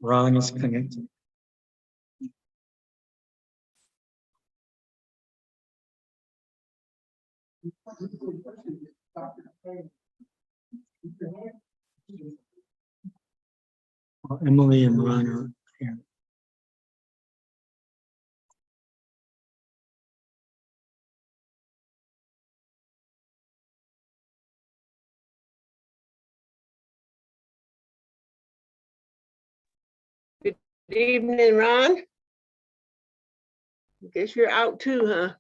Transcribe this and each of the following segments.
Ron is connected. Emily and Ron are here. Good evening, Ron. Guess you're out too, huh?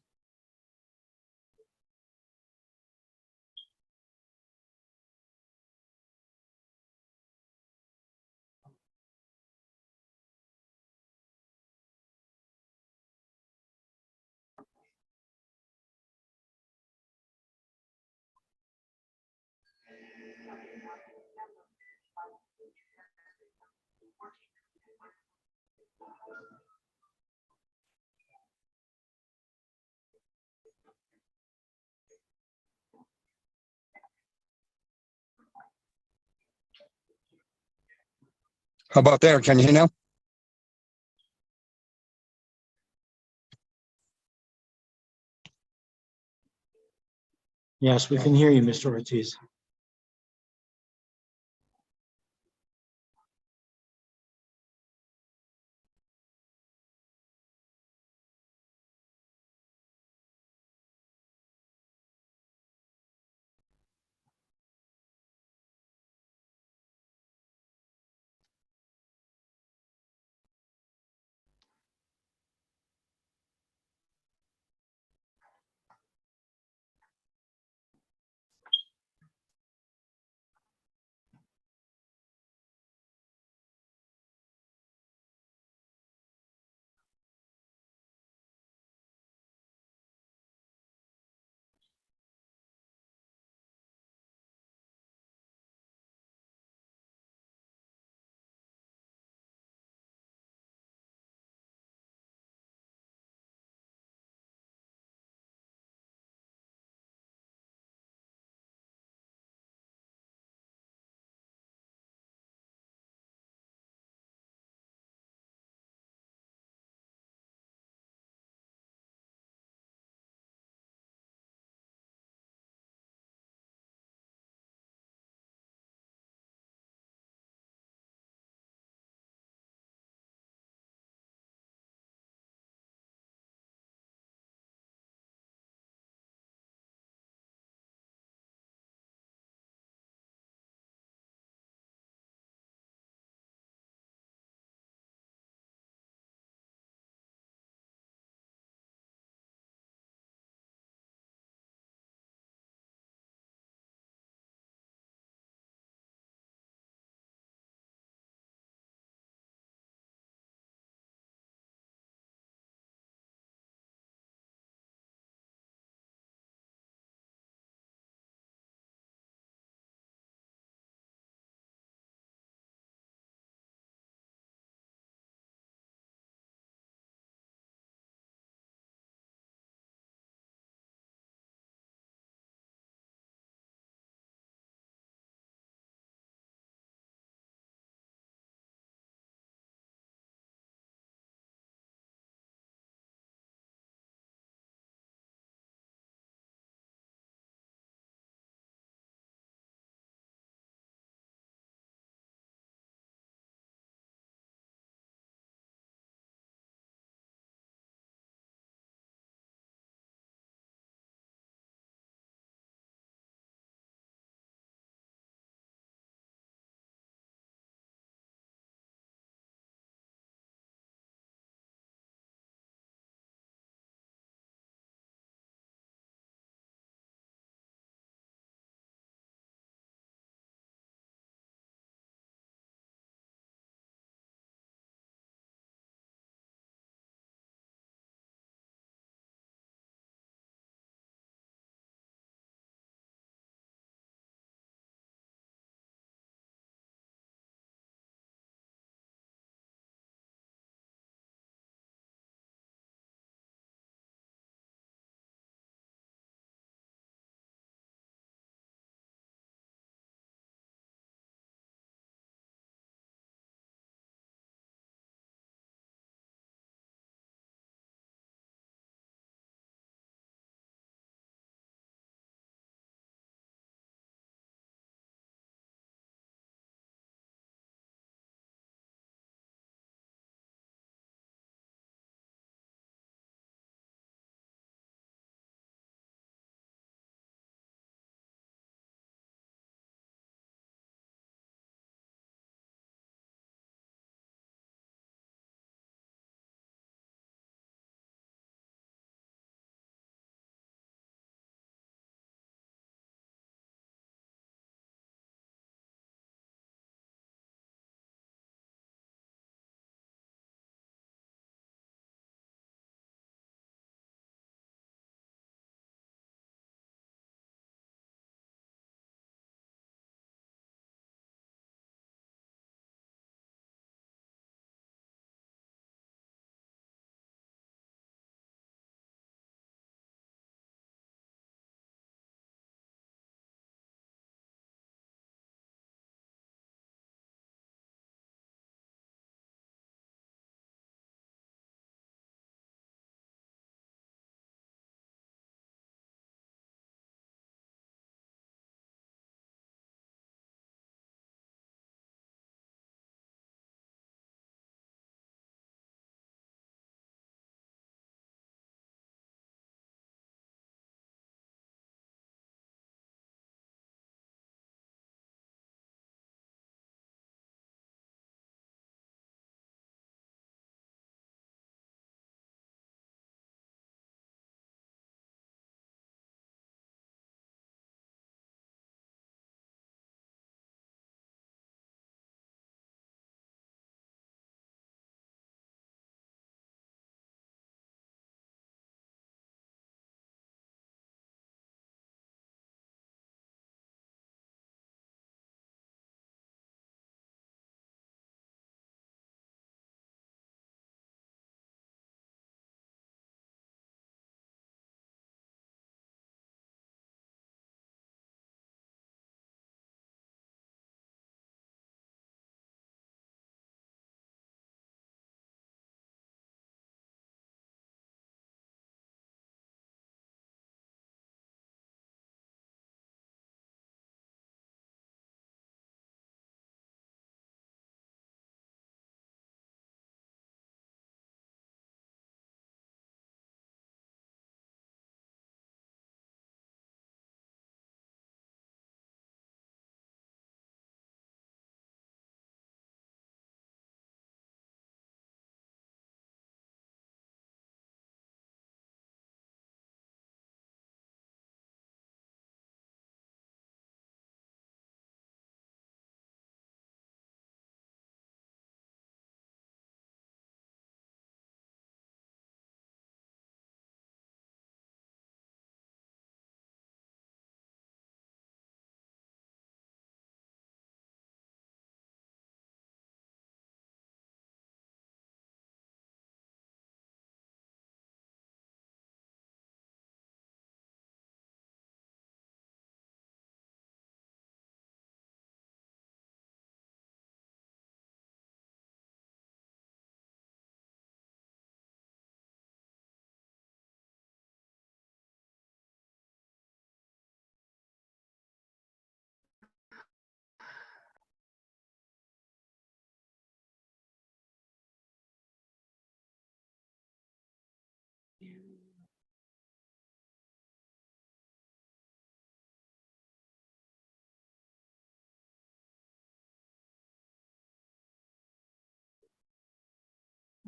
How about there? Can you hear now? Yes, we can hear you, Mr. Ortiz.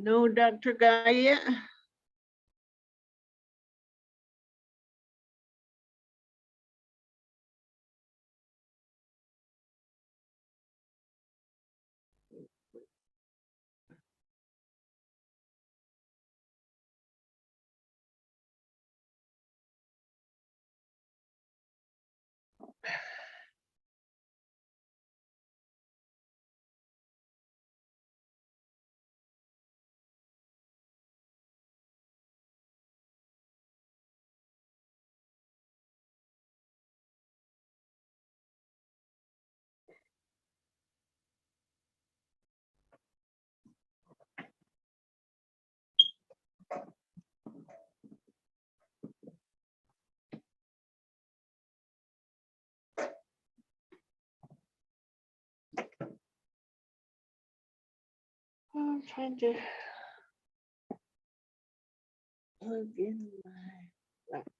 No Dr. Guy yet? I'm trying to plug in my laptop.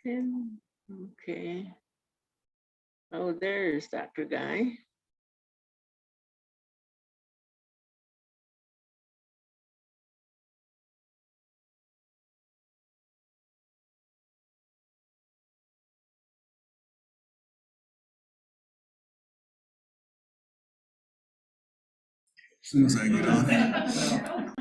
Okay. Oh, there's Dr. Guy. As soon as I get on.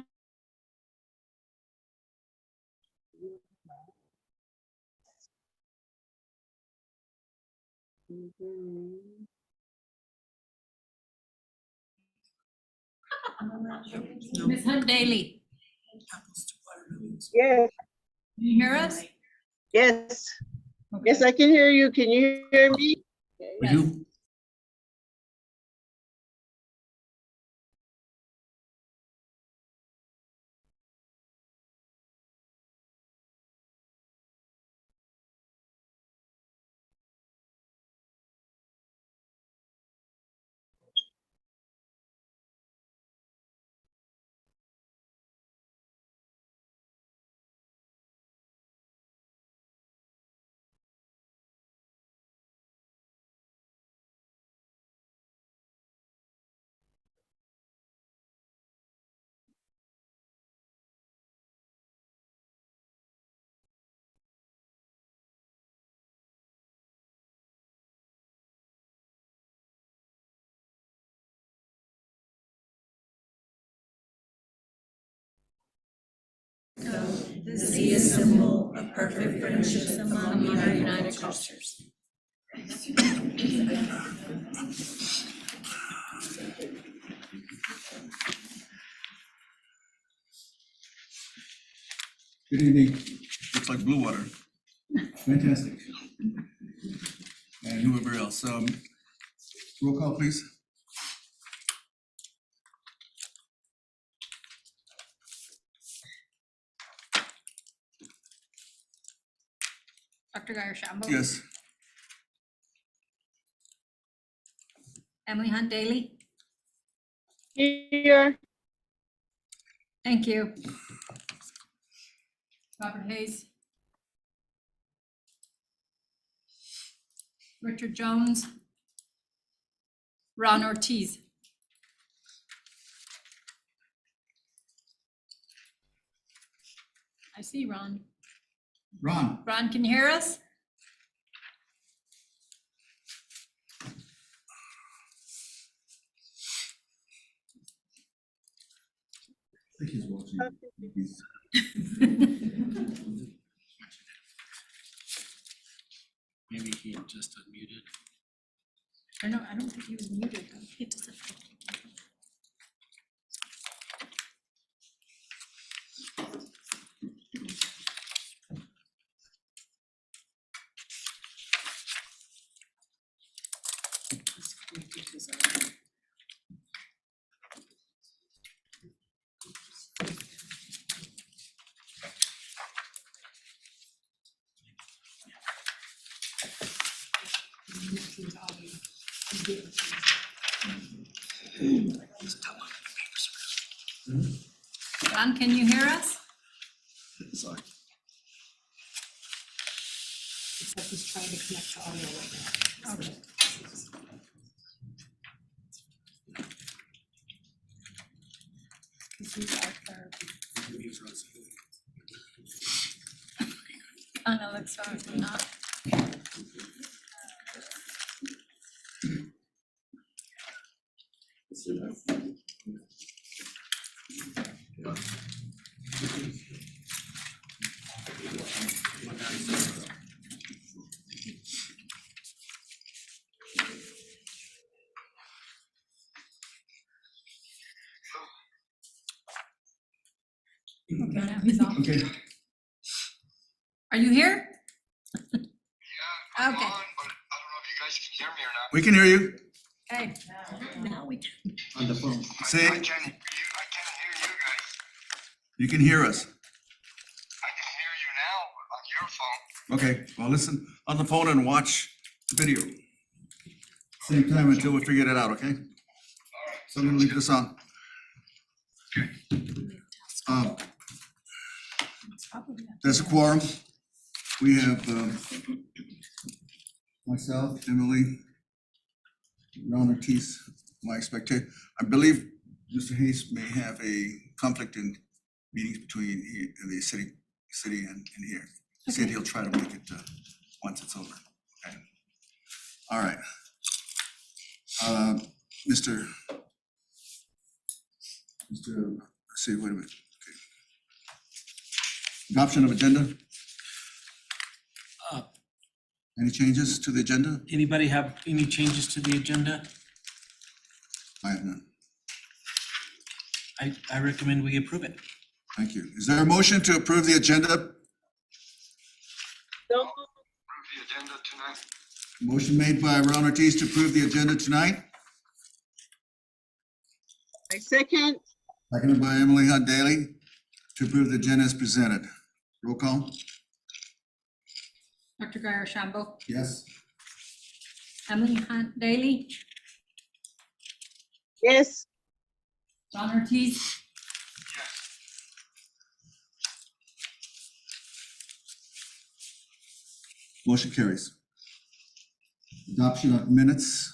Ms. Hunt Daly, Yes, can you hear us? yes, yes, I can hear you. Can you hear me? We do. The Z is symbol of perfect friendships among our united cultures. Good evening. Looks like blue water. Fantastic. And whoever else. Roll call, please. Dr. Guyer Shambo. Yes. Emily Hunt Daly. Here, Thank you. Robert Hayes. Richard Jones. Ron Ortiz. I see Ron. Ron. Ron, can you hear us? think he's watching. He's- Maybe he just unmuted. Or no, I don't think he was muted. He doesn't. John, can you hear us? Sorry. Except he's trying to connect to audio right now. Okay. This is our therapy. Oh, no, that's not. Okay, now he's on. Okay. Are you here? Okay, But I don't know if you guys can hear me or not. We can hear you. okay. Now we can. On the phone. I Say, can't hear you guys. you can hear us. I can hear you now on your phone. Okay, well, listen on the phone and watch the video. Same time until we figure it out, okay? So I'm gonna leave this on. There's a quorum. We have myself, Emily, Ron Ortiz, my expectation. I believe Mr. Hayes may have a conflict in meetings between the city and here. He said he'll try to make it once it's over. Okay. All right. Let's see, wait a minute. Okay. Adoption of agenda. Uh, Any changes to the agenda? Anybody have any changes to the agenda? I have none. I recommend we approve it. Thank you. Is there a motion to approve the agenda? So moved. Approve the agenda tonight. Motion made by Ron Ortiz to approve the agenda tonight, I second. seconded by Emily Hunt Daly to approve the agenda as presented. Roll call? Dr. Guyer Shambo, Yes. Emily Hunt Daly, Yes, Ron Ortiz, Motion carries. Adoption of minutes.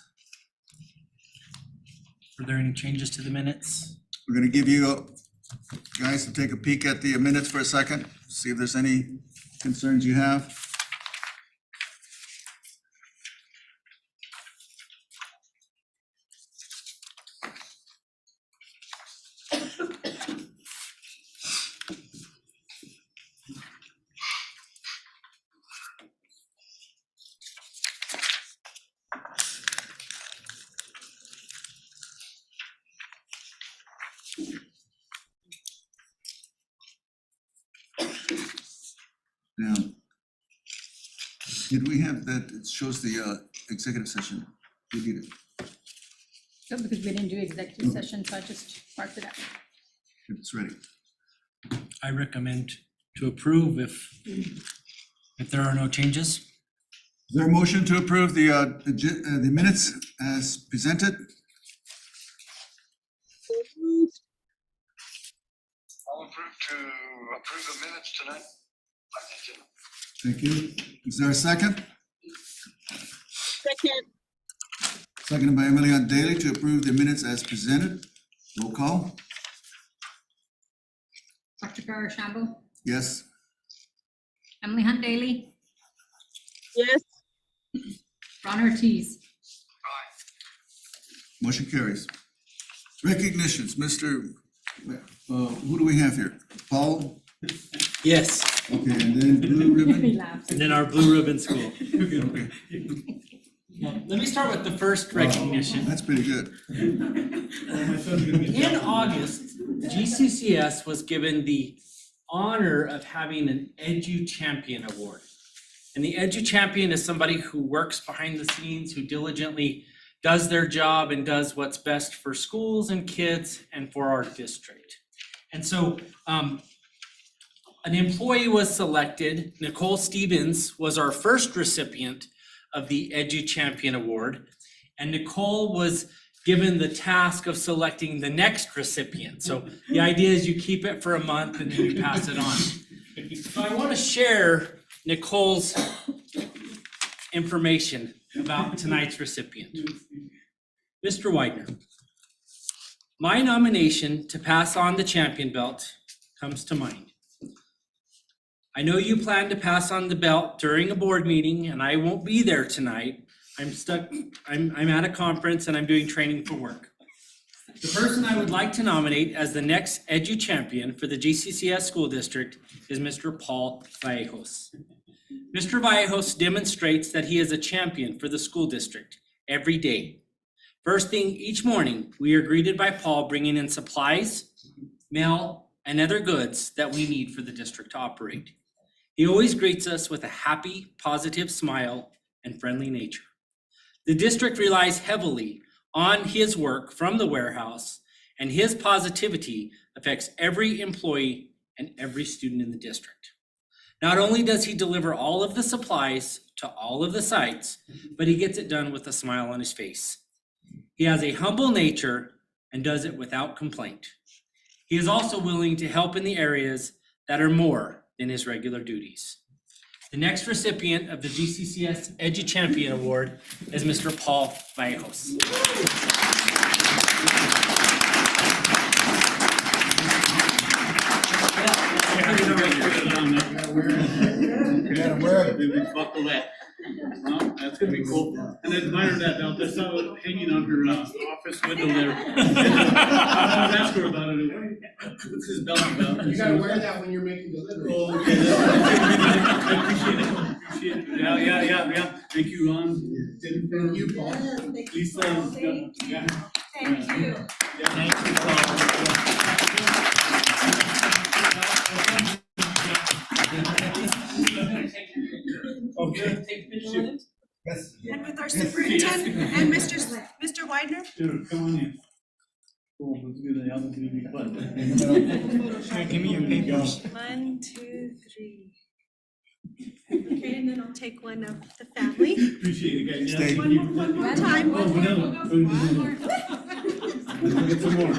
Are there any changes to the minutes? We're gonna give you guys to take a peek at the minutes for a second, see if there's any concerns you have. Now, did we have that, it shows the executive session, we did it, no, because we didn't do executive session, so I just marked it out. it's ready. I recommend to approve if there are no changes. Is there a motion to approve the minutes as presented? so moved. I'll approve the minutes tonight. Thank you. Is there a second? Second. Seconded by Emily Hunt Daly to approve the minutes as presented. Roll call? Dr. Guyer Shambo, Yes. Emily Hunt Daly, Yes, Ron Ortiz, Motion carries. Recognitions, Mr. Who do we have here? Paul? Yes, Okay, and then Blue He Ribbon? laughs. and then our Blue Ribbon School. Okay. Let me start with the first recognition. That's pretty good. In August, GCCS was given the honor of having an Edu Champion Award. And the Edu Champion is somebody who works behind the scenes, who diligently does their job and does what's best for schools and kids and for our district. And so an employee was selected. Nicole Stevens was our first recipient of the Edu Champion Award. And Nicole was given the task of selecting the next recipient. So the idea is you keep it for a month and then you pass it on. So I want to share Nicole's information about tonight's recipient. Mr. Widener, my nomination to pass on the champion belt comes to mind. I know you plan to pass on the belt during a board meeting and I won't be there tonight. I'm at a conference and I'm doing training for work. The person I would like to nominate as the next Edu Champion for the GCCS School District is Mr. Paul Vallejos. Mr. Vallejos demonstrates that he is a champion for the school district every day. First thing each morning, we are greeted by Paul bringing in supplies, mail, and other goods that we need for the district to operate. He always greets us with a happy, positive smile and friendly nature. The district relies heavily on his work from the warehouse, and his positivity affects every employee and every student in the district. Not only does he deliver all of the supplies to all of the sites, but he gets it done with a smile on his face. He has a humble nature and does it without complaint. He is also willing to help in the areas that are more than his regular duties. The next recipient of the GCCS Edu Champion Award is Mr. Paul Vallejos. Buckle that. Well, that's gonna be cool. And then admire that belt. I saw it hanging on her office window there. I asked her about it. What's his belt about? You gotta wear that when you're making deliveries. Oh, okay. I appreciate it. Yeah. Thank you, Ron. Thank you, Paul. Lisa. Yeah. Thank you. Thank you, Paul. Okay. And with our superintendent and Mr. Widener. Sure, come on in. Cool, let's do the other thing. Give me your papers. 1, 2, 3. Okay, and then I'll take one of the family. Appreciate it, guys. Yeah. Stay. One more time. Oh, vanilla. Let's get some more.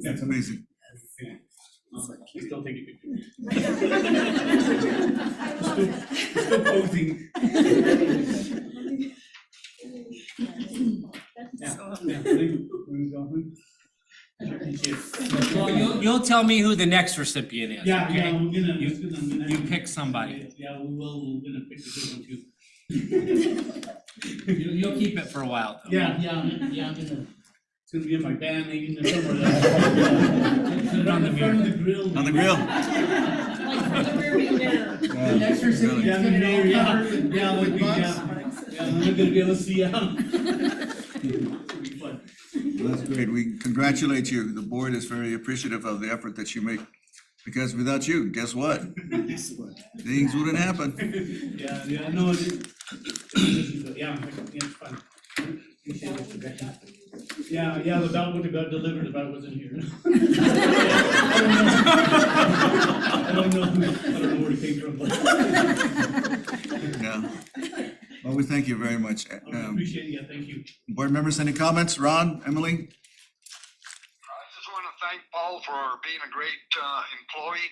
That's amazing. Please don't take a picture. Still posing. Well, you'll tell me who the next recipient is, Yeah, okay? I'm gonna. You pick somebody. Yeah, we will, we're gonna pick a good one too. You'll keep it for a while though. Yeah, I'm gonna, it's gonna be in my band, maybe in somewhere there. Put it on the mirror. On the grill. On the grill. The next recipient. Yeah, the mayor, yeah, I'm not gonna be able to see out. It'll be fun. Well, that's great. We congratulate you. The board is very appreciative of the effort that you make. Because without you, guess what? Things wouldn't happen. Yeah, no, yeah, it's fun. Appreciate it, Rebecca. Yeah, the belt would have got delivered if I wasn't here. I don't know where it came from, but Yeah. Well, we thank you very much. I appreciate it, yeah, thank you. Board members, any comments? Ron, Emily? I just want to thank Paul for being a great employee.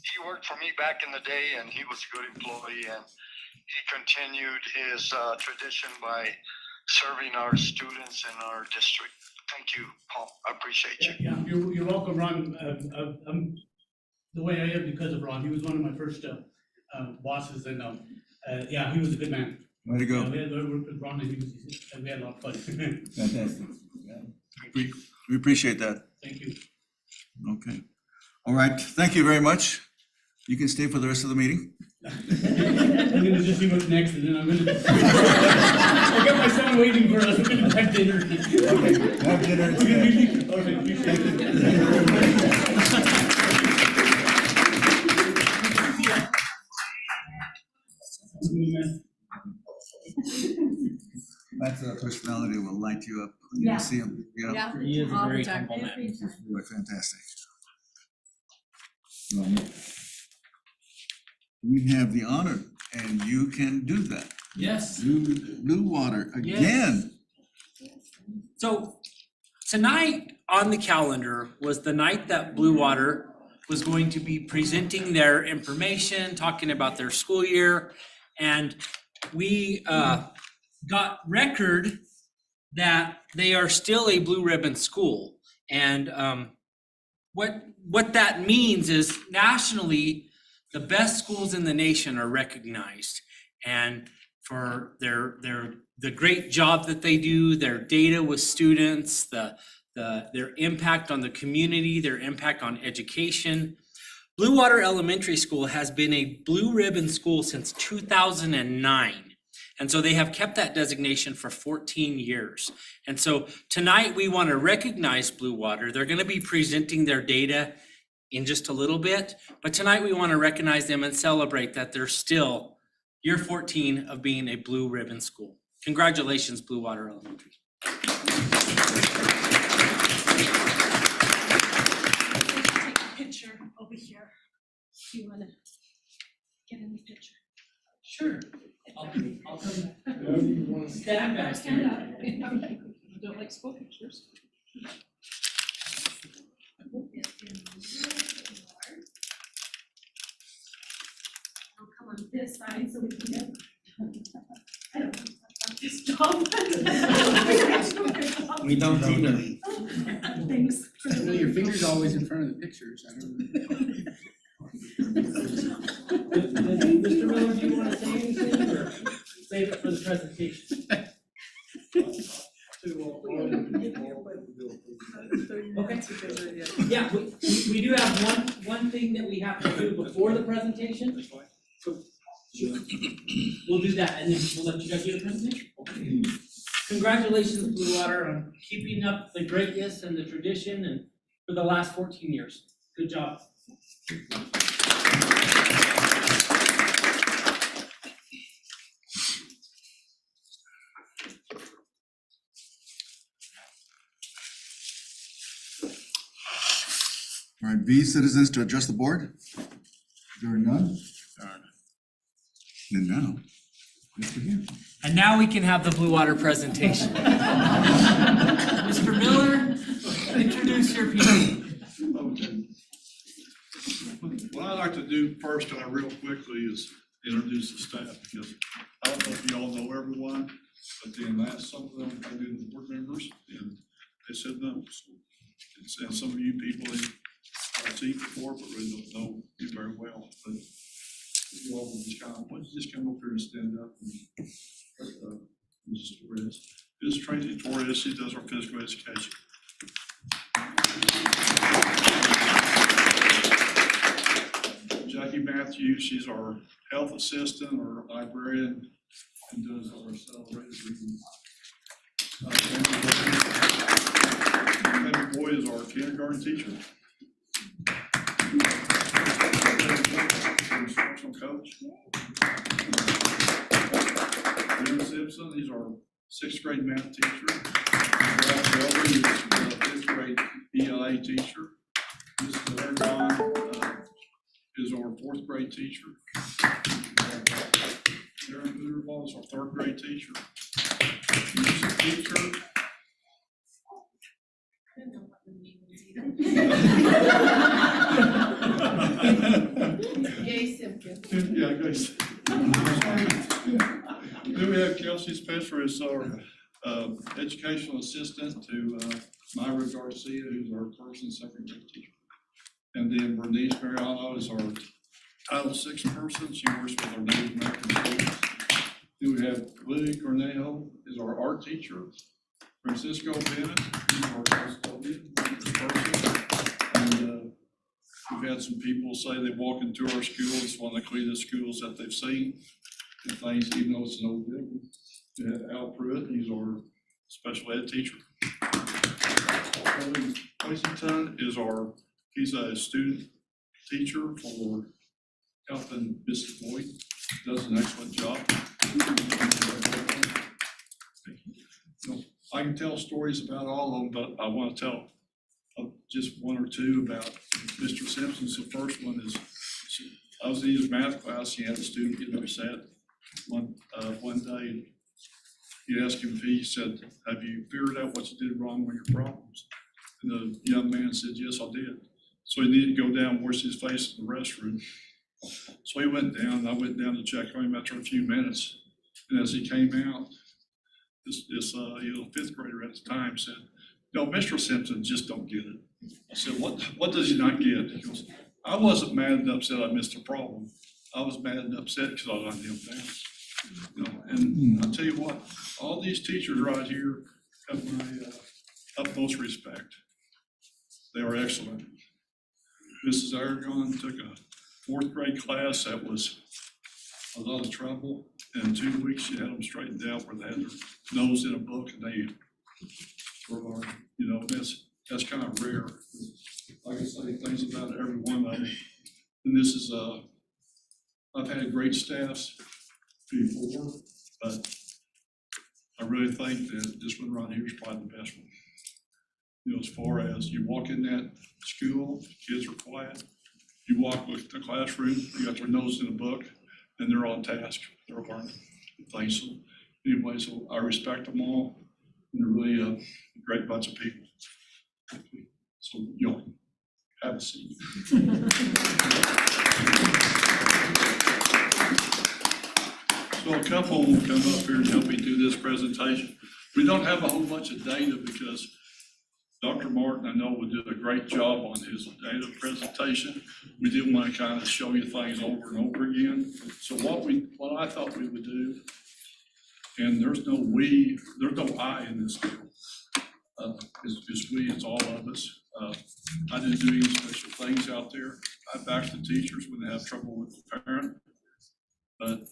He worked for me back in the day and he was a good employee, and he continued his tradition by serving our students in our district. Thank you, Paul. I appreciate you. Yeah, you're welcome, Ron. I'm the way I am because of Ron. He was one of my first bosses, and yeah, he was a good man. Way to Yeah, go. we had worked with Ron, and we had a lot of fun. Fantastic. We appreciate that. Thank you. Okay. All right, thank you very much. You can stay for the rest of the meeting. I'm gonna just see what's next, and then I'm gonna. I got my son waiting for us. We're gonna have dinner. Okay, have dinner. Okay, all right, appreciate it. That's a personality that will light you up when you Yeah. see him, you know? Yeah. He is a all the very time. humble man. Really fantastic. We have the honor, and you can do that. Yes. Blue Water again. So tonight on the calendar was the night that Blue Water was going to be presenting their information, talking about their school year. And we got record that they are still a blue ribbon school. And what that means is nationally, the best schools in the nation are recognized. And for the great job that they do, their data with students, their impact on the community, their impact on education. Blue Water Elementary School has been a blue ribbon school since 2009. And so they have kept that designation for 14 years. And so tonight we want to recognize Blue Water. They're going to be presenting their data in just a little bit, but tonight we want to recognize them and celebrate that they're still year 14 of being a blue ribbon school. Congratulations, Blue Water Elementary. Take a picture over here. Do you wanna get in the picture? Sure. I'll come Stand stand back. Stand up. You don't like school pictures. I'll come on this side so we can get. I don't know about this job. We don't either. Thanks. I know your finger's always in front of the pictures. I don't know. Mr. Miller, do you want to say anything or save it for the presentation? Okay. Yeah, we do have one thing that we have to do before the presentation. We'll do that and then we'll let you guys do the presentation. Okay. Congratulations, Blue Water, on keeping up the greatness and the tradition and for the last 14 years. Good job. All right, V, citizens to address the board? There are none? Then now, Mr. Hill. And now we can have the Blue Water presentation. Mr. Miller, introduce your people. What I'd like to do first, real quickly, is introduce the staff, because I don't know if you all know everyone, but then asked some of them, I do the board members, and they said no. So, and some of you people I've seen before, but really don't know you very well, but you all will just why don't you just come up here and stand up and, Mrs. Torres. This is Tracy Torres, she does our physical education. Jackie Matthews, she's our health assistant or librarian and does our celebrated reading. Tammy Boyd is our kindergarten teacher. Instructional coach. Darren Simpson, he's our 6th grade math teacher. Brad Belvin is our 5th grade ELA teacher. Mrs. Aragon is our 4th grade teacher. Darren Hootervall is our 3rd grade teacher. Music teacher. I don't know what the name is either. Yay, Simpkins. Yeah, good. Then we have Kelsey Spencer as our educational assistant to Myra Garcia, who's our first and second grade teacher. And then Bernice Mariano is our Title VI person. She works with our Native American students. Then we have Lily Cornejo is our art teacher. Francisco Bennett is our custodian person. And we've had some people say they walk into our school, it's one of the cleanest schools that they've seen. And things, even though it's an old building. Al Pruitt, he's our special ed teacher. Kevin Hoisington is he's a student teacher for helping Mrs. Boyd, does an excellent job. So I can tell stories about all of them, but I want to tell just one or two about Mr. Simpson's. The first one is, I was in his math class, he had a student get upset one day. He asked him if he said, have you figured out what you did wrong with your problems? And the young man said, yes, I did. So he needed to go down and wash his face in the restroom. So he went down, and I went down to check on him after a few minutes. And as he came out, he was a fifth grader at the time, said, no, Mr. Simpson just don't get it. I said, what does he not get? He goes, I wasn't mad and upset I missed a problem. I was mad and upset because I let him down. You know, and I'll tell you what, all these teachers right here have my utmost respect. They are excellent. Mrs. Aragon took a fourth grade class that was a lot of trouble. And in 2 weeks, she had them straightened out where they had their nose in a book and they were learning. You know, that's kind of rare. I can say things about every one of them. And this is, I've had great staffs before, but I really think that this one right here is probably the best one. You know, as far as you walk in that school, kids are quiet. You walk with the classroom, they got their nose in a book, and they're on task. They're learning things. So anyway, so I respect them all, and they're really a great bunch of people. So y'all have a seat. So a couple will come up here and help me do this presentation. We don't have a whole bunch of data because Dr. Martin, I know, would do a great job on his data presentation. We didn't want to kind of show you things over and over again. So what I thought we would do, and there's no I in this deal. It's we, it's all of us. I didn't do any special things out there. I back the teachers when they have trouble with the parent, but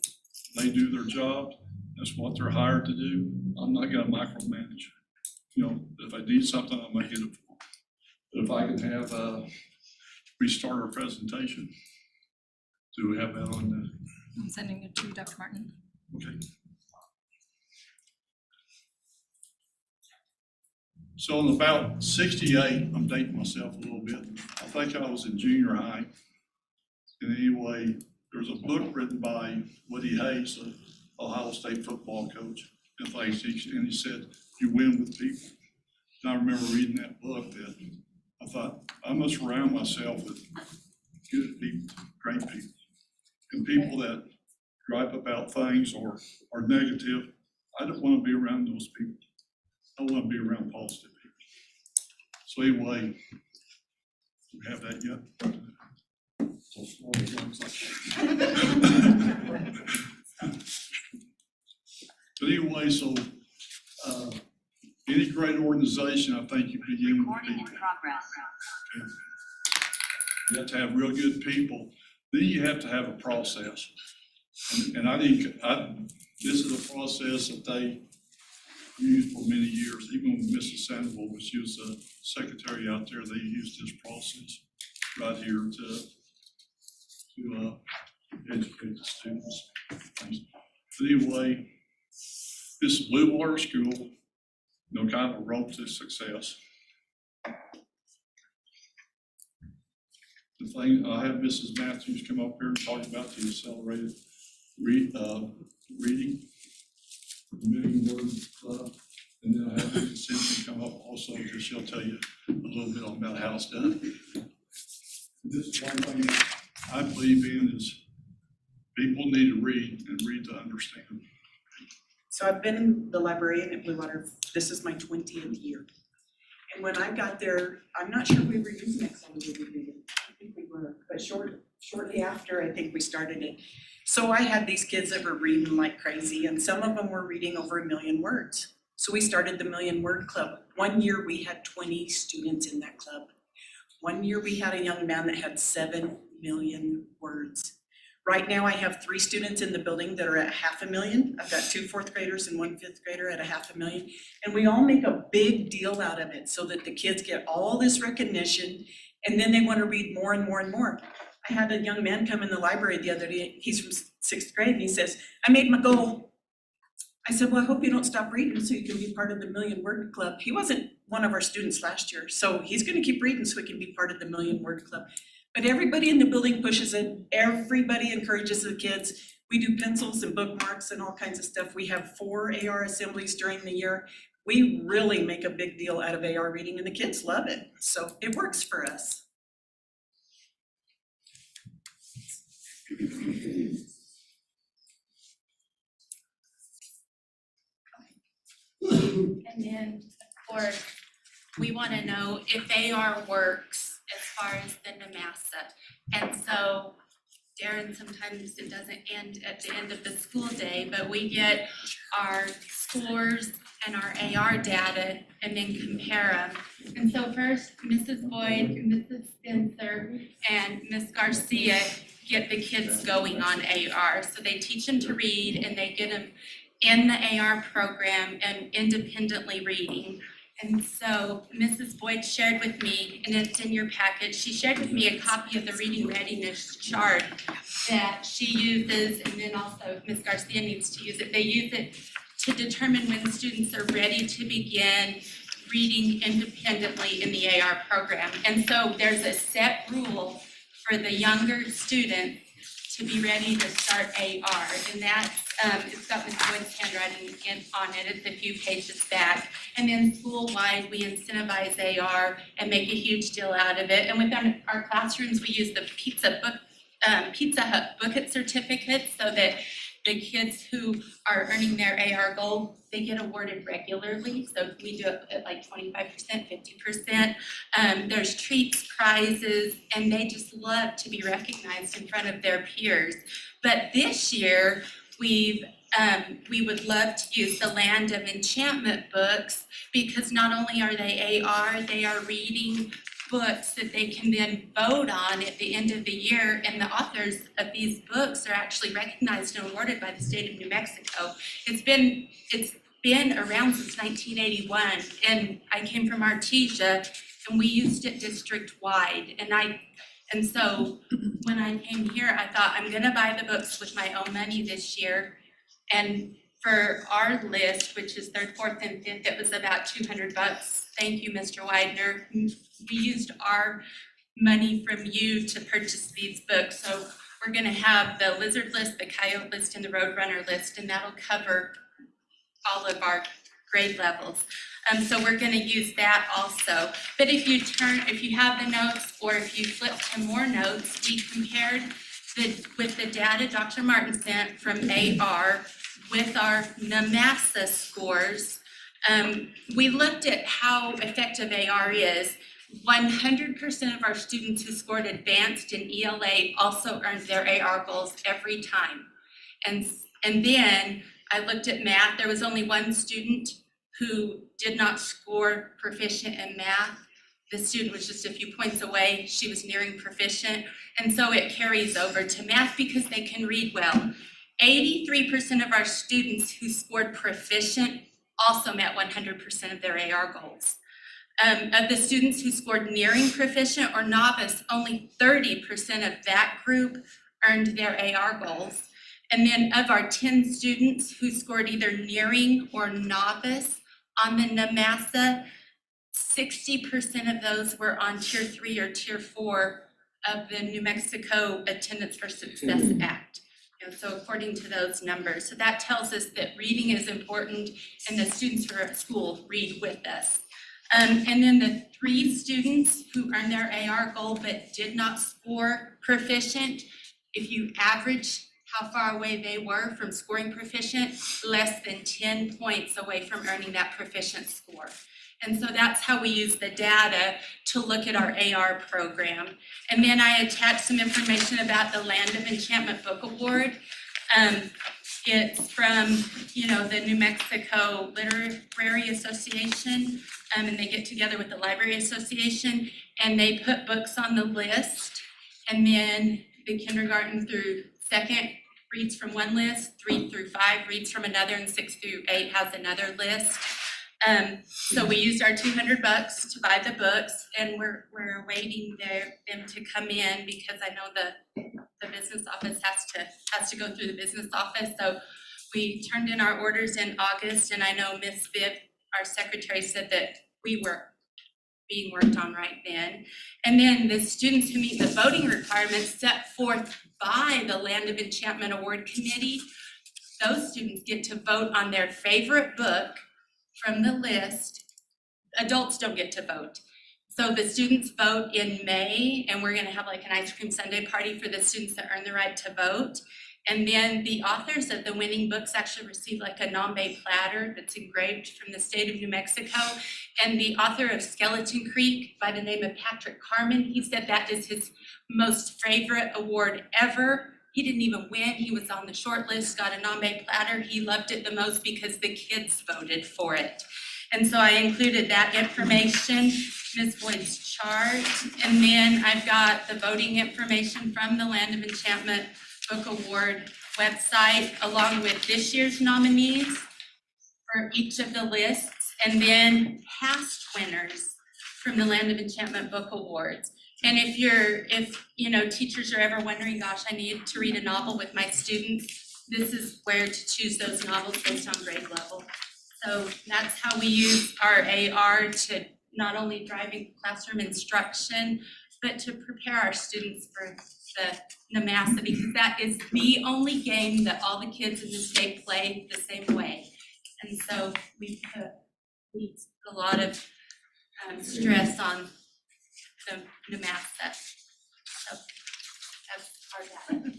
they do their job. That's what they're hired to do. I'm not gonna micromanage. You know, if I need something, I'm gonna get it. But if I can have restart our presentation. Do we have that on the? I'm sending it to Dr. Martin. Okay. So in about 68, I'm dating myself a little bit. I think I was in junior high. And anyway, there was a book written by Woody Hayes, an Ohio State football coach, and he said, you win with people. And I remember reading that book that I thought, I must surround myself with good people, great people, and people that gripe about things or are negative. I don't want to be around those people. I want to be around positive people. So anyway, do we have that yet? So small, it looks like. But anyway, so any great organization, I think you begin with people. Okay. You have to have real good people. Then you have to have a process. And this is a process that they used for many years. Even when Mrs. Sandoval, when she was a secretary out there, they used this process right here to educate the students. But anyway, this Blue Water School, kind of a road to success. The thing, I have Mrs. Matthews come up here and talk about the accelerated reading, the Million Word Club, and then I have Mrs. Simpson come up also because she'll tell you a little bit about how it's done. This is one thing I believe in is people need to read and read to understand. So I've been in the librarian at Blue Water, this is my 20th year. And when I got there, I'm not sure we were using accelerated reading. I don't think we were, but shortly after, I think we started it. So I had these kids that were reading like crazy, and some of them were reading over 1 million words. So we started the 1 Million Word Club. One year we had 20 students in that club. One year we had a young man that had 7 million words. Right now I have 3 students in the building that are at 500,000. I've got 2 4th graders and 1 5th grader at 500,000. And we all make a big deal out of it so that the kids get all this recognition and then they want to read more and more and more. I had a young man come in the library the other day, he's from 6th grade, and he says, I made my goal. I said, well, I hope you don't stop reading so you can be part of the 1 Million Word Club. He wasn't one of our students last year, so he's gonna keep reading so he can be part of the 1 Million Word Club. But everybody in the building pushes it, everybody encourages the kids. We do pencils and bookmarks and all kinds of stuff. We have 4 AR assemblies during the year. We really make a big deal out of AR reading and the kids love it, so it works for us. And then, of course, we want to know if AR works as far as the NMASA. And so, Darren, sometimes it doesn't end at the end of the school day, but we get our scores and our AR data and then compare them. And so first, Mrs. Boyd, Mrs. Spencer, and Ms. Garcia get the kids going on AR. So they teach them to read and they get them in the AR program and independently reading. And so Mrs. Boyd shared with me, and it's in your package, she shared with me a copy of the reading readiness chart that she uses, and then also Ms. Garcia needs to use it. They use it to determine when students are ready to begin reading independently in the AR program. And so there's a set rule for the younger students to be ready to start AR, and that's, it's got Ms. Boyd's handwriting on it, it's a few pages back. And then school-wide, we incentivize AR and make a huge deal out of it. And within our classrooms, we use the Pizza Hut Book It certificates so that the kids who are earning their AR goal, they get awarded regularly. So we do it at like 25%, 50%. There's treats, prizes, and they just love to be recognized in front of their peers. But this year, we would love to use the Land of Enchantment books because not only are they AR, they are reading books that they can then vote on at the end of the year, and the authors of these books are actually recognized and awarded by the state of New Mexico. It's been around since 1981, and I came from Artesia, and we used it district-wide, and so when I came here, I thought, I'm gonna buy the books with my own money this year, and for our list, which is 3rd, 4th, and 5th, it was about $200. Thank you, Mr. Widener. We used our money from you to purchase these books. So we're gonna have the lizard list, the coyote list, and the roadrunner list, and that'll cover all of our grade levels. So we're gonna use that also. But if you have the notes, or if you flip to more notes, we compared with the data Dr. Martin sent from AR with our NMASA scores. We looked at how effective AR is. 100% of our students who scored advanced in ELA also earned their AR goals every time. And then I looked at math. There was only one student who did not score proficient in math. The student was just a few points away. She was nearing proficient. And so it carries over to math because they can read well. 83% of our students who scored proficient also met 100% of their AR goals. Of the students who scored nearing proficient or novice, only 30% of that group earned their AR goals. And then of our 10 students who scored either nearing or novice on the NMASA, 60% of those were on Tier 3 or Tier 4 of the New Mexico Attendance for Success Act. So according to those numbers, so that tells us that reading is important and the students who are at school read with us. And then the 3 students who earned their AR goal but did not score proficient, if you average how far away they were from scoring proficient, less than 10 points away from earning that proficient score. And so that's how we use the data to look at our AR program. And then I attached some information about the Land of Enchantment Book Award. It's from, the New Mexico Literary Association, and they get together with the Library Association, and they put books on the list. And then the kindergarten through second reads from one list, 3 through 5 reads from another, and 6 through 8 has another list. So we used our $200 to buy the books, and we're awaiting them to come in, because I know the business office has to go through the business office. So we turned in our orders in August, and I know Miss Viv, our secretary, said that we were being worked on right then. And then the students who meet the voting requirements set forth by the Land of Enchantment Award Committee, those students get to vote on their favorite book from the list. Adults don't get to vote. So the students vote in May, and we're gonna have like an ice cream sundae party for the students that earn the right to vote. And then the authors of the winning books actually receive like a nambe platter that's engraved from the state of New Mexico. And the author of Skeleton Creek, by the name of Patrick Carmen, he said that is his most favorite award ever. He didn't even win. He was on the short list, got a nambe platter. He loved it the most because the kids voted for it. And so I included that information, Ms. Boyd's chart. And then I've got the voting information from the Land of Enchantment Book Award website, along with this year's nominees for each of the lists, and then past winners from the Land of Enchantment Book Awards. And if teachers are ever wondering, gosh, I need to read a novel with my students, this is where to choose those novels based on grade level. So that's how we use our AR to not only driving classroom instruction, but to prepare our students for the NMASA, because that is the only game that all the kids in the state play the same way. And so we put a lot of stress on the NMASA. So that's our data.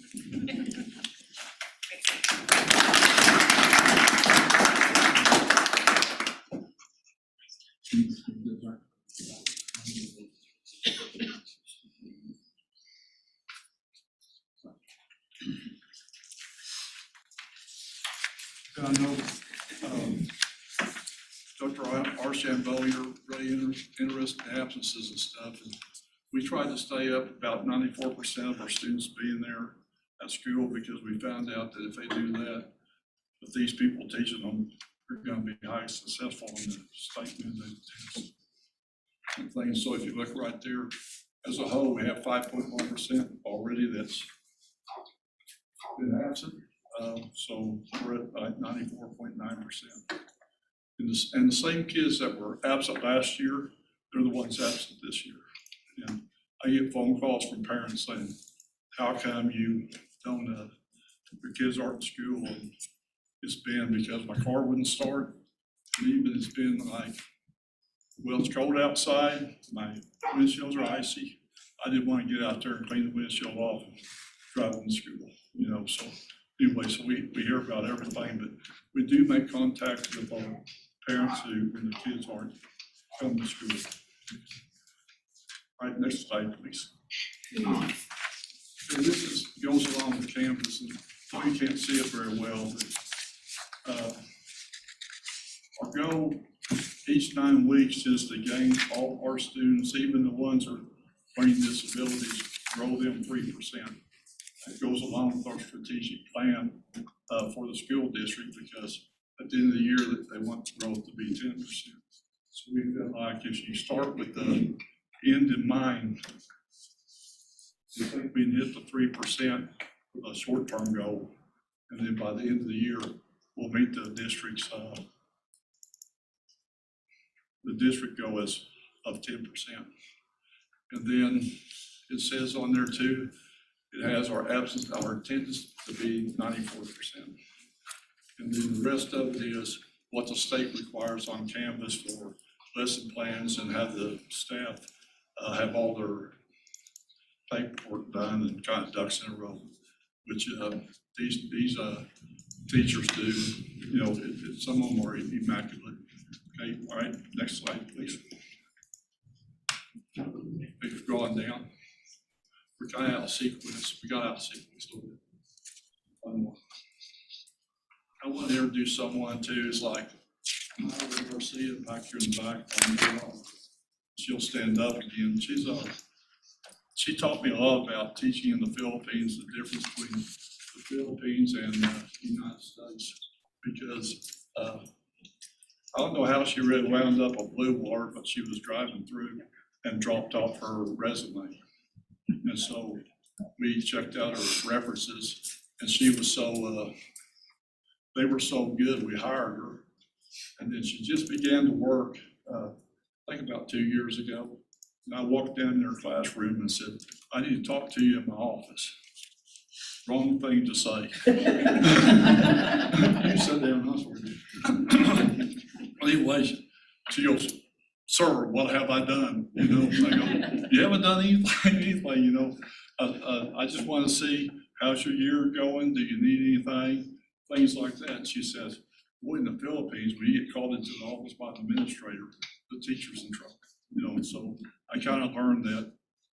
I know, Dr. Archambault, you're really interested in absences and stuff, and we tried to stay up about 94% of our students being there at school, because we found out that if they do that, with these people teaching them, they're gonna be highly successful in the state mandated and things. So if you look right there, as a whole, we have 5.1% already that's been absent. So we're at like 94.9%. And the same kids that were absent last year, they're the ones absent this year. And I get phone calls from parents saying, how come you don't, your kids aren't in school? And it's been because my car wouldn't start. And even it's been like, well, it's cold outside, my windshields are icy. I didn't want to get out there and clean the windshield off and drive them to school, so. Anyway, so we hear about everything, but we do make contact with our parents when the kids aren't coming to school. All right, next slide, please. So this goes along with Canvas, and you can't see it very well, but our goal each 9 weeks is to gain all our students, even the ones that are learning disabilities, grow them 3%. It goes along with our strategic plan for the school district, because at the end of the year, they want the growth to be 10%. So we feel like if you start with the end in mind, we think we can hit the 3% for the short-term goal, and then by the end of the year, we'll meet the district's goal is of 10%. And then it says on there too, it has our attendance to be 94%. And then the rest of it is what the state requires on Canvas for lesson plans, and have the staff have all their paperwork done and kind of ducks in a row. which, these teachers do, you know, some of them are immaculate. Okay, all right, next slide, please. We've gone down. We're kind of out of sequence. We got out of sequence a little bit. I want to introduce someone too, is like, Garcia back here in the back. She'll stand up again. She taught me a lot about teaching in the Philippines, the difference between the Philippines and the United States. Because I don't know how she really wound up on Blue Water, but she was driving through and dropped off her resume. And so we checked out her references, and she was so, they were so good, we hired her. And then she just began to work, I think about 2 years ago. And I walked down in her classroom and said, I need to talk to you in my office. Wrong thing to say. You sit down, I swear to you. Anyway, she goes, sir, what have I done? You know, I go, you haven't done anything, you know. I just want to see how's your year going? Do you need anything? Things like that. And she says, boy, in the Philippines, when you get called into the office by the administrator, the teacher's in trouble. You know, so I kind of learned that,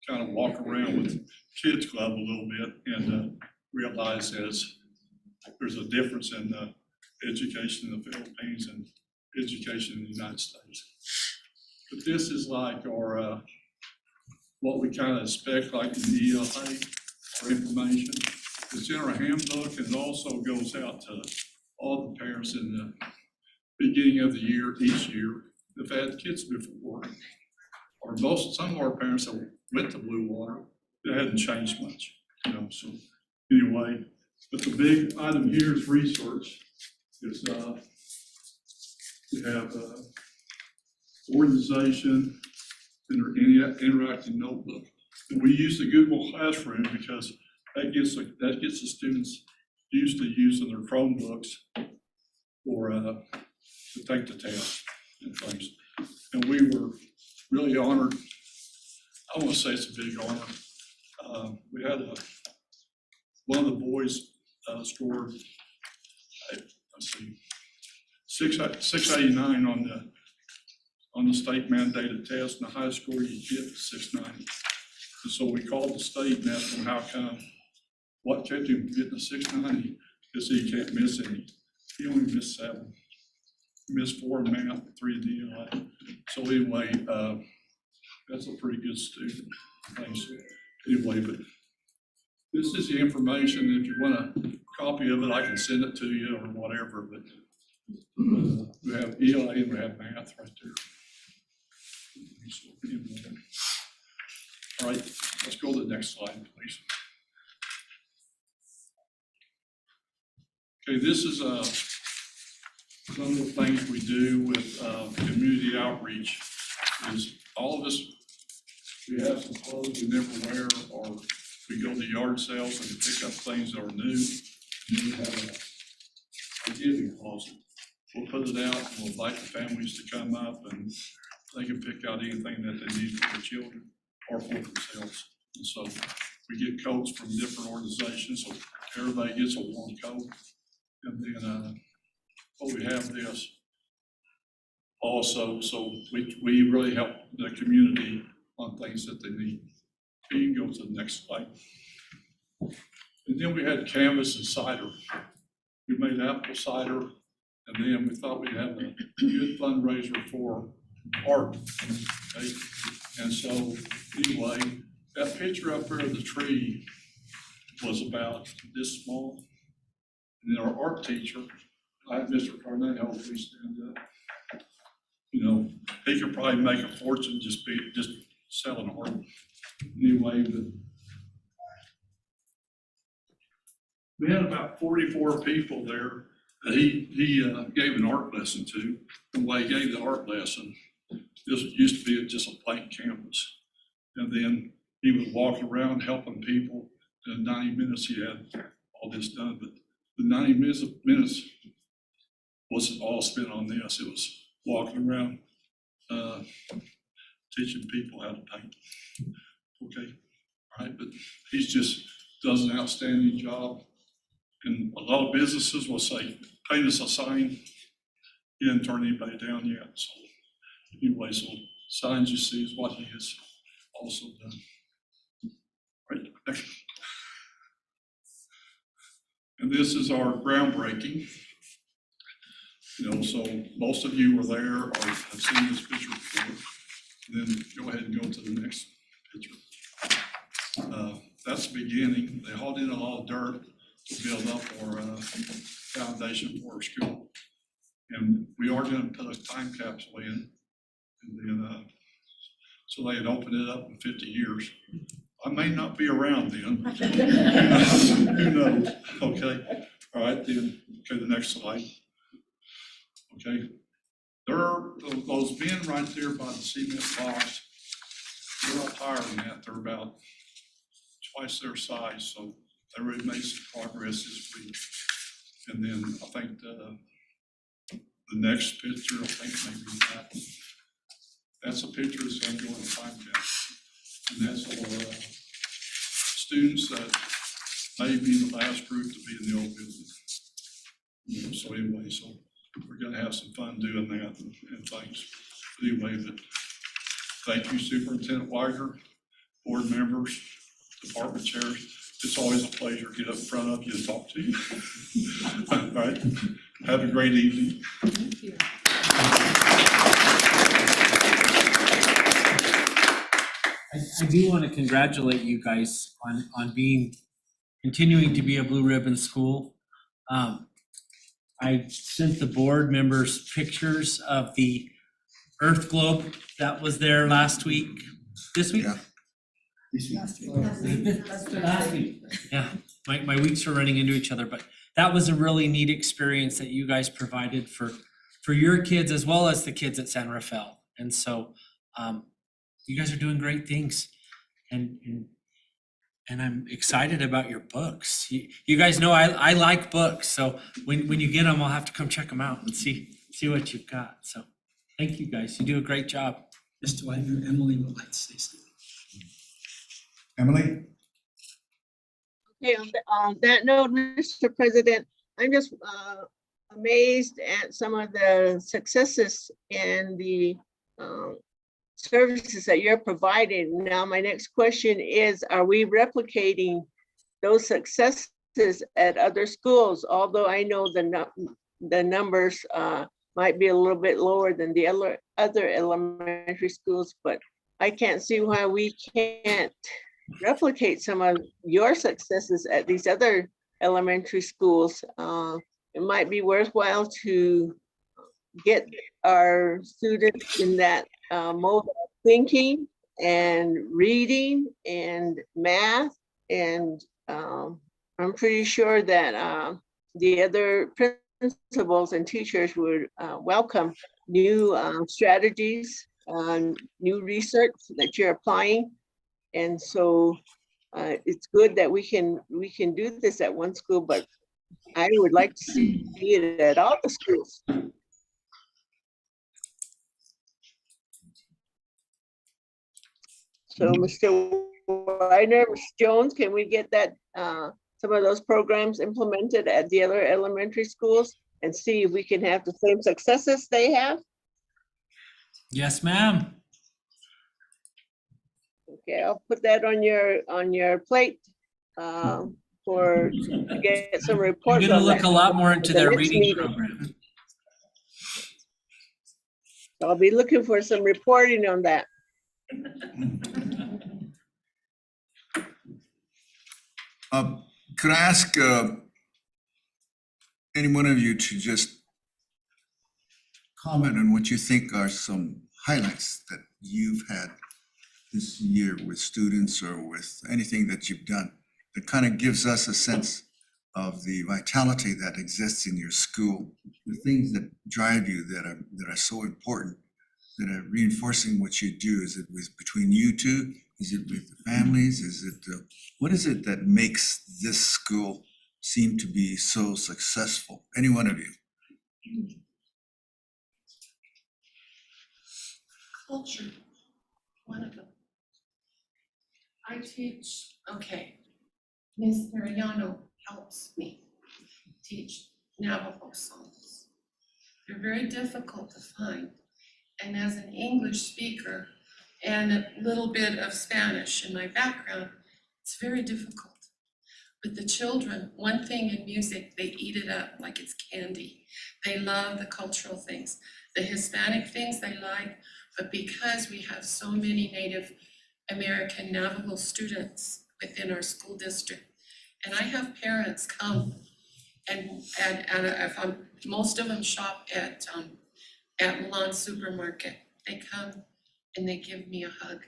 kind of walk around with Kids Club a little bit and realize there's a difference in education in the Philippines and education in the United States. But this is like our, what we kind of expect, like in the ELA, our information. It's in our handbook, and it also goes out to all the parents in the beginning of the year, each year, if they had kids before, or some of our parents that went to Blue Water, it hadn't changed much, you know, so anyway. But the big item here is research. Is we have organization and their interactive notebook. And we use the Google Classroom because that gets the students used to using their Chromebooks for to take the test and things. And we were really honored. I want to say it's a big honor. We had one of the boys scored, let's see, 689 on the state mandated test, and the highest score you get is 690. And so we called the state and asked them how come, what kept him getting a 690? Because he can't miss any. He only missed 7. He missed 4 in math, 3 in DLA. So anyway, that's a pretty good student. Thanks. Anyway, but this is the information. If you want a copy of it, I can send it to you or whatever. But we have ELA and we have math right there. All right, let's go to the next slide, please. Okay, this is some of the things we do with community outreach. Is all of us, we have some clothes we never wear, or we go to yard sales and pick up things that are new. And we have a giving closet. We'll put it out and we'll invite the families to come up and they can pick out anything that they need for their children or for themselves. And so we get coats from different organizations, so everybody gets a warm coat. And then what we have this also, so we really help the community on things that they need. You can go to the next slide. And then we had canvas and cider. We made apple cider, and then we thought we'd have a good fundraiser for art. Okay? And so anyway, that picture up there of the tree was about this small. And then our art teacher, I had Mr. Carnejo, please stand up. You know, he could probably make a fortune just selling art. Anyway, but we had about 44 people there that he gave an art lesson to. And while he gave the art lesson, this used to be just a blank canvas. And then he was walking around helping people. In 90 minutes, he had all this done. But the 90 minutes wasn't all spent on this. It was walking around teaching people how to paint. Okay, all right, but he's just does an outstanding job. And a lot of businesses will say, paint us a sign. He didn't turn anybody down yet, so anyway, so signs you see is what he has also done. Right, next. And this is our groundbreaking. You know, so most of you were there or have seen this picture before. And then go ahead and go to the next picture. That's the beginning. They hauled in a lot of dirt to build up our foundation for our school. And we are going to put a time capsule in. And then, so they had opened it up in 50 years. I may not be around then. Who knows? Okay. All right, then, okay, the next slide. Okay. There are those men right there by the cement box. They're not higher than that. They're about twice their size. So they really made some progress this week. And then I think the next picture, I think maybe that. That's a picture that's going to go in the time capsule. And that's all students that may be the last group to be in the old building. You know, so anyway, so we're going to have some fun doing that and things. But anyway, but thank you, Superintendent Wagner, board members, department chairs. It's always a pleasure to get up in front of you and talk to you. All right. Have a great evening. Thank you. I do want to congratulate you guys on continuing to be a blue ribbon school. I sent the board members pictures of the Earth globe that was there last week, this week? Yeah. Last week. Yeah, my weeks are running into each other, but that was a really neat experience that you guys provided for your kids as well as the kids at San Rafael. And so you guys are doing great things, and I'm excited about your books. You guys know I like books, so when you get them, I'll have to come check them out and see what you've got. So thank you guys. You do a great job. Mr. Wagner, Emily would like to say something. Emily? Okay, on that note, Mr. President, I'm just amazed at some of the successes and the services that you're providing. Now, my next question is, are we replicating those successes at other schools? Although I know the numbers might be a little bit lower than the other elementary schools, but I can't see why we can't replicate some of your successes at these other elementary schools. It might be worthwhile to get our students in that mode of thinking and reading and math. And I'm pretty sure that the other principals and teachers would welcome new strategies, new research that you're applying. And so it's good that we can do this at one school, but I would like to see it at all the schools. So Mr. Wagner, Ms. Jones, can we get that some of those programs implemented at the other elementary schools and see if we can have the same successes they have? Yes, ma'am. Okay, I'll put that on your plate to get some reports. You're gonna on look that a lot more into at the their next reading meeting. program. I'll be looking for some reporting on that. Could I ask any one of you to just comment on what you think are some highlights that you've had this year with students or with anything that you've done that kind of gives us a sense of the vitality that exists in your school, the things that drive you that are so important, that are reinforcing what you do? Is it between you two? Is it with the families? Is it what is it that makes this school seem to be so successful? Any one of you? Culture, one of them. I teach, okay, Miss Mariano helps me teach Navajo songs. They're very difficult to find. And as an English speaker and a little bit of Spanish in my background, it's very difficult. But the children, one thing in music, they eat it up like it's candy. They love the cultural things. The Hispanic things they like, but because we have so many Native American Navajo students within our school district, and I have parents come and if most of them shop at Milan Supermarket. They come and they give me a hug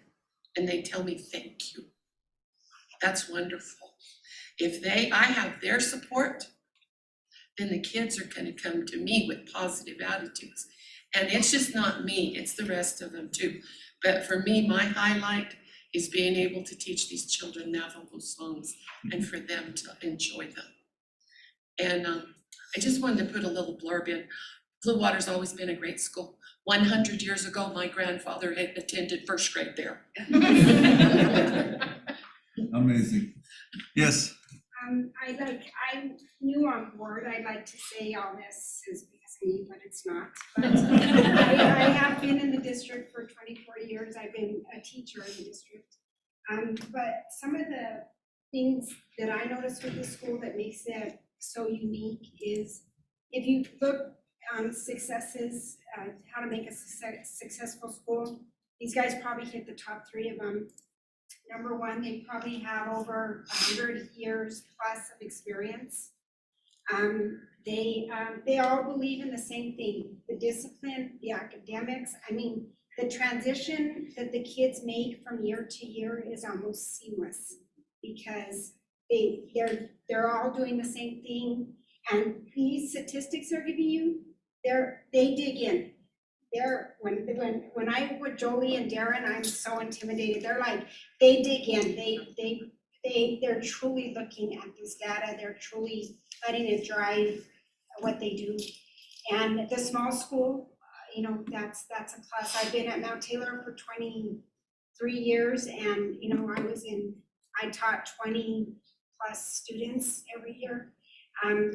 and they tell me thank you. That's wonderful. If I have their support, then the kids are gonna come to me with positive attitudes. And it's just not me, it's the rest of them too. But for me, my highlight is being able to teach these children Navajo songs and for them to enjoy them. And I just wanted to put a little blurb in. Blue Water's always been a great school. 100 years ago, my grandfather had attended first grade there. Amazing. Yes, I'm new on board. I'd like to say all this is because of me, but it's not. But I have been in the district for 24 years. I've been a teacher in the district. But some of the things that I noticed with the school that makes it so unique is if you look on successes, how to make a successful school, these guys probably hit the top 3 of them. Number one, they probably have over 100 years plus of experience. They all believe in the same thing, the discipline, the academics. I mean, the transition that the kids make from year to year is almost seamless because they're all doing the same thing. And these statistics they're giving you, they dig in. When I with Jolie and Darren, I'm so intimidated. They're like, they dig in. They're truly looking at this data. They're truly letting it drive what they do. And the small school, that's a plus. I've been at Mount Taylor for 23 years, and I taught 20 plus students every year.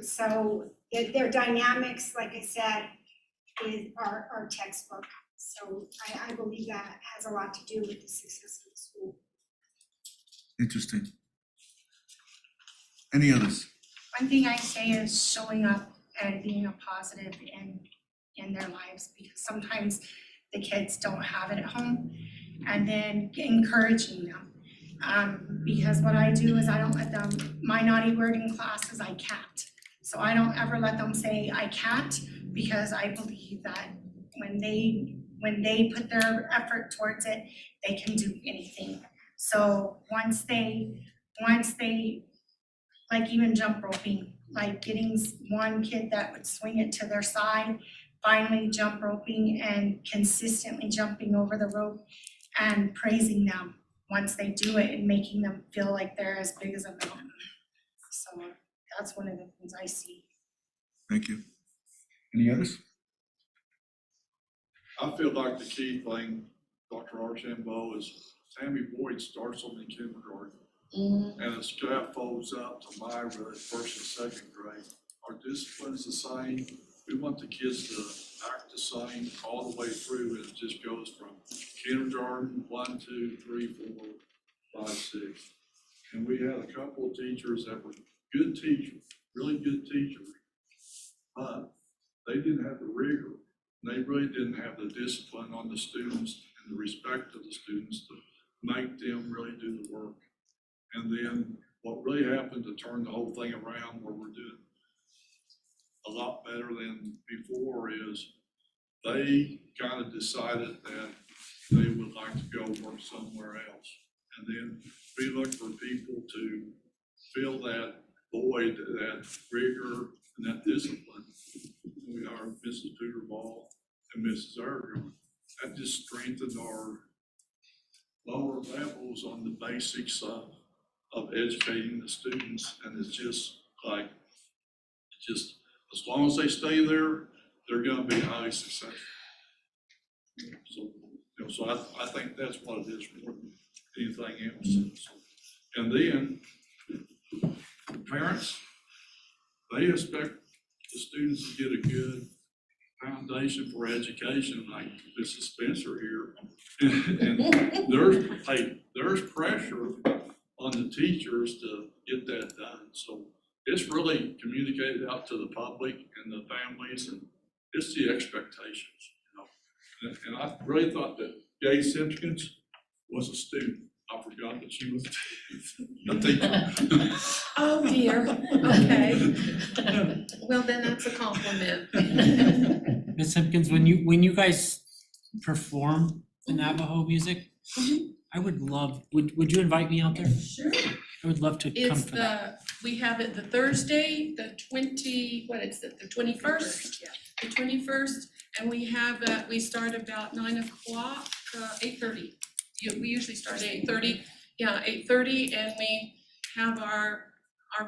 So their dynamics, like I said, are textbook. So I believe that has a lot to do with the success of the school. interesting. Any others? One thing I say is showing up and being a positive in their lives, because sometimes the kids don't have it at home, and then encouraging them. Because what I do is I don't let them, my naughty word in class is I can't. So I don't ever let them say I can't, because I believe that when they put their effort towards it, they can do anything. So once they like even jump roping, like getting one kid that would swing it to their side, finally jump roping and consistently jumping over the rope and praising them once they do it and making them feel like they're as big as a mountain. So that's one of the things I see. Thank you. Any others? I feel like the key thing, Dr. Archambault, is Tammy Boyd starts them in kindergarten. And the staff folds up to my grade, first and second grade. Our discipline is the same. We want the kids to act the same all the way through, and it just goes from kindergarten, 1, 2, 3, 4, 5, 6. And we had a couple of teachers that were good teachers, really good teachers, but they didn't have the rigor. They really didn't have the discipline on the students and the respect of the students to make them really do the work. And then what really happened to turn the whole thing around where we're doing a lot better than before is they kind of decided that they would like to go work somewhere else. And then we look for people to fill that void, that rigor and that discipline. We are Mrs. Peterball and Mrs. Erger. That just strengthened our lower levels on the basics of educating the students. And it's just like, as long as they stay there, they're gonna be highly successful. So I think that's what it is more than anything else. So, and then parents, they expect the students to get a good foundation for education, like Mrs. Spencer here. And there's pressure on the teachers to get that done. So it's really communicated out to the public and the families, and it's the expectations, you know. And I really thought that Gay Simpkins was a student. I forgot that she was a teacher. Oh dear, okay. Well, then that's a compliment. Ms. Simpkins, when you guys perform the Navajo music, I would love, would you invite me out there? Sure. I would love to come It's for that. we have it the Thursday, the 21st? Yeah. The 21st, and we have, we start about 9 o'clock, 8:30. We usually start at 8:30, 8:30, and we have our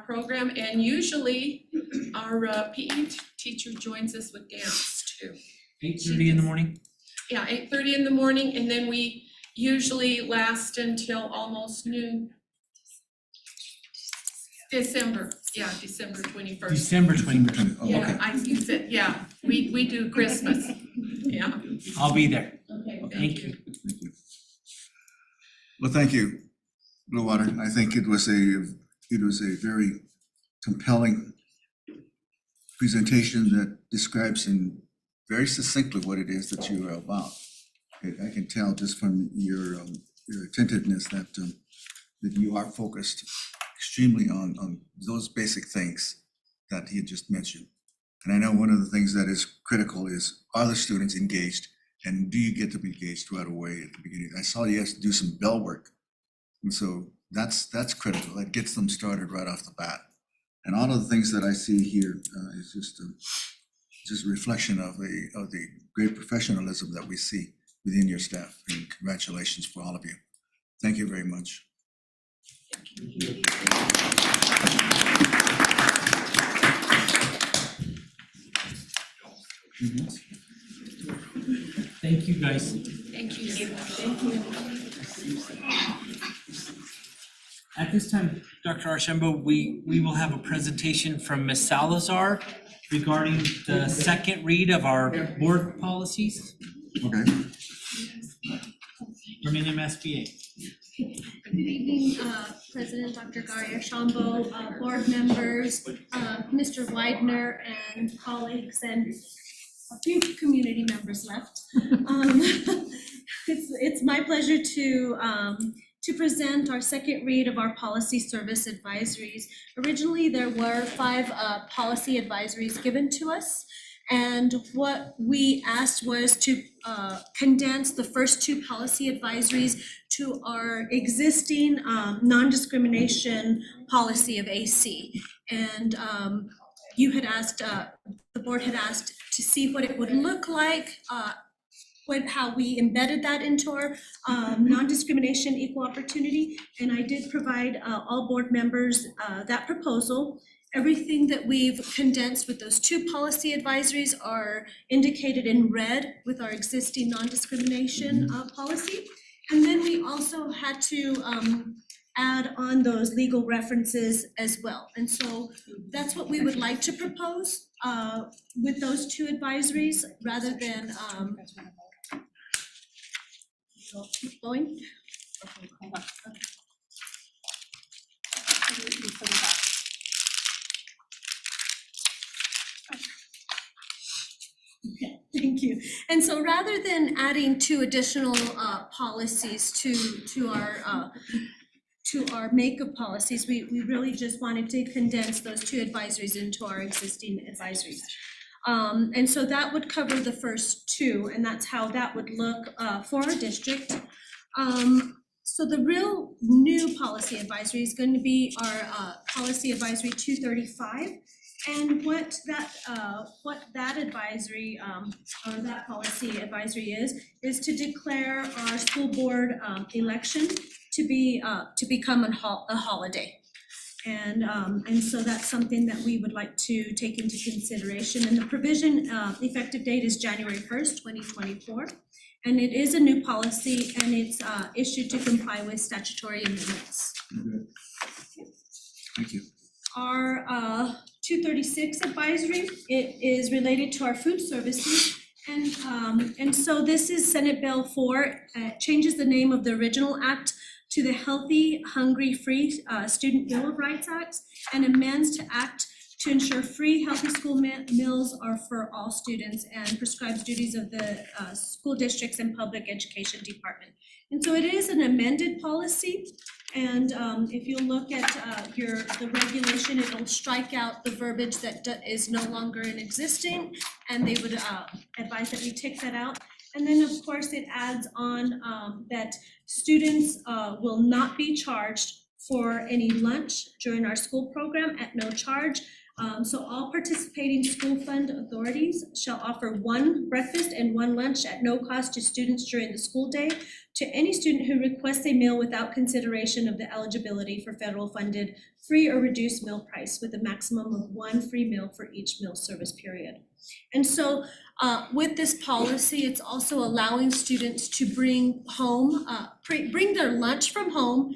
program, and usually our PE teacher joins us with dance too. 8:30 in the morning? Yeah, 8:30 in the morning, and then we usually last until almost noon. December 21st. December 21st. Oh, Yeah, okay. you said, yeah, we do Christmas, yeah. I'll be there. Okay, Thank you. Thank you. Well, thank you, Blue Water. I think it was a very compelling presentation that describes in very succinctly what it is that you are about. I can tell just from your attentiveness that you are focused extremely on those basic things that he had just mentioned. And I know one of the things that is critical is, are the students engaged? And do you get them engaged right away at the beginning? I saw you have to do some bell work. And so that's critical. That gets them started right off the bat. And all of the things that I see here is just a reflection of the great professionalism that we see within your staff. And congratulations for all of you. Thank you very much. Thank you, guys. Thank you. At this time, Dr. Archambault, we will have a presentation from Ms. Salazar regarding the second read of our board policies Okay. from NMSBA. Good evening, President Dr. Gary Archambault, board members, Mr. Widener, and colleagues, and a few community members left. It's my pleasure to present our second read of our policy service advisories. Originally, there were 5 policy advisories given to us. And what we asked was to condense the first 2 policy advisories to our existing non-discrimination policy of AC. And you had asked, the board had asked to see what it would look like, how we embedded that into our non-discrimination equal opportunity. And I did provide all board members that proposal. Everything that we've condensed with those 2 policy advisories are indicated in red with our existing non-discrimination policy. And then we also had to add on those legal references as well. And so that's what we would like to propose with those 2 advisories rather than keep going. Okay, hold on. Okay, thank you. And so rather than adding 2 additional policies to our makeup policies, we really just wanted to condense those 2 advisories into our existing advisories. And so that would cover the first 2, and that's how that would look for our district. So the real new policy advisory is going to be our policy advisory 235. And what that advisory or that policy advisory is to declare our school board election to become a holiday. And so that's something that we would like to take into consideration. And the provision effective date is January 1st, 2024. And it is a new policy, and it's issued to comply with statutory amendments. Thank you. Our 236 advisory, it is related to our food services. And so this is Senate Bill 4, changes the name of the original act to the Healthy, Hungry, Free Student Bill of Rights Act, and amends to act to ensure free, healthy school meals are for all students, and prescribes duties of the school districts and public education department. And so it is an amended policy, and if you look at the regulation, it'll strike out the verbiage that is no longer in existing, and they would advise that we take that out. And then, of course, it adds on that students will not be charged for any lunch during our school program at no charge. So all participating school fund authorities shall offer one breakfast and one lunch at no cost to students during the school day to any student who requests a meal without consideration of the eligibility for federal funded free or reduced meal price, with a maximum of one free meal for each meal service period. And so with this policy, it's also allowing students to bring home, bring their lunch from home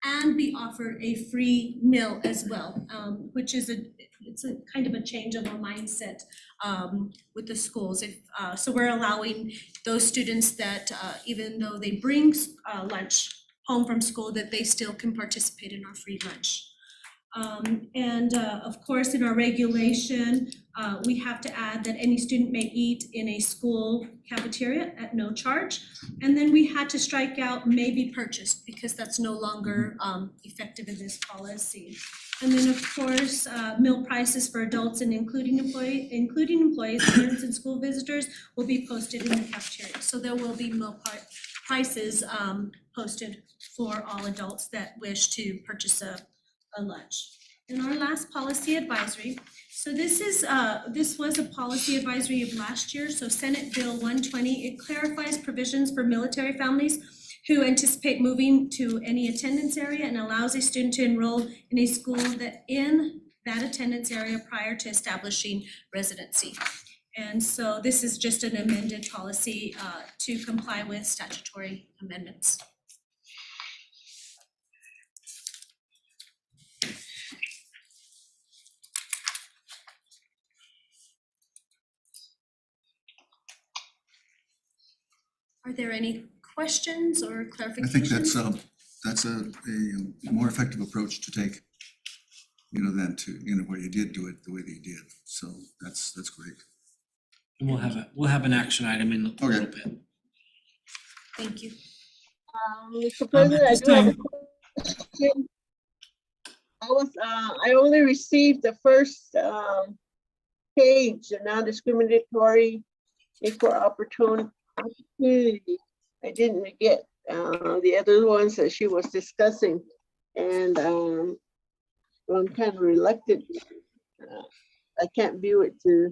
and be offered a free meal as well, which is it's a kind of a change of a mindset with the schools. So we're allowing those students that even though they bring lunch home from school, that they still can participate in our free lunch. Of course, in our regulation, we have to add that any student may eat in a school cafeteria at no charge. And then we had to strike out may be purchased, because that's no longer effective in this policy. And then, of course, meal prices for adults and including employees, parents, and school visitors will be posted in the cafeteria. So there will be meal prices posted for all adults that wish to purchase a lunch. And our last policy advisory, so this was a policy advisory of last year, so Senate Bill 120, it clarifies provisions for military families who anticipate moving to any attendance area, and allows a student to enroll in a school that in that attendance area prior to establishing residency. And so this is just an amended policy to comply with statutory amendments. Are there any questions or clarifications? I think that's a more effective approach to take, than to, where you did do it the way that you did. So that's great. And we'll have an action item in a little bit. Thank you. Mr. President, I do have a question. I only received the first page, the non-discriminatory equal opportunity. I didn't get the other ones that she was discussing, and I'm kind of reluctant. I can't view it to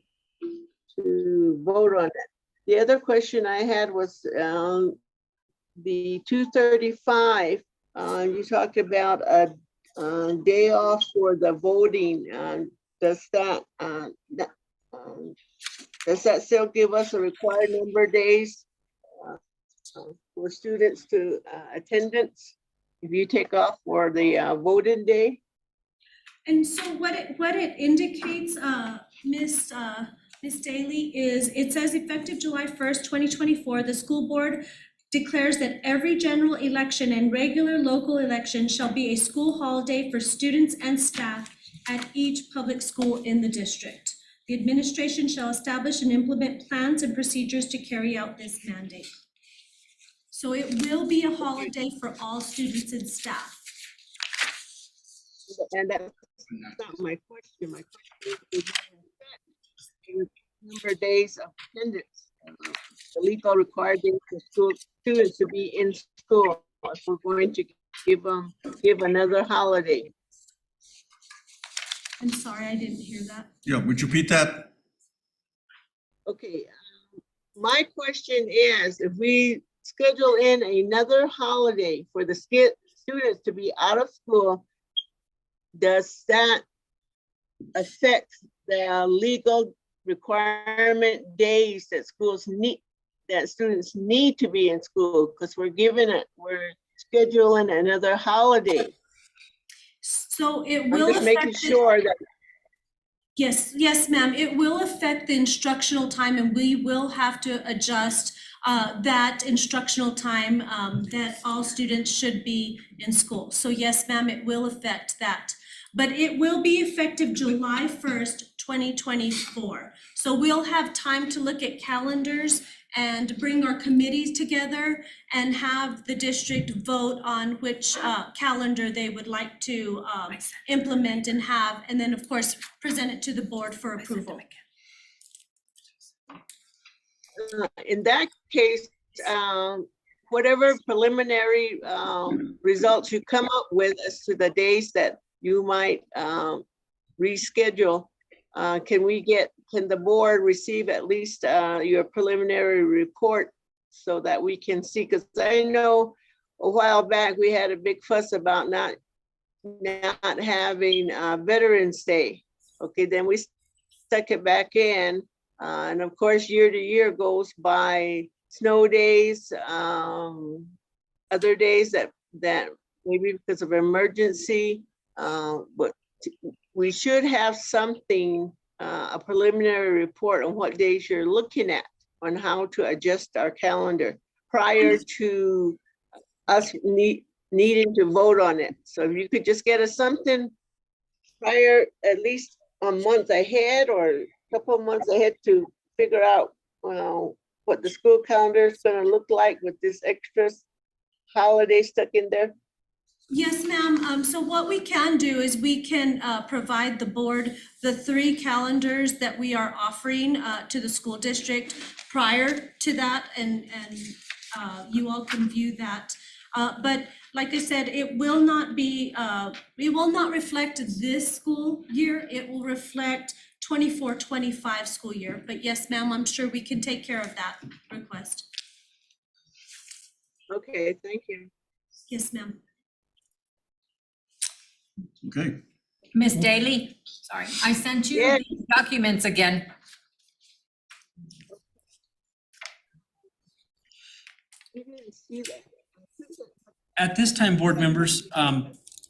vote on it. The other question I had was the 235. You talked about a day off for the voting. Does that still give us a required number of days for students to attendance if you take off for the voting day? And so what it indicates, Miss Daly, is it says effective July 1st, 2024, the school board declares that every general election and regular local election shall be a school holiday for students and staff at each public school in the district. The administration shall establish and implement plans and procedures to carry out this mandate. So it will be a holiday for all students and staff. And that's not my question. My question is number of days of attendance. The legal required days for school students to be in school if we're going to give another holiday. I'm sorry, I didn't hear that. Yeah, would you repeat that? Okay, my question is, if we schedule in another holiday for the students to be out of school, does that affect the legal requirement days that students need to be in school? Because we're scheduling another holiday. So So it I'm will just making affect, sure that, yes, ma'am, it will affect the instructional time and we will have to adjust that instructional time that all students should be in school. So yes, ma'am, it will affect that. But it will be effective July 1st, 2024. So we'll have time to look at calendars and bring our committees together and have the district vote on which calendar they would like to implement and have, and then of course, present it to the board for approval. in that case, whatever preliminary results you come up with as to the days that you might reschedule, can the board receive at least your preliminary report so that we can see? Because I know a while back we had a big fuss about not having Veterans Day. Okay, then we stuck it back in. And of course, year to year goes by, snow days, other days that maybe because of emergency, but we should have something, a preliminary report on what days you're looking at, on how to adjust our calendar prior to us needing to vote on it. So if you could just get us something prior, at least a month ahead or a couple of months ahead to figure out what the school calendar is gonna look like with this extra holiday stuck in there. Yes, ma'am. So what we can do is we can provide the board the 3 calendars that we are offering to the school district prior to that, and you all can view that. But like I said, it will not reflect this school year. It will reflect 24-25 school year. But yes, ma'am, I'm sure we can take care of that request. Okay, thank you. Yes, ma'am. Okay. Miss Daly, sorry, I sent you Yeah. these documents again. You didn't see that. At this time, board members,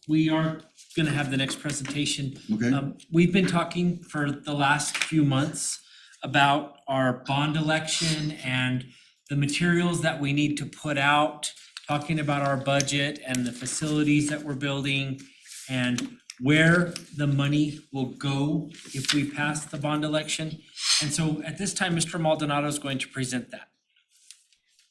we are gonna have the next presentation. Okay. We've been talking for the last few months about our bond election and the materials that we need to put out, talking about our budget and the facilities that we're building and where the money will go if we pass the bond election. And so at this time, Mr. Maldonado is going to present that.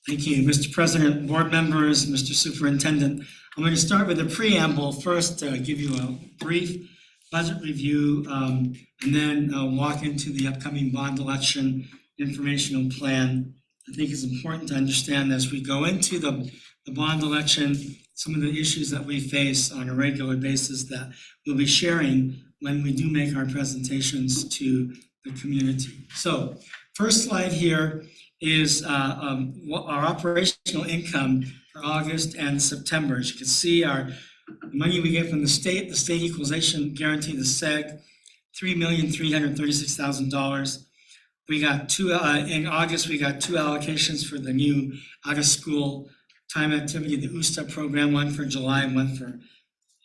Thank you, Mr. President, board members, Mr. Superintendent. I'm going to start with a preamble first, give you a brief budget review, and then walk into the upcoming bond election informational plan. I think it's important to understand as we go into the bond election, some of the issues that we face on a regular basis that we'll be sharing when we do make our presentations to the community. So first slide here is our operational income for August and September. As you can see, our money we get from the state equalization guarantee, the SEG, $3,336,000. We got in August, we got 2 allocations for the new out of school time activity, the USTA program, one for July and one for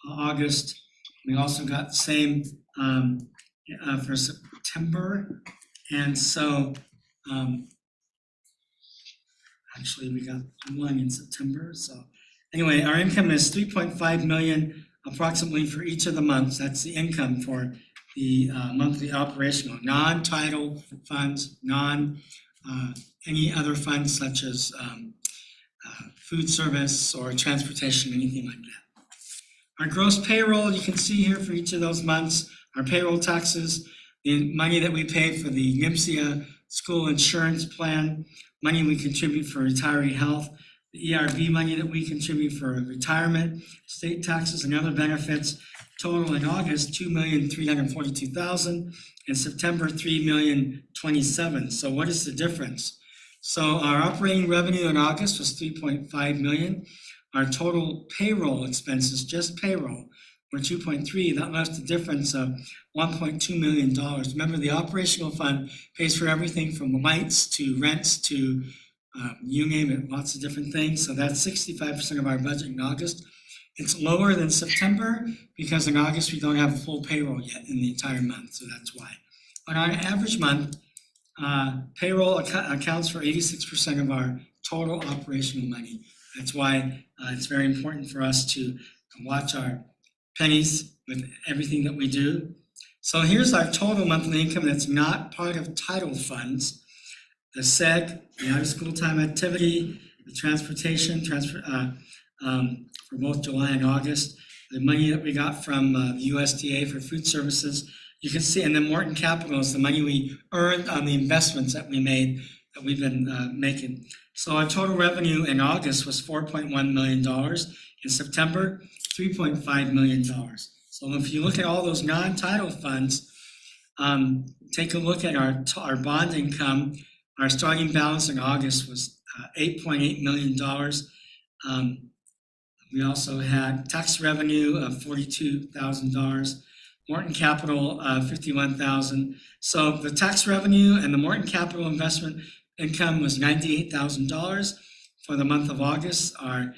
August. We also got the same for September. And so actually we got one in September. So anyway, our income is 3.5 million approximately for each of the months. That's the income for the monthly operational, non-title funds, any other funds such as food service or transportation, anything like that. Our gross payroll, you can see here for each of those months, our payroll taxes, the money that we pay for the NMSIA school insurance plan, money we contribute for retiree health, the ERB money that we contribute for retirement, state taxes and other benefits. Total in August, $2,342,000, in September, $3,027,000. So what is the difference? So our operating revenue in August was 3.5 million. Our total payroll expenses, just payroll, were 2.3. That left a difference of $1.2 million. Remember, the operational fund pays for everything from lights to rents to you name it, lots of different things. So that's 65% of our budget in August. It's lower than September because in August, we don't have a full payroll yet in the entire month, so that's why. But on an average month, payroll accounts for 86% of our total operational money. That's why it's very important for us to watch our pennies with everything that we do. So here's our total monthly income that's not part of title funds. The SEG, the out-of-school time activity, the transportation, for both July and August, the money that we got from the USDA for food services. You can see, and then Morton Capital is the money we earned on the investments that we made, that we've been making. So our total revenue in August was $4.1 million. In September, $3.5 million. So if you look at all those non-title funds, take a look at our bond income. Our starting balance in August was $8.8 million. We also had tax revenue of $42,000. Morton Capital, $51,000. So the tax revenue and the Morton Capital investment income was $98,000 for the month of August. Our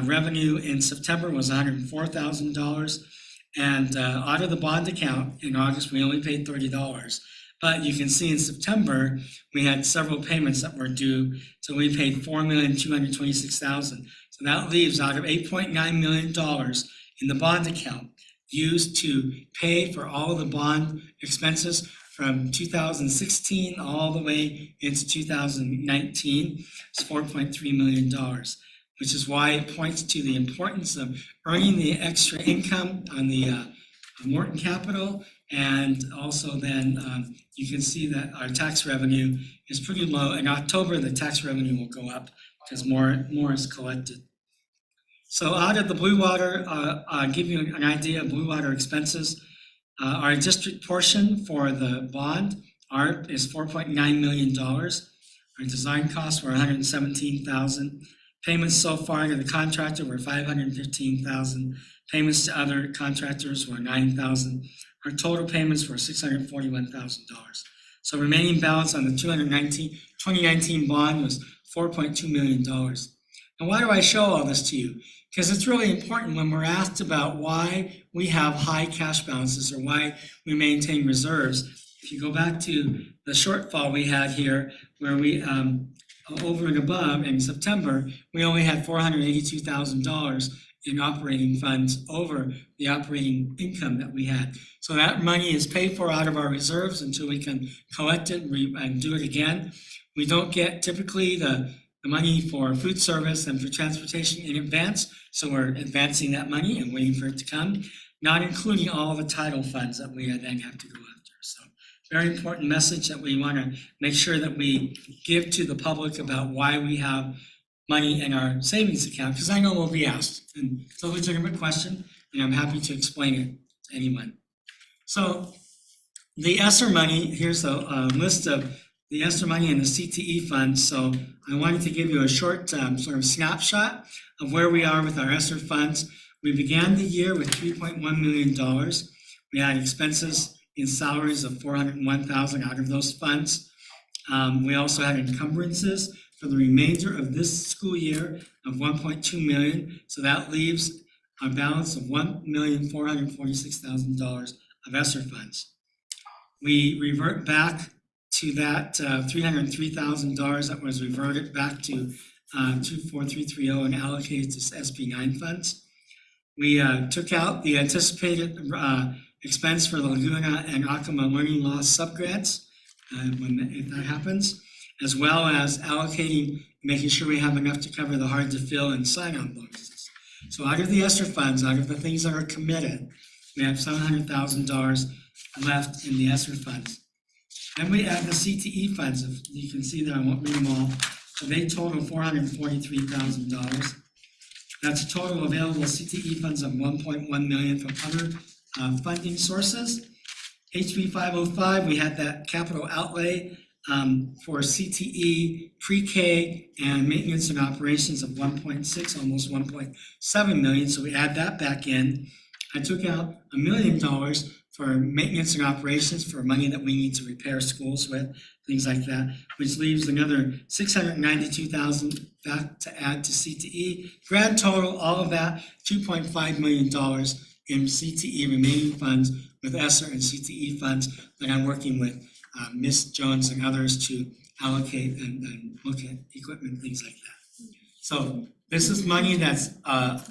revenue in September was $104,000. And out of the bond account in August, we only paid $30. But you can see in September, we had several payments that were due. So we paid $4,226,000. So that leaves out of $8.9 million in the bond account used to pay for all of the bond expenses from 2016 all the way into 2019. It's $4.3 million, which is why it points to the importance of earning the extra income on the Morton Capital. And also then you can see that our tax revenue is pretty low. In October, the tax revenue will go up because more is collected. So out of the Blue Water, I'll give you an idea of Blue Water expenses. Our district portion for the bond, ARP, is $4.9 million. Our design costs were $117,000. Payments so far to the contractor were $515,000. Payments to other contractors were $9,000. Our total payments were $641,000. So remaining balance on the 2019 bond was $4.2 million. And why do I show all this to you? Because it's really important when we're asked about why we have high cash balances or why we maintain reserves. If you go back to the shortfall we had here, where we, over and above in September, we only had $482,000 in operating funds over the operating income that we had. So that money is paid for out of our reserves until we can collect it and do it again. We don't get typically the money for food service and for transportation in advance. So we're advancing that money and waiting for it to come, not including all the title funds that we then have to go after. So very important message that we want to make sure that we give to the public about why we have money in our savings account, because I know we'll be asked. And it's a legitimate question, and I'm happy to explain it to anyone. So the ESSER money, here's a list of the ESSER money and the CTE funds. So I wanted to give you a short sort of snapshot of where we are with our ESSER funds. We began the year with $3.1 million. We had expenses in salaries of $401,000 out of those funds. We also had encumbrances for the remainder of this school year of $1.2 million. So that leaves a balance of $1,446,000 of ESSER funds. We revert back to that $303,000 that was reverted back to 24330 and allocated to SB9 funds. We took out the anticipated expense for the Laguna and Acoma learning loss subgrants if that happens, as well as allocating, making sure we have enough to cover the hard to fill and sign-on bonuses. So out of the ESSER funds, out of the things that are committed, we have $700,000 left in the ESSER funds. Then we add the CTE funds, if you can see that, I won't read them all. So they total $443,000. That's a total available CTE funds of $1.1 million from other funding sources. HB 505, we had that capital outlay for CTE, pre-K, and maintenance and operations of 1.6, almost 1.7 million. So we add that back in. I took out $1 million for maintenance and operations for money that we need to repair schools with, things like that, which leaves another 692,000 back to add to CTE. Grand total, all of that, $2.5 million in CTE remaining funds with ESSER and CTE funds that I'm working with Ms. Jones and others to allocate and look at equipment, things like that. So this is money that's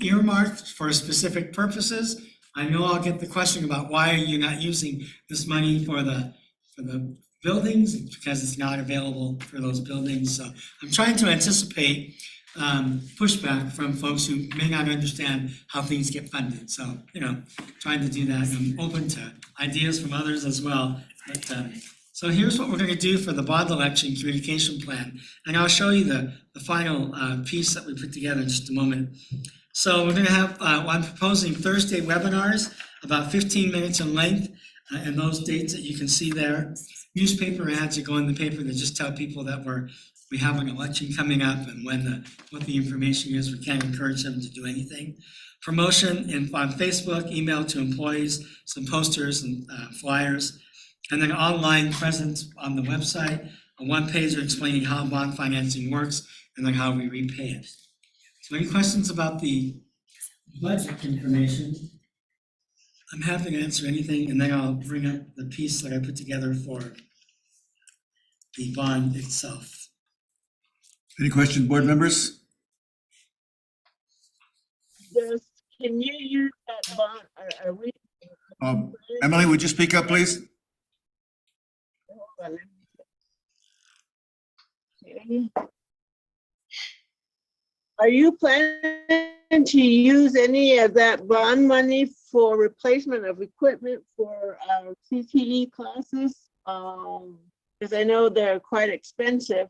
earmarked for specific purposes. I know I'll get the question about why are you not using this money for the buildings? It's because it's not available for those buildings. So I'm trying to anticipate pushback from folks who may not understand how things get funded. So, trying to do that. I'm open to ideas from others as well. But so here's what we're going to do for the bond election communication plan. And I'll show you the final piece that we put together in just a moment. So we're going to have, I'm proposing Thursday webinars, about 15 minutes in length, and those dates that you can see there. Newspaper ads that go in the paper that just tell people that we have an election coming up and what the information is. We can't encourage them to do anything. Promotion on Facebook, email to employees, some posters and flyers, and then online presence on the website, a one-pager explaining how bond financing works and then how we repay it. So any questions about the budget information? I'm happy to answer anything, and then I'll bring up the piece that I put together for the bond itself. Any questions, board members? Can you use that bond, are we? Emily, would you speak up, please? Hold on, let me see. Okay. Are you planning to use any of that bond money for replacement of equipment for our CTE classes? Because I know they're quite expensive.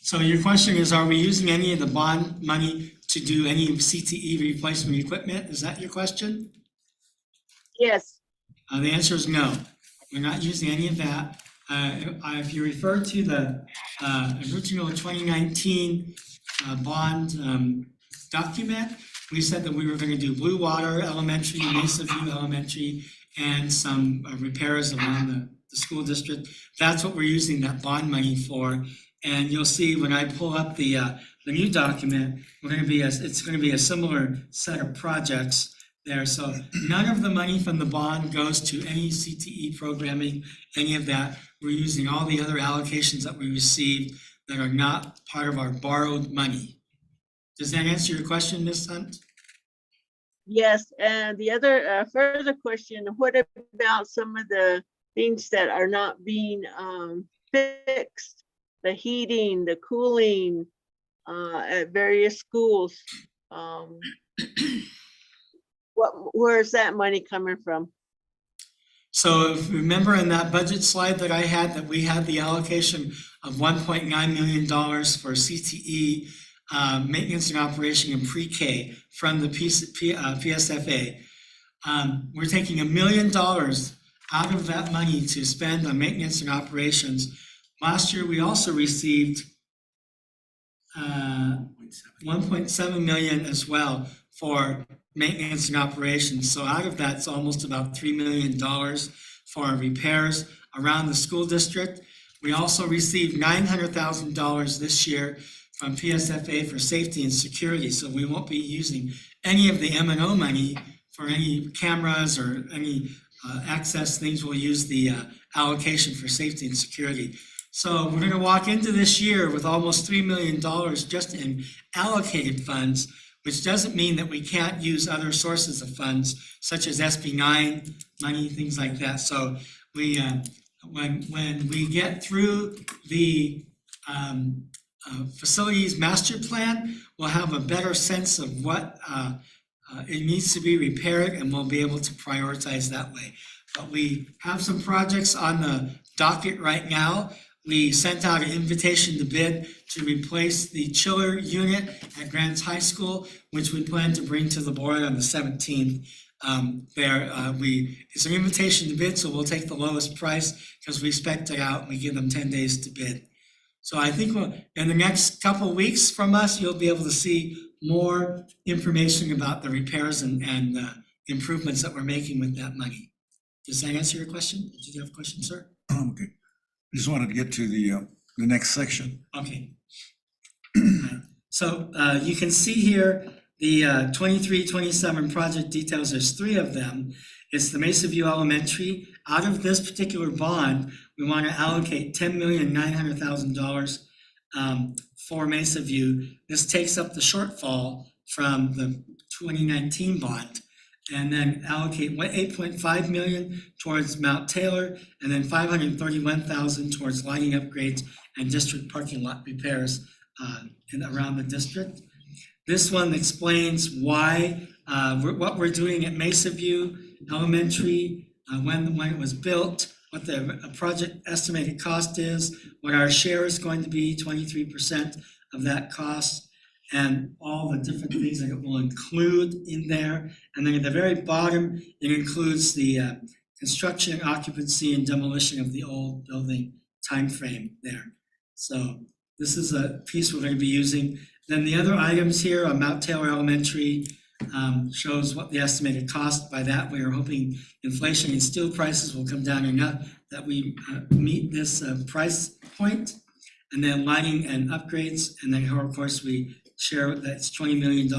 So your question is, are we using any of the bond money to do any CTE replacement equipment? Is that your question? Yes. The answer is no. We're not using any of that. If you refer to the original 2019 bond document, we said that we were going to do Blue Water Elementary, Mesa View Elementary, and some repairs around the school district. That's what we're using that bond money for. And you'll see when I pull up the new document, it's going to be a similar set of projects there. So none of the money from the bond goes to any CTE programming, any of that. We're using all the other allocations that we received that are not part of our borrowed money. Does that answer your question, Ms. Hunt? Yes, and the other further question, what about some of the things that are not being fixed? The heating, the cooling at various schools. Where's that money coming from? So if you remember in that budget slide that I had, that we had the allocation of $1.9 million for CTE maintenance and operation in pre-K from the PSFA. We're taking $1 million out of that money to spend on maintenance and operations. Last year, we also received 1.7 million as well for maintenance and operations. So out of that, it's almost about $3 million for repairs around the school district. We also received $900,000 this year from PSFA for safety and security. So we won't be using any of the M&O money for any cameras or any access things. We'll use the allocation for safety and security. So we're going to walk into this year with almost $3 million just in allocated funds, which doesn't mean that we can't use other sources of funds, such as SB9 money, things like that. So we, when we get through the facilities master plan, we'll have a better sense of what it needs to be repaired, and we'll be able to prioritize that way. But we have some projects on the docket right now. We sent out an invitation to bid to replace the chiller unit at Grants High School, which we plan to bring to the board on the 17th. It's an invitation to bid, so we'll take the lowest price because we spec'd it out and we give them 10 days to bid. So I think in the next couple of weeks from us, you'll be able to see more information about the repairs and improvements that we're making with that money. Does that answer your question? Did you have a question, sir? Okay. I just wanted to get to the next section. Okay. So you can see here the 23-27 project details. There's 3 of them. It's the Mesa View Elementary. Out of this particular bond, we want to allocate $10,900,000 for Mesa View. This takes up the shortfall from the 2019 bond, and then allocate $8.5 million towards Mount Taylor, and then $531,000 towards lighting upgrades and district parking lot repairs around the district. This one explains why what we're doing at Mesa View Elementary, when it was built, what the project estimated cost is, what our share is going to be, 23% of that cost, and all the different things that it will include in there. And then at the very bottom, it includes the construction, occupancy, and demolition of the old building timeframe there. So this is a piece we're going to be using. Then the other items here on Mount Taylor Elementary shows what the estimated cost. By that, we are hoping inflation and steel prices will come down enough that we meet this price point. And then lighting and upgrades, and then of course we share that's $20 million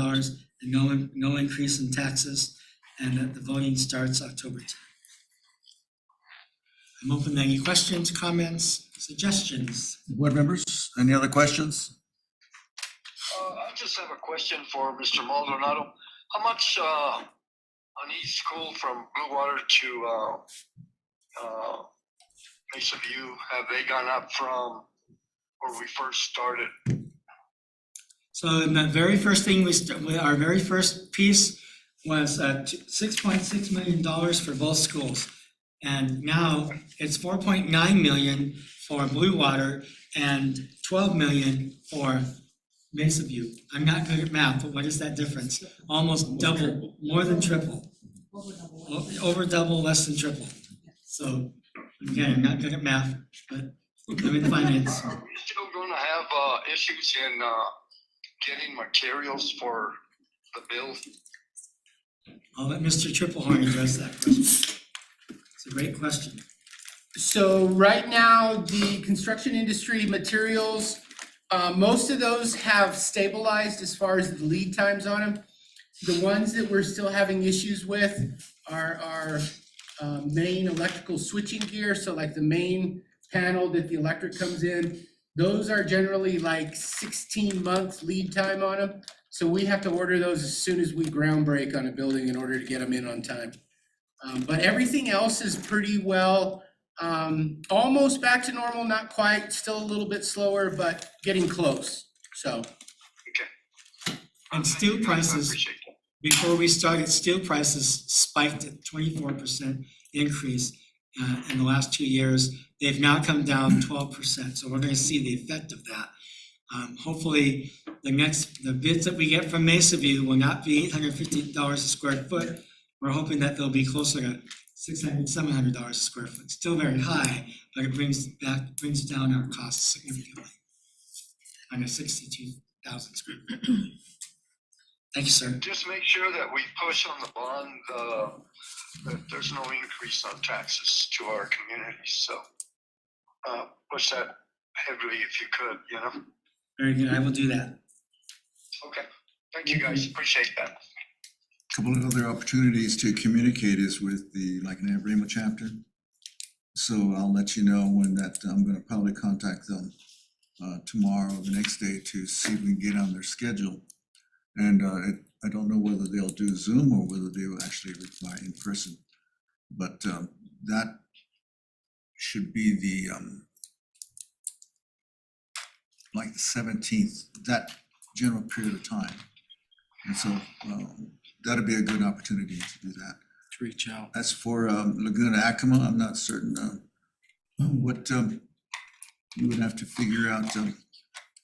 and no increase in taxes, and that the voting starts October 10th. I'm open to any questions, comments, suggestions. Board members, any other questions? I just have a question for Mr. Maldonado. How much on each school from Blue Water to Mesa View have they gone up from where we first started? So in the very first thing our very first piece was $6.6 million for both schools. And now it's 4.9 million for Blue Water and 12 million for Mesa View. I'm not good at math, but what is that difference? Almost double, more than triple. Over double, less than triple. So again, I'm not good at math, but I'm in finance. Are we still gonna have issues in getting materials for the bill? I'll let Mr. Triplehorn address that question. It's a great question. So right now, the construction industry materials, most of those have stabilized as far as the lead times on them. The ones that we're still having issues with are our main electrical switching gear, so like the main panel that the electric comes in. Those are generally like 16-month lead time on them. So we have to order those as soon as we ground break on a building in order to get them in on time. But everything else is pretty well, almost back to normal, not quite, still a little bit slower, but getting close, so. And steel prices, before we started, steel prices spiked at 24% increase in the last 2 years. They've now come down 12%, so we're gonna see the effect of that. Hopefully, the bids that we get from Mesa View will not be $850 a square foot. We're hoping that they'll be closer to $600, $700 a square foot. Still very high, but it brings down our costs significantly on a 62,000 square foot. Thank you, sir. Just make sure that we push on the bond, that there's no increase on taxes to our communities, so push that heavily if you could, you know? Very good, I will do that. Okay, thank you guys, appreciate that. Couple of other opportunities to communicate is with the Laguna Rima chapter. So I'll let you know when that, I'm gonna probably contact them tomorrow or the next day to see if we can get on their schedule. And I don't know whether they'll do Zoom or whether they will actually reply in person. But that should be the like the 17th, that general period of time. And so that'll be a good opportunity to do that. To reach out. As for Laguna Acoma, I'm not certain what you would have to figure out,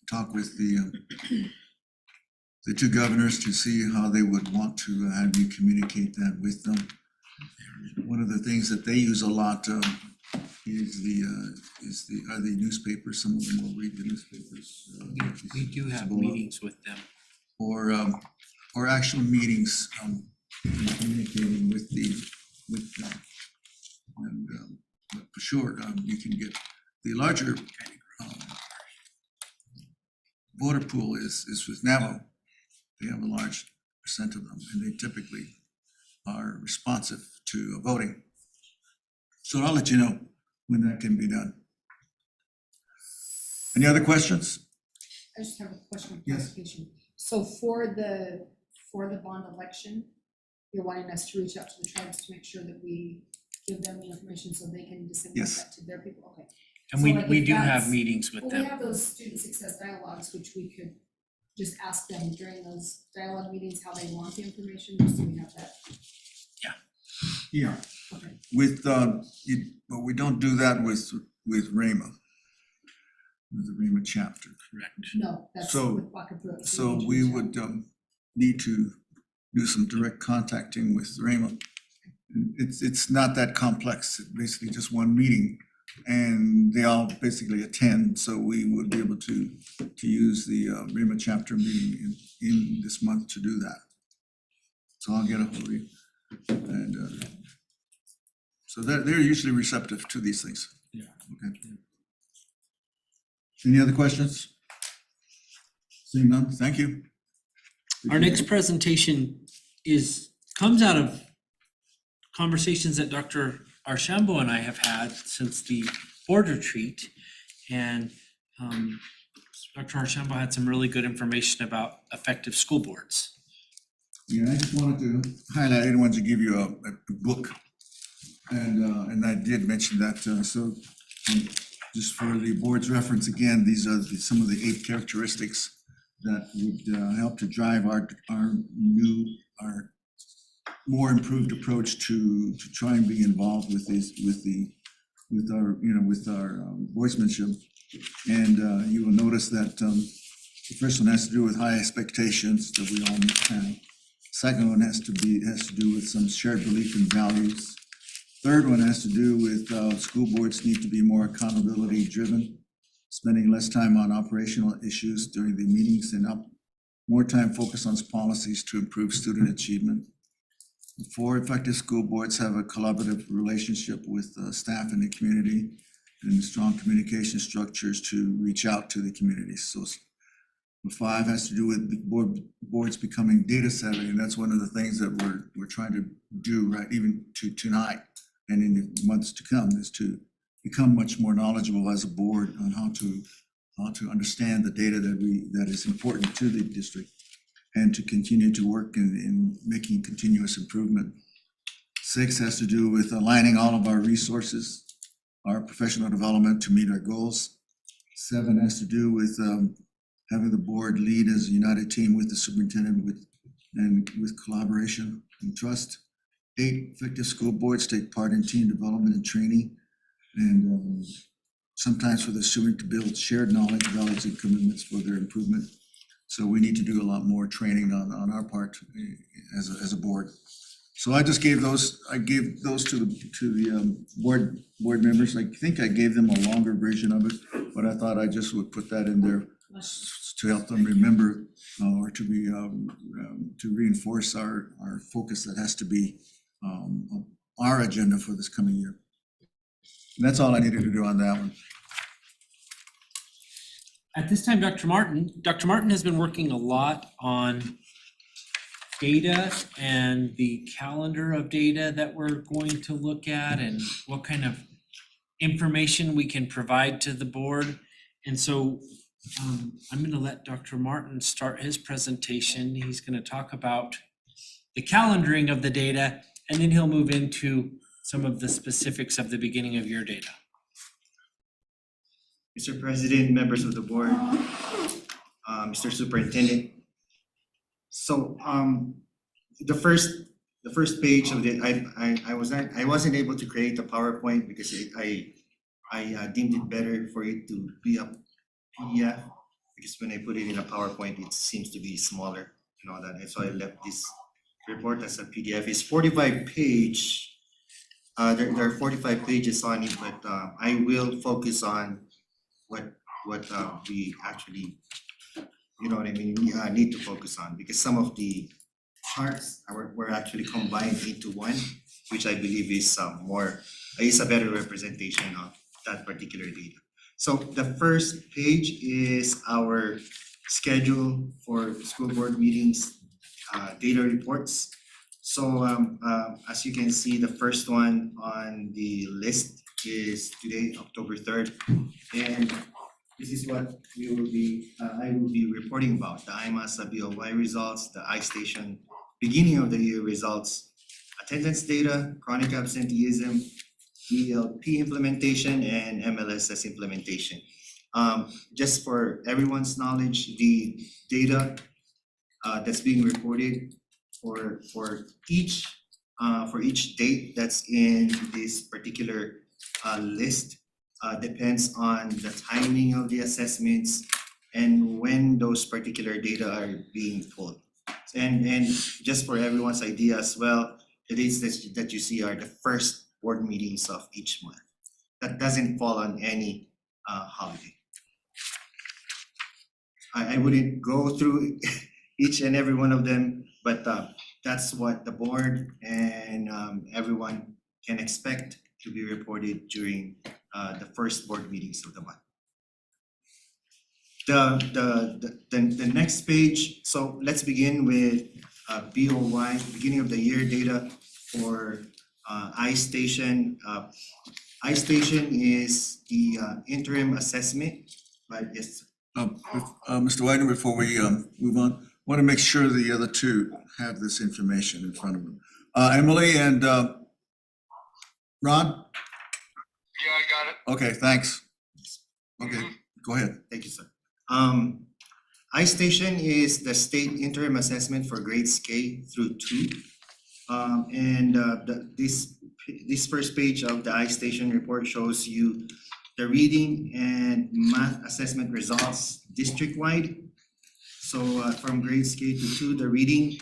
talk with the two governors to see how they would want to have you communicate that with them. One of the things that they use a lot are the newspapers. Some of them will read the newspapers. We do have meetings with them. Or actual meetings communicating with them. And, but for sure, you can get the larger, voter pool is with Navajo. They have a large percent of them, and they typically are responsive to voting. So I'll let you know when that can be done. Any other questions? I just have a question of Yes. clarification. So for the bond election, you're wanting us to reach out to the tribes to make sure that we give them the information so they can disseminate Yes. that to their people, okay? And So, like, we if do have that's- meetings with Well, we them. have those student success dialogues, which we could just ask them during those dialogue meetings how they want the information, just so we have that. Yeah. Okay. With, but we don't do that with RAMA, with the RAMA chapter. Correct. No, that's So- with Wakapura. So we would need to do some direct contacting with RAMA. It's not that complex, it's basically just one meeting, and they all basically attend, so we would be able to use the RAMA chapter meeting in this month to do that. So I'll get a hold of you. And so they're usually receptive to these things. Yeah. Okay. Any other questions? Seeing none, thank you. Our next presentation comes out of conversations that Dr. Archambault and I have had since the board retreat. And Dr. Archambault had some really good information about effective school boards. Yeah, I just wanted to highlight, I didn't want to give you a book. And I did mention that, so just for the board's reference, again, these are some of the 8 characteristics that would help to drive our more improved approach to try and be involved with our voicemanship. And you will notice that the first one has to do with high expectations that we all need to have. Second one has to do with some shared belief and values. Third one has to do with school boards need to be more accountability driven, spending less time on operational issues during the meetings and more time focused on policies to improve student achievement. 4, effective school boards have a collaborative relationship with staff in the community and strong communication structures to reach out to the community. So 5 has to do with boards becoming data savvy, and that's one of the things that we're trying to do right even to tonight and in the months to come, is to become much more knowledgeable as a board on how to understand the data that is important to the district and to continue to work in making continuous improvement. 6 has to do with aligning all of our resources, our professional development to meet our goals. 7 has to do with having the board lead as a united team with the superintendent with collaboration and trust. 8, effective school boards take part in team development and training, and sometimes for the student to build shared knowledge, values, and commitments for their improvement. So we need to do a lot more training on our part as a board. So I just gave those to the board members. I think I gave them a longer version of it, but I thought I just would put that in there to help them remember or to reinforce our focus that has to be our agenda for this coming year. And that's all I needed to do on that one. At this time, Dr. Martin has been working a lot on data and the calendar of data that we're going to look at and what kind of information we can provide to the board. And so I'm gonna let Dr. Martin start his presentation. He's gonna talk about the calendaring of the data, and then he'll move into some of the specifics of the beginning of year data. Mr. President, members of the board, Mr. Superintendent. So the first page of it, I wasn't able to create the PowerPoint because I deemed it better for it to be a PDF, because when I put it in a PowerPoint, it seems to be smaller and all that. And so I left this report as a PDF. It's 45 page. There are 45 pages on it, but I will focus on what we actually, you know what I mean, need to focus on, because some of the charts were actually combined into one, which I believe is is a better representation of that particular data. So the first page is our schedule for school board meetings, data reports. So as you can see, the first one on the list is today, October 3rd. And this is what I will be reporting about, the IMASA BOY results, the iStation beginning of the year results, attendance data, chronic absenteeism, ELP implementation, and MLSS implementation. Just for everyone's knowledge, the data that's being reported for each date that's in this particular list depends on the timing of the assessments and when those particular data are being pulled. And just for everyone's idea as well, the dates that you see are the first board meetings of each month. That doesn't fall on any holiday. I wouldn't go through each and every one of them, but that's what the board and everyone can expect to be reported during the first board meetings of the month. The next page, so let's begin with BOY, beginning of the year data for iStation. iStation is the interim assessment, but it's Mr. Wagner, before we move on, want to make sure the other two have this information in front of them. Emily and Ron? Yeah, I got it. Okay, thanks. Okay, go ahead. Thank you, sir. iStation is the state interim assessment for grades K through 2. This first page of the iStation report shows you the reading and math assessment results district-wide. So from grades K to 2, the reading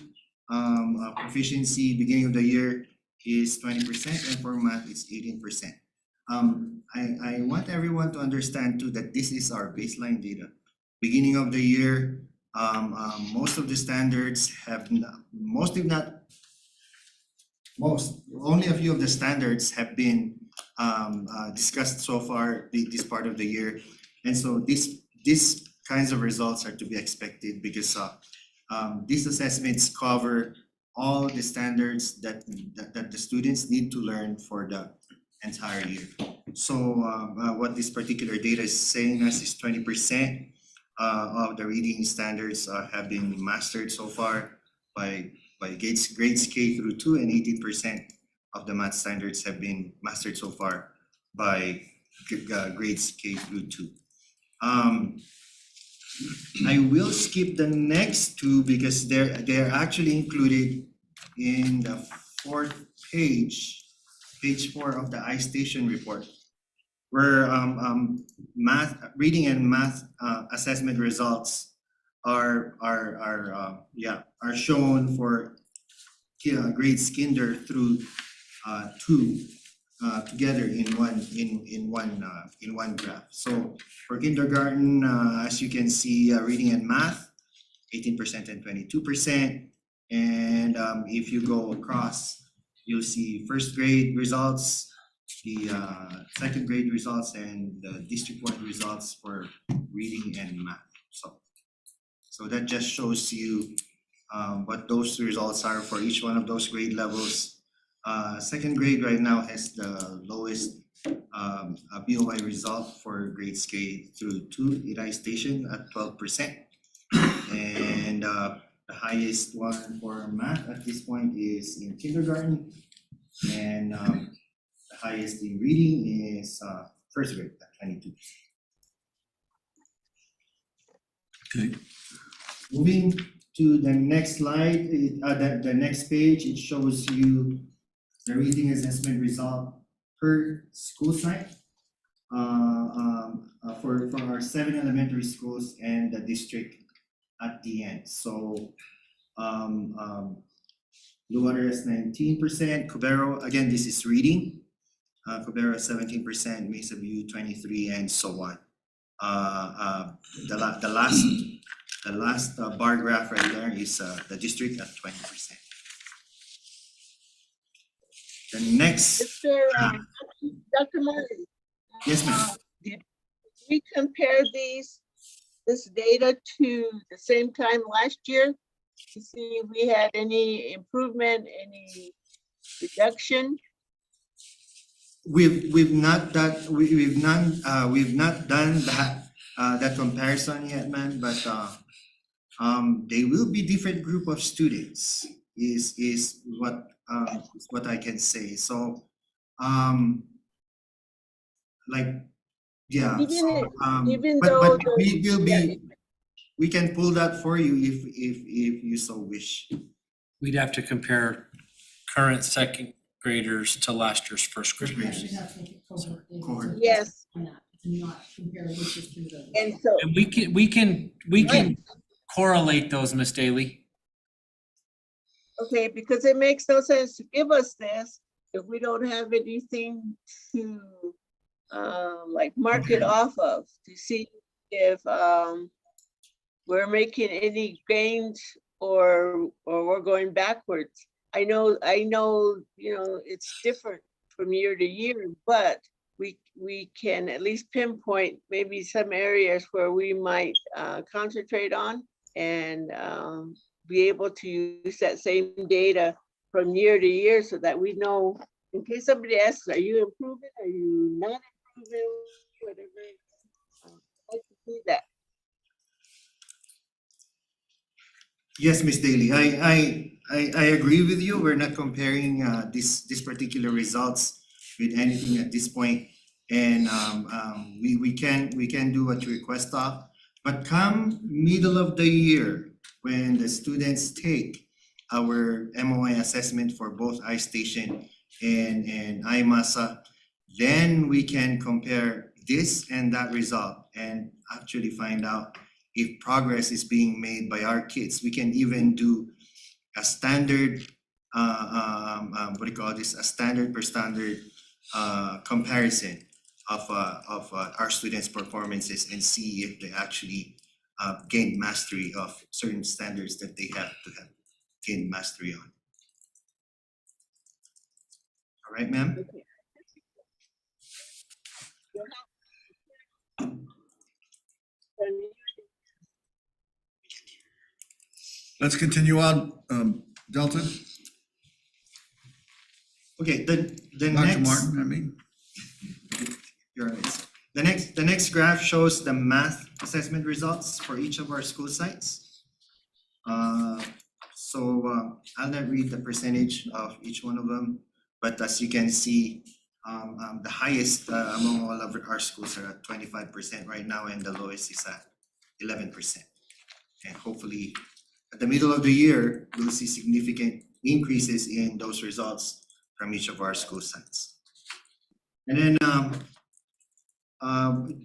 proficiency beginning of the year is 20%, and for math it's 18%. I want everyone to understand too that this is our baseline data. Beginning of the year, most of the standards have only a few of the standards have been discussed so far this part of the year. And so these kinds of results are to be expected because these assessments cover all the standards that the students need to learn for the entire year. So what this particular data is saying us is 20% of the reading standards have been mastered so far by grades K through 2, and 18% of the math standards have been mastered so far by grades K through 2. I will skip the next two because they're actually included in the fourth page 4 of the iStation report, where reading and math assessment results are shown for grades kinder through 2 together in one graph. So for kindergarten, as you can see, reading and math, 18% and 22%. And if you go across, you'll see first grade results, the second grade results, and the district-wide results for reading and math. So that just shows you what those results are for each one of those grade levels. Second grade right now has the lowest BOY result for grades K through 2 at iStation at 12%. And the highest one for math at this point is in kindergarten. And the highest in reading is first grade at 22%. Okay. Moving to the next slide, the next page, it shows you the reading assessment result per school site for our 7 elementary schools and the district at the end. So Blue Water is 19%, Cubero, again, this is reading, Cubero 17%, Mesa View 23%, and so on. The last the last bar graph right there is the district at 20%. The next, Mr. Dr. Martin. yes, ma'am. Did we compare this data to the same time last year to see if we had any improvement, any reduction? We've not done that comparison yet, man, but they will be different group of students is what I can say. So like, yeah, so, even but though we will be, we can pull that for you if you so wish. We'd have to compare current second graders to last year's first First graders. graders. We have to make it cohort data. Cohort. Yes. On that, to not compare which is kindergarten. And so, And we can correlate those, Miss Daly. okay, because it makes no sense to give us this if we don't have anything to like mark it off of, to see if we're making any gains or we're going backwards. I know, you know, it's different from year to year, but we can at least pinpoint maybe some areas where we might concentrate on and be able to use that same data from year to year so that we know, in case somebody asks, are you improving? Are you not improving? Whatever. I'd like to see that. Yes, Miss Daly, I agree with you. We're not comparing this particular results with anything at this point. And we can do what you request of, but come middle of the year, when the students take our MOI assessment for both iStation and iMasa, then we can compare this and that result and actually find out if progress is being made by our kids. We can even do a standard, what do you call this? A standard per standard comparison of our students' performances and see if they actually gain mastery of certain standards that they have to have gained mastery on. All right, ma'am? Let's continue on, Delton. Okay, the Dr. next. Martin, I mean. You're right. The next graph shows the math assessment results for each of our school sites. So I'll not read the percentage of each one of them, but as you can see, the highest among all of our schools are at 25% right now, and the lowest is at 11%. And hopefully, at the middle of the year, we'll see significant increases in those results from each of our school sites. And then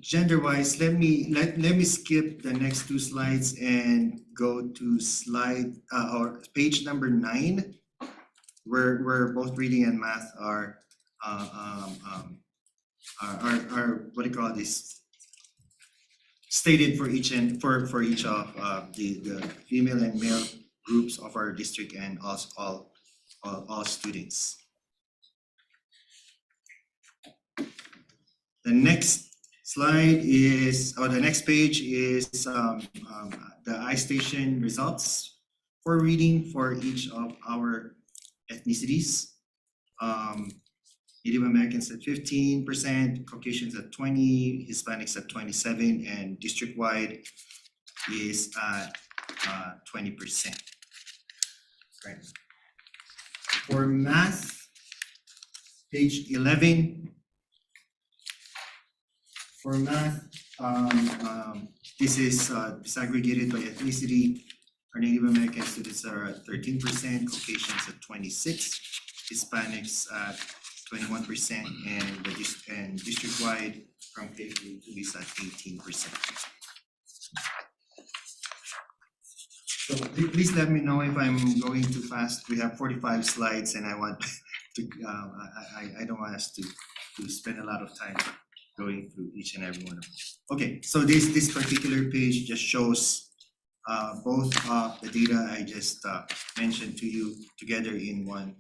gender-wise, let me skip the next two slides and go to slide or page number 9, where both reading and math are what do you call this? Stated for each and for each of the female and male groups of our district and all students. The next slide is, or the next page is the iStation results for reading for each of our ethnicities. Native Americans at 15%, Caucasians at 20%, Hispanics at 27%, and district-wide is at 20%. Right. For math, page 11. For math, this is disaggregated by ethnicity. Our Native American students are at 13%, Caucasians at 26%, Hispanics at 21%, and district-wide from K through 2 is at 18%. So please let me know if I'm going too fast. We have 45 slides, and I want to. I don't want us to spend a lot of time going through each and every one of them. Okay, so this particular page just shows both of the data I just mentioned to you together in one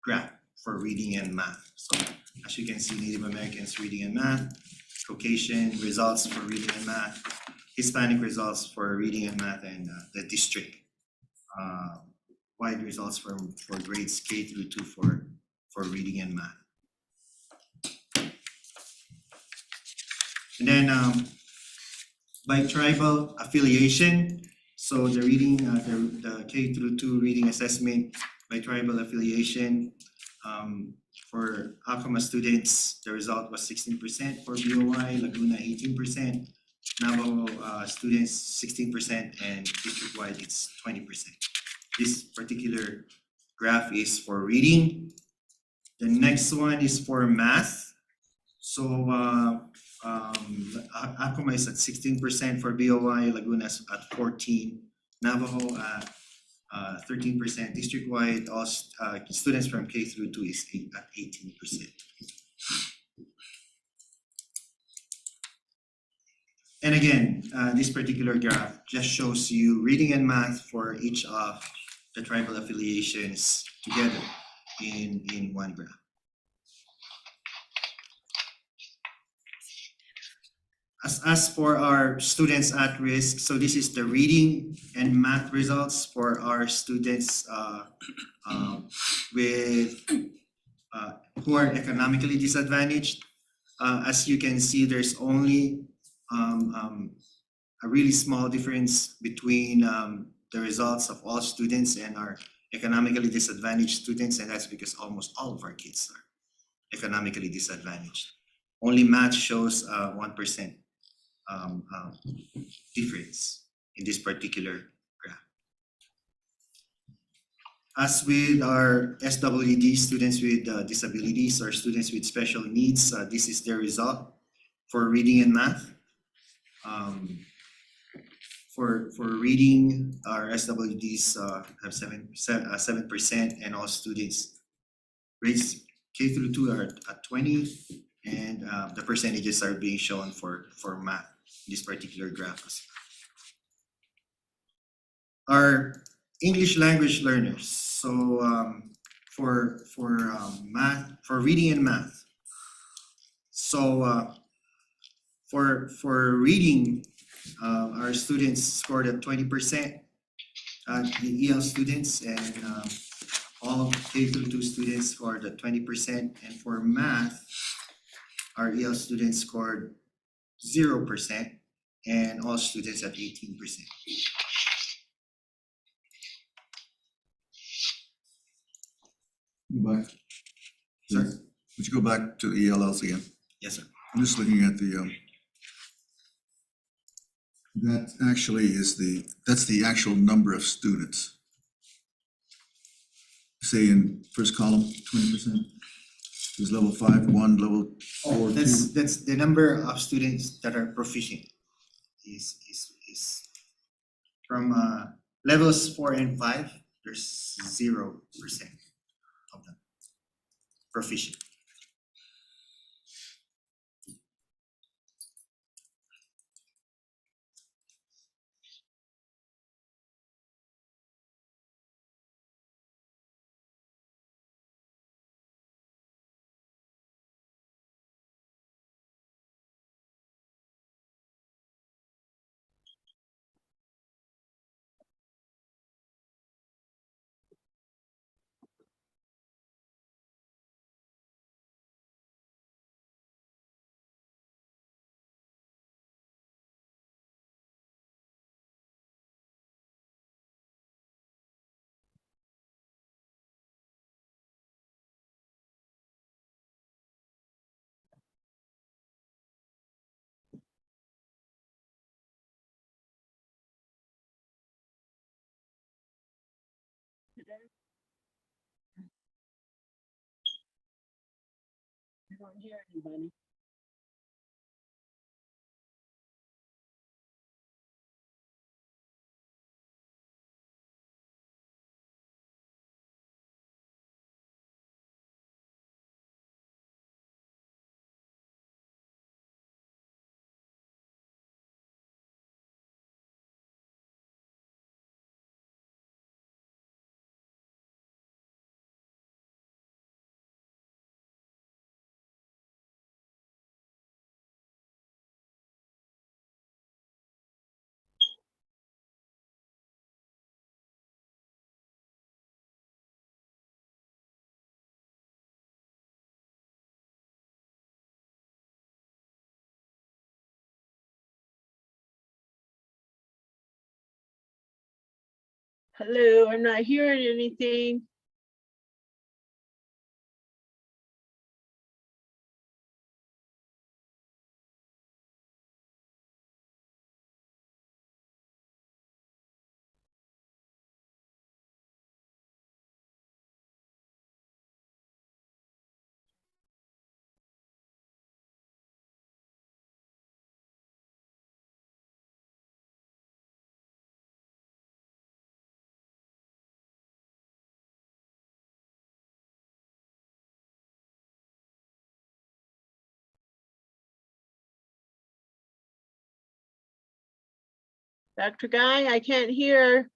graph for reading and math. So as you can see, Native Americans reading and math, Caucasian results for reading and math, Hispanic results for reading and math, and the district wide results for grades K through 2 for reading and math. And then by tribal affiliation, so the reading, the K through 2 reading assessment by tribal affiliation, for Acoma students, the result was 16% for BOY, Laguna 18%, Navajo students 16%, and district-wide it's 20%. This particular graph is for reading. The next one is for math. So Acoma is at 16% for BOY, Laguna's at 14%, Navajo at 13%, district-wide, all students from K through 2 is at 18%. And again, this particular graph just shows you reading and math for each of the tribal affiliations together in one graph. As for our students at risk, so this is the reading and math results for our students who are economically disadvantaged. As you can see, there's only a really small difference between the results of all students and our economically disadvantaged students, and that's because almost all of our kids are economically disadvantaged. Only math shows 1% difference in this particular graph. As with our SWD, students with disabilities or students with special needs, this is their result for reading and math. For reading, our SWDs have 7%, and all students grades K through 2 are at 20, and the percentages are being shown for math in this particular graph as well. Our English language learners, so for math, for reading and math. So for reading, our students scored at 20%, the EL students, and all of K through 2 students scored at 20%. And for math, our EL students scored 0%, and all students at 18%. Go back. Sorry? Would you go back to the ELLs again? Yes, sir. I'm just looking at the, that actually is that's the actual number of students. Say in first column, 20%. Is level 5, 1, level 4, 2. That's the number of students that are proficient is from levels 4 and 5, there's 0% of them proficient. I don't hear anybody. Hello, I'm not hearing anything. Dr. Guy, I can't hear.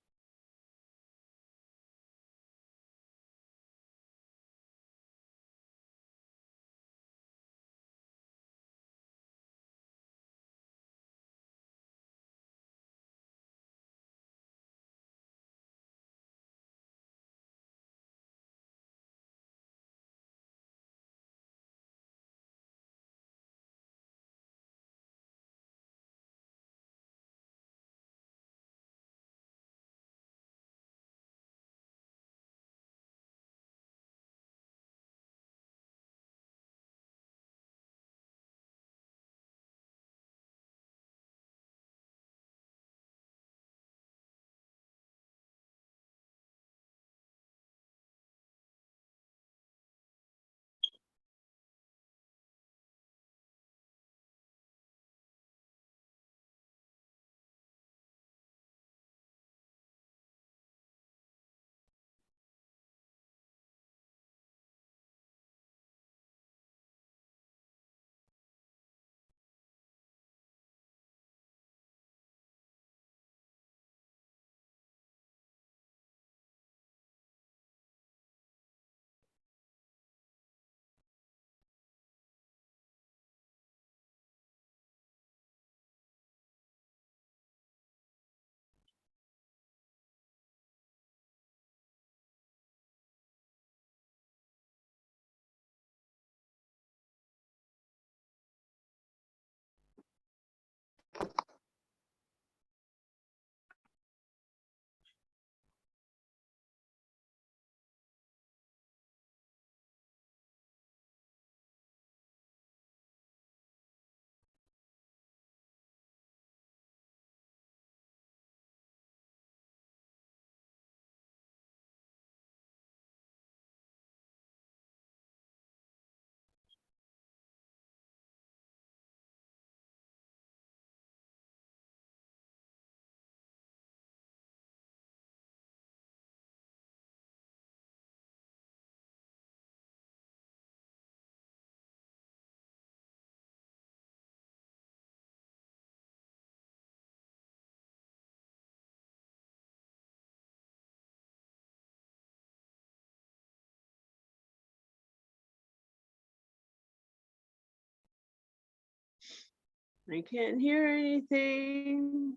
I can't hear anything.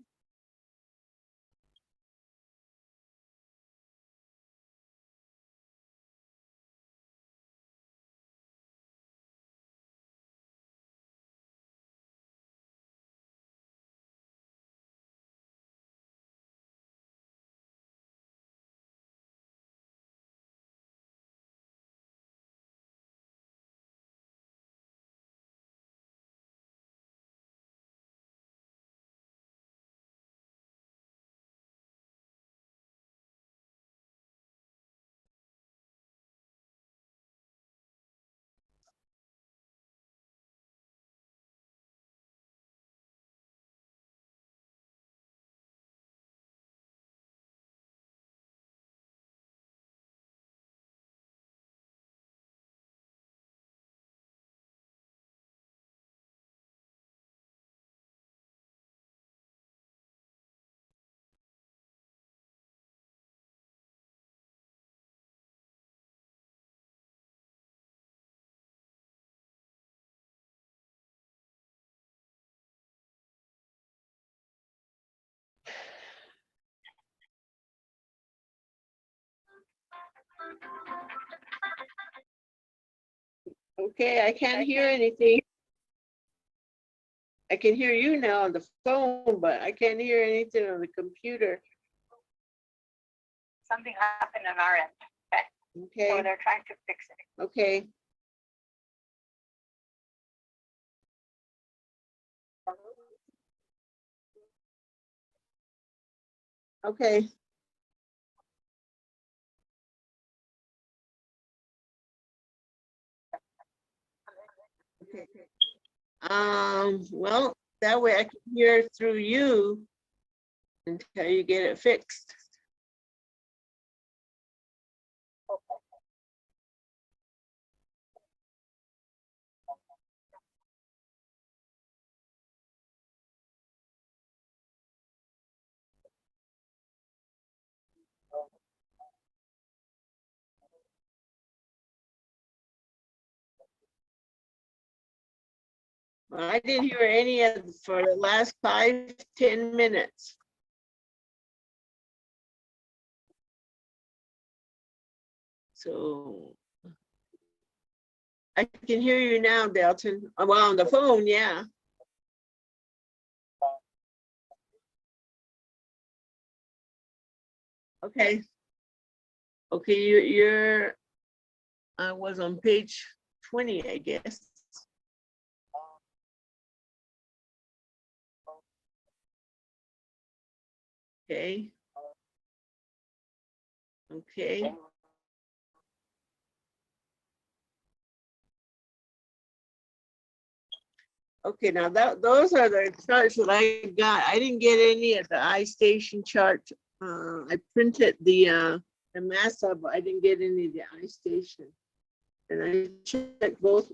Okay, I can't hear anything. I can hear you now on the phone, but I can't hear anything on the computer. something happened on our end, okay? So Okay, they're trying to fix it. okay. Okay. Well, that way I can hear through you until you get it fixed. Well, I didn't hear any of for the last 5-10 minutes. So I can hear you now, Delton. Well, on the phone, yeah. Okay. Okay, you're, I was on page 20, I guess. Okay. Okay. Okay, now those are the charts that I got. I didn't get any of the iStation chart. I printed the MASA, but I didn't get any of the iStation. And I checked both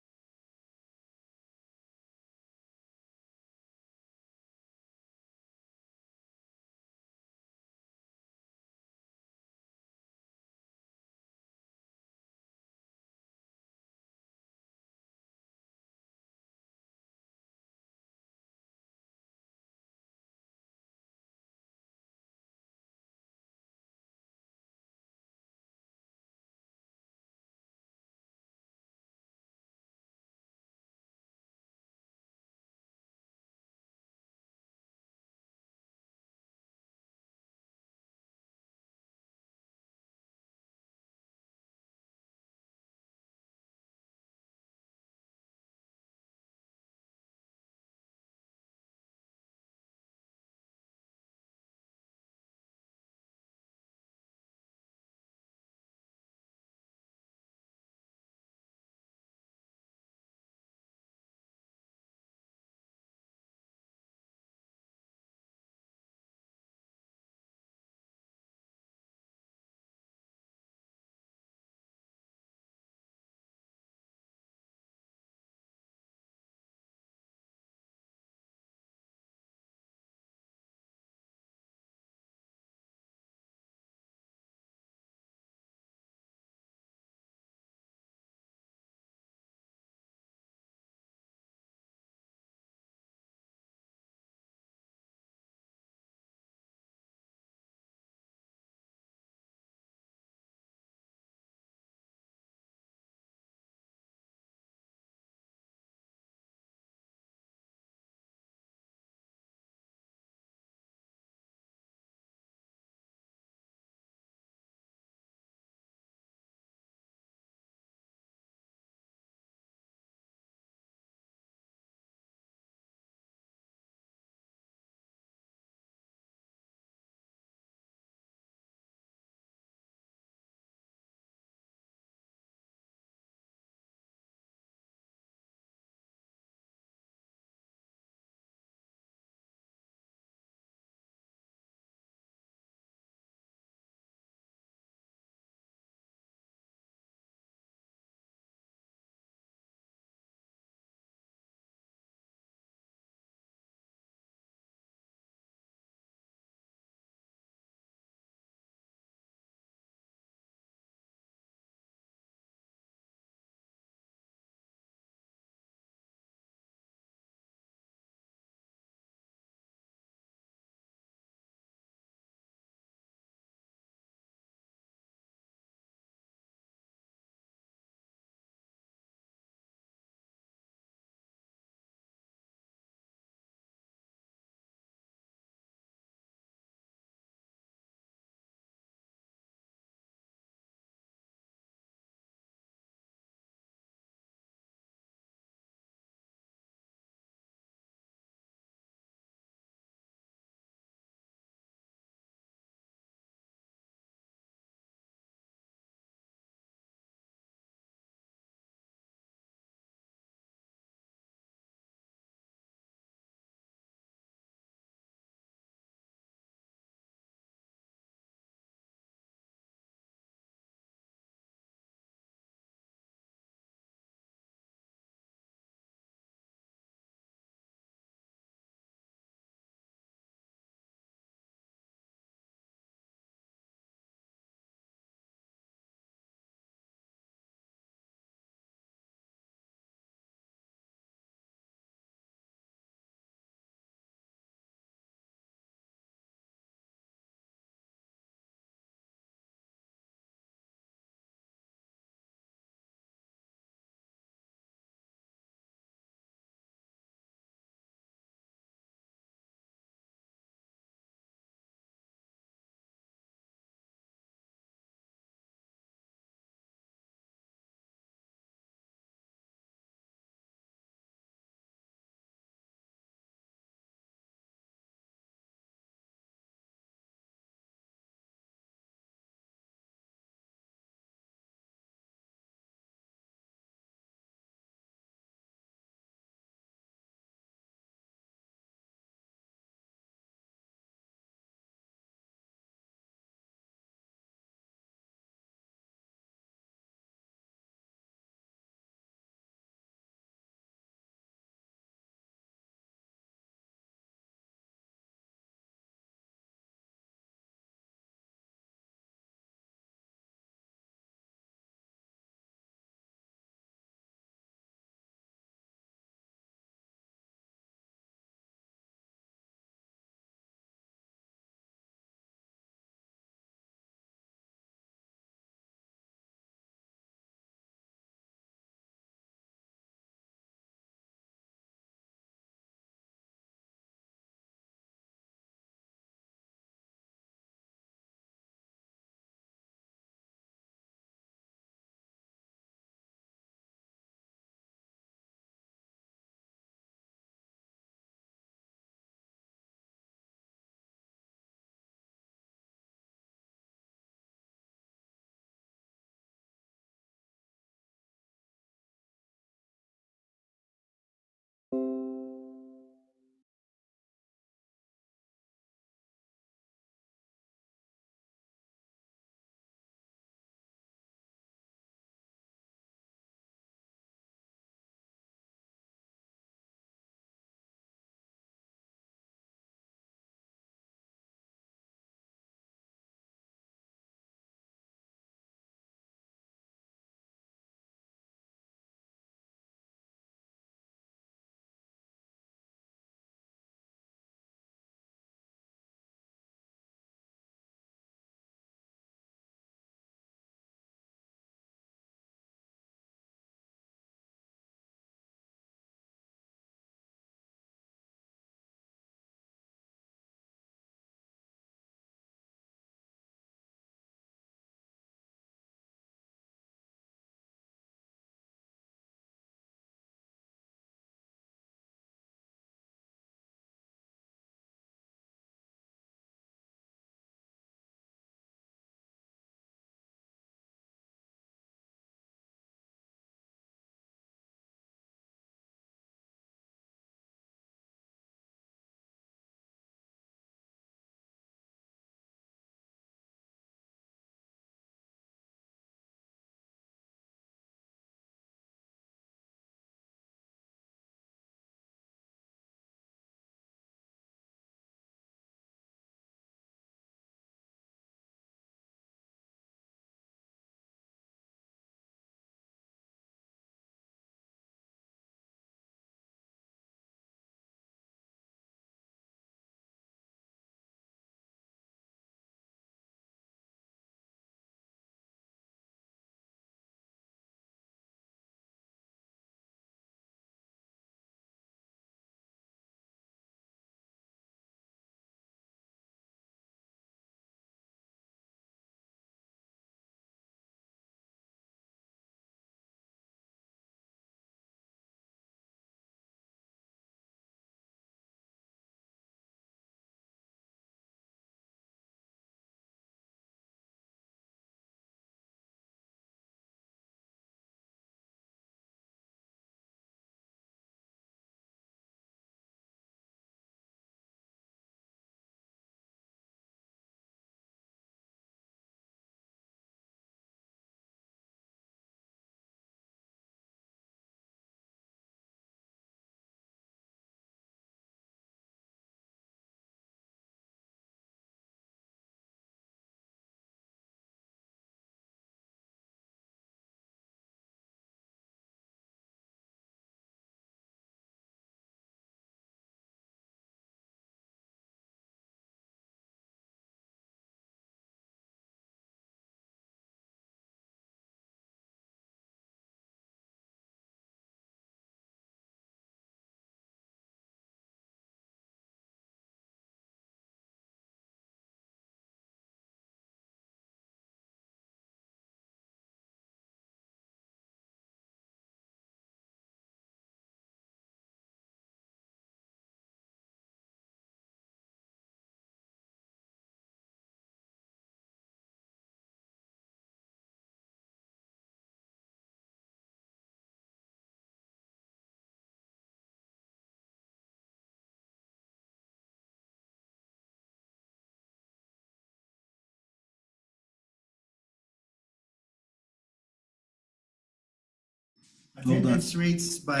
attendance rates by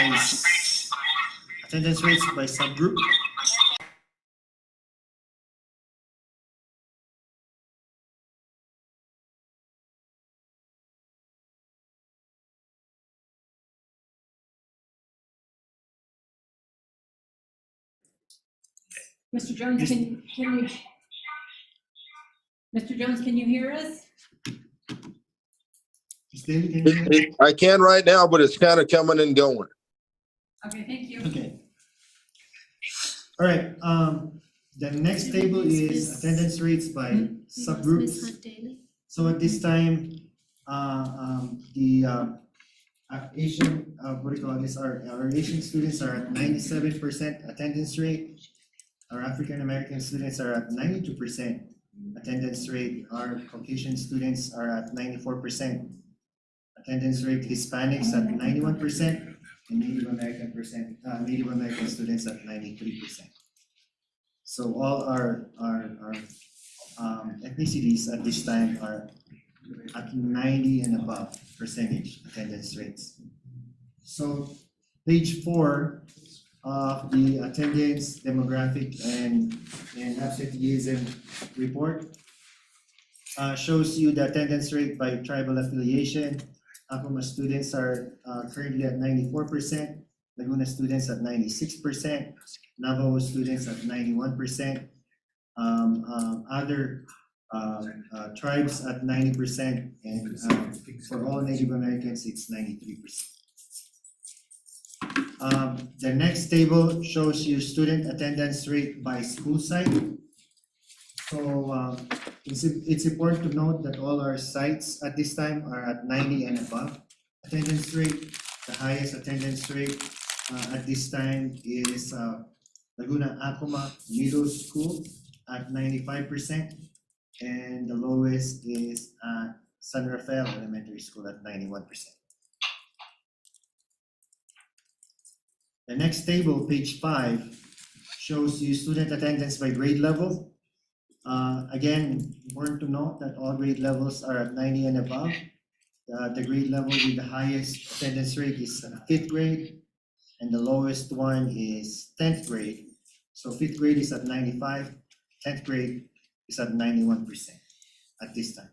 subgroup. Mr. Jones, Mr. Jones, can you hear us? Ms. Daly, can you hear me? I can right now, but it's kind of coming and going. Okay, thank you. Okay. All right, the next table is attendance rates by subgroups. So at this time, the Asian, what do you call this, our Asian students are at 97% attendance rate. Our African American students are at 92% attendance rate. Our Caucasian students are at 94% attendance rate. Hispanics at 91%, and Native American students at 93%. So all our ethnicities at this time are at 90 and above percentage attendance rates. So page 4 of the attendance demographic and absenteeism report shows you the attendance rate by tribal affiliation. Acoma students are currently at 94%, Laguna students at 96%, Navajo students at 91%, other tribes at 90%, and for all Native Americans, it's 93%. The next table shows you student attendance rate by school site. So it's important to note that all our sites at this time are at 90 and above attendance rate. The highest attendance rate at this time is Laguna Acoma Middle School at 95%, and the lowest is San Rafael Elementary School at 91%. The next table, page 5, shows you student attendance by grade level. Again, important to note that all grade levels are at 90 and above. The grade level with the highest attendance rate is 5th grade, and the lowest one is 10th grade. So 5th grade is at 95, 10th grade is at 91% at this time.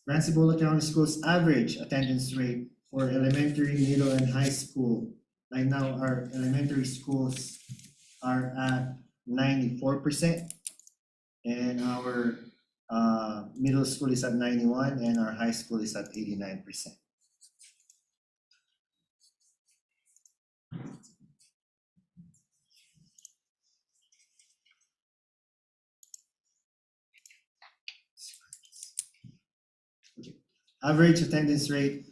Brancibola County Schools average attendance rate for elementary, middle, and high school. Right now, our elementary schools are at 94%, and our middle school is at 91, and our high school is at 89%. Okay. Average attendance rate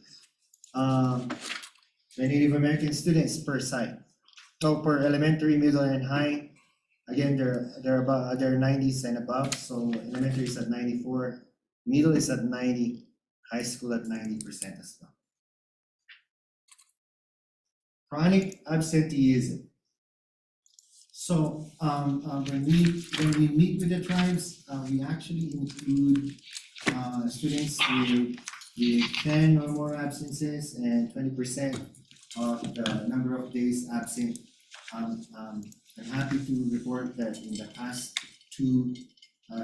the Native American students per site. So per elementary, middle, and high, again, they're 90s and above. So elementary is at 94, middle is at 90, high school at 90% as well. Chronic absenteeism. So when we meet with the tribes, we actually include students with 10 or more absences and 20% of the number of days absent. I'm happy to report that in the past 2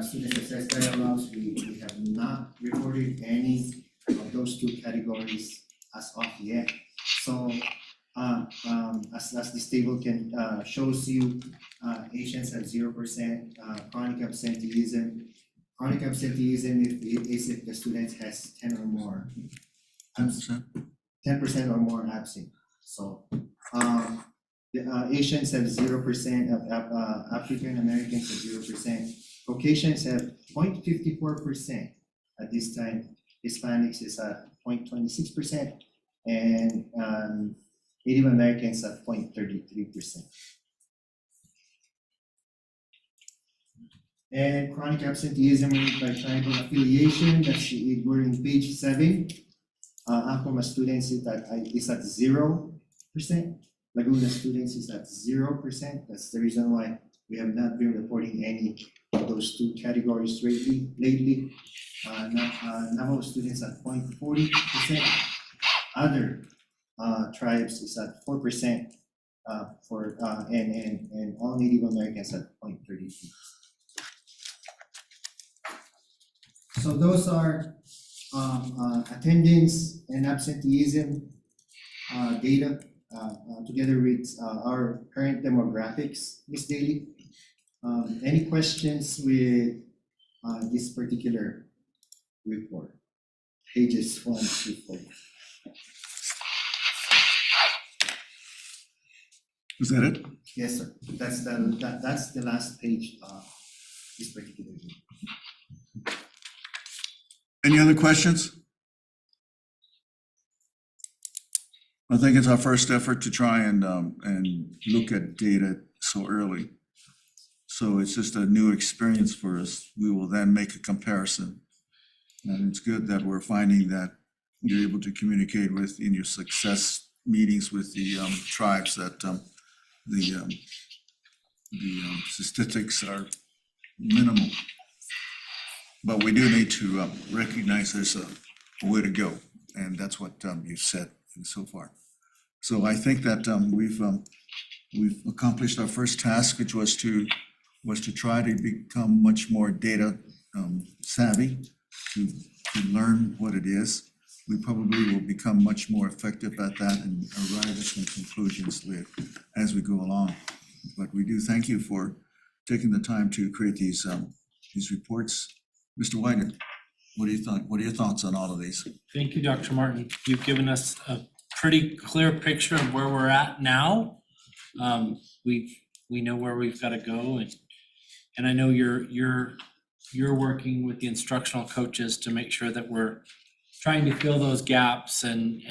student success dialogues, we have not reported any of those 2 categories as of yet. So as this table can shows you, Asians have 0% chronic absenteeism. Chronic absenteeism is if the student has 10 or more. 10% or more absent. So the Asians have 0%, African Americans have 0%, Caucasians have 0.54% at this time, Hispanics is at 0.26%, and Native Americans at 0.33%. And chronic absenteeism by tribal affiliation, we're in page 7. Acoma students is at 0%. Laguna students is at 0%. That's the reason why We have not been reporting any of those two categories lately. Number of students at 0.40%. Other tribes is at 4%, and all Native Americans at 0.33. So those are attendance and absenteeism data together with our current demographics, Ms. Daly. Any questions with this particular report? Pages 1 through 4. Is that it? Yes, sir. That's the last page of this particular report. Any other questions? I think it's our first effort to try and look at data so early. So it's just a new experience for us. We will then make a comparison. And it's good that we're finding that you're able to communicate with in your success meetings with the tribes that the statistics are minimal. But we do need to recognize there's a way to go, and that's what you've said so far. So I think that we've accomplished our first task, which was to try to become much more data savvy, to learn what it is. We probably will become much more effective at that and arrive at some conclusions as we go along. But we do thank you for taking the time to create these reports. Mr. Widener, what do you think? What are your thoughts on all of these? Thank you, Dr. Martin. You've given us a pretty clear picture of where we're at now. We know where we've got to go, and I know you're working with the instructional coaches to make sure that we're trying to fill those gaps and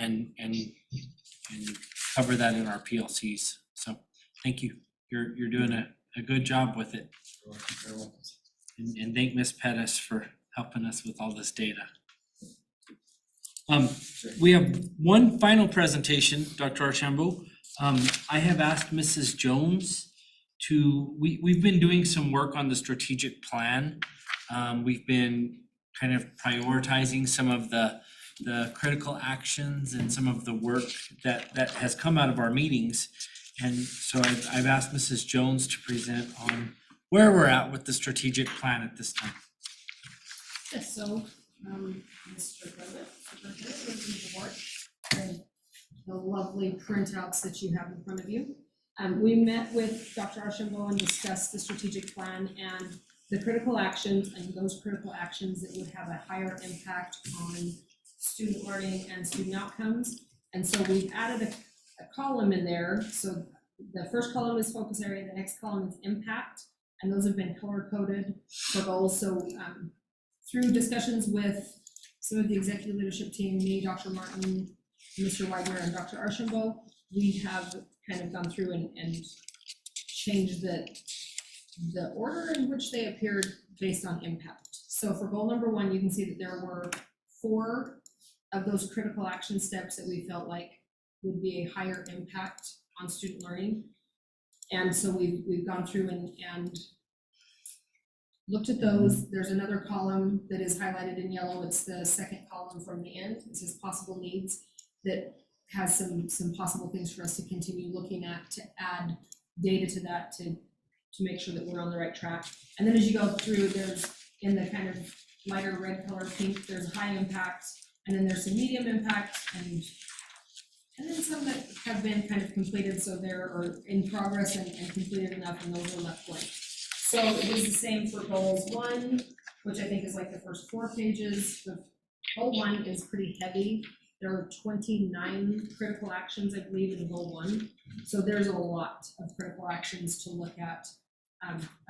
cover that in our PLCs. So thank you. You're doing a good job with it. And thank Ms. Pettis for helping us with all this data. We have one final presentation, Dr. Archambault. I have asked Mrs. Jones we've been doing some work on the strategic plan. We've been kind of prioritizing some of the critical actions and some of the work that has come out of our meetings. And so I've asked Mrs. Jones to present on where we're at with the strategic plan at this time. Yes, so, Mr. President, Superintendent, the board, and the lovely printouts that you have in front of you. We met with Dr. Archambault and discussed the strategic plan and the critical actions and those critical actions that would have a higher impact on student learning and student outcomes. And so we've added a column in there. So the first column is focus area, the next column is impact, and those have been color coded for goals. So through discussions with some of the executive leadership team, me, Dr. Martin, Mr. Widener, and Dr. Archambault, we have kind of gone through and changed the order in which they appeared based on impact. So for goal number 1, you can see that there were 4 of those critical action steps that we felt like would be a higher impact on student learning. And so we've gone through and looked at those. There's another column that is highlighted in yellow. It's the second column from the end. It says possible needs, that has some possible things for us to continue looking at, to add data to that, to make sure that we're on the right track. And then as you go through, there's in the kind of lighter red color pink, there's high impact, and then there's some medium impact, and then some that have been kind of completed, so they're in progress and completed enough, and those are left blank. So it is the same for goals 1, which I think is like the first 4 pages. The goal 1 is pretty heavy. There are 29 critical actions, I believe, in goal 1. So there's a lot of critical actions to look at.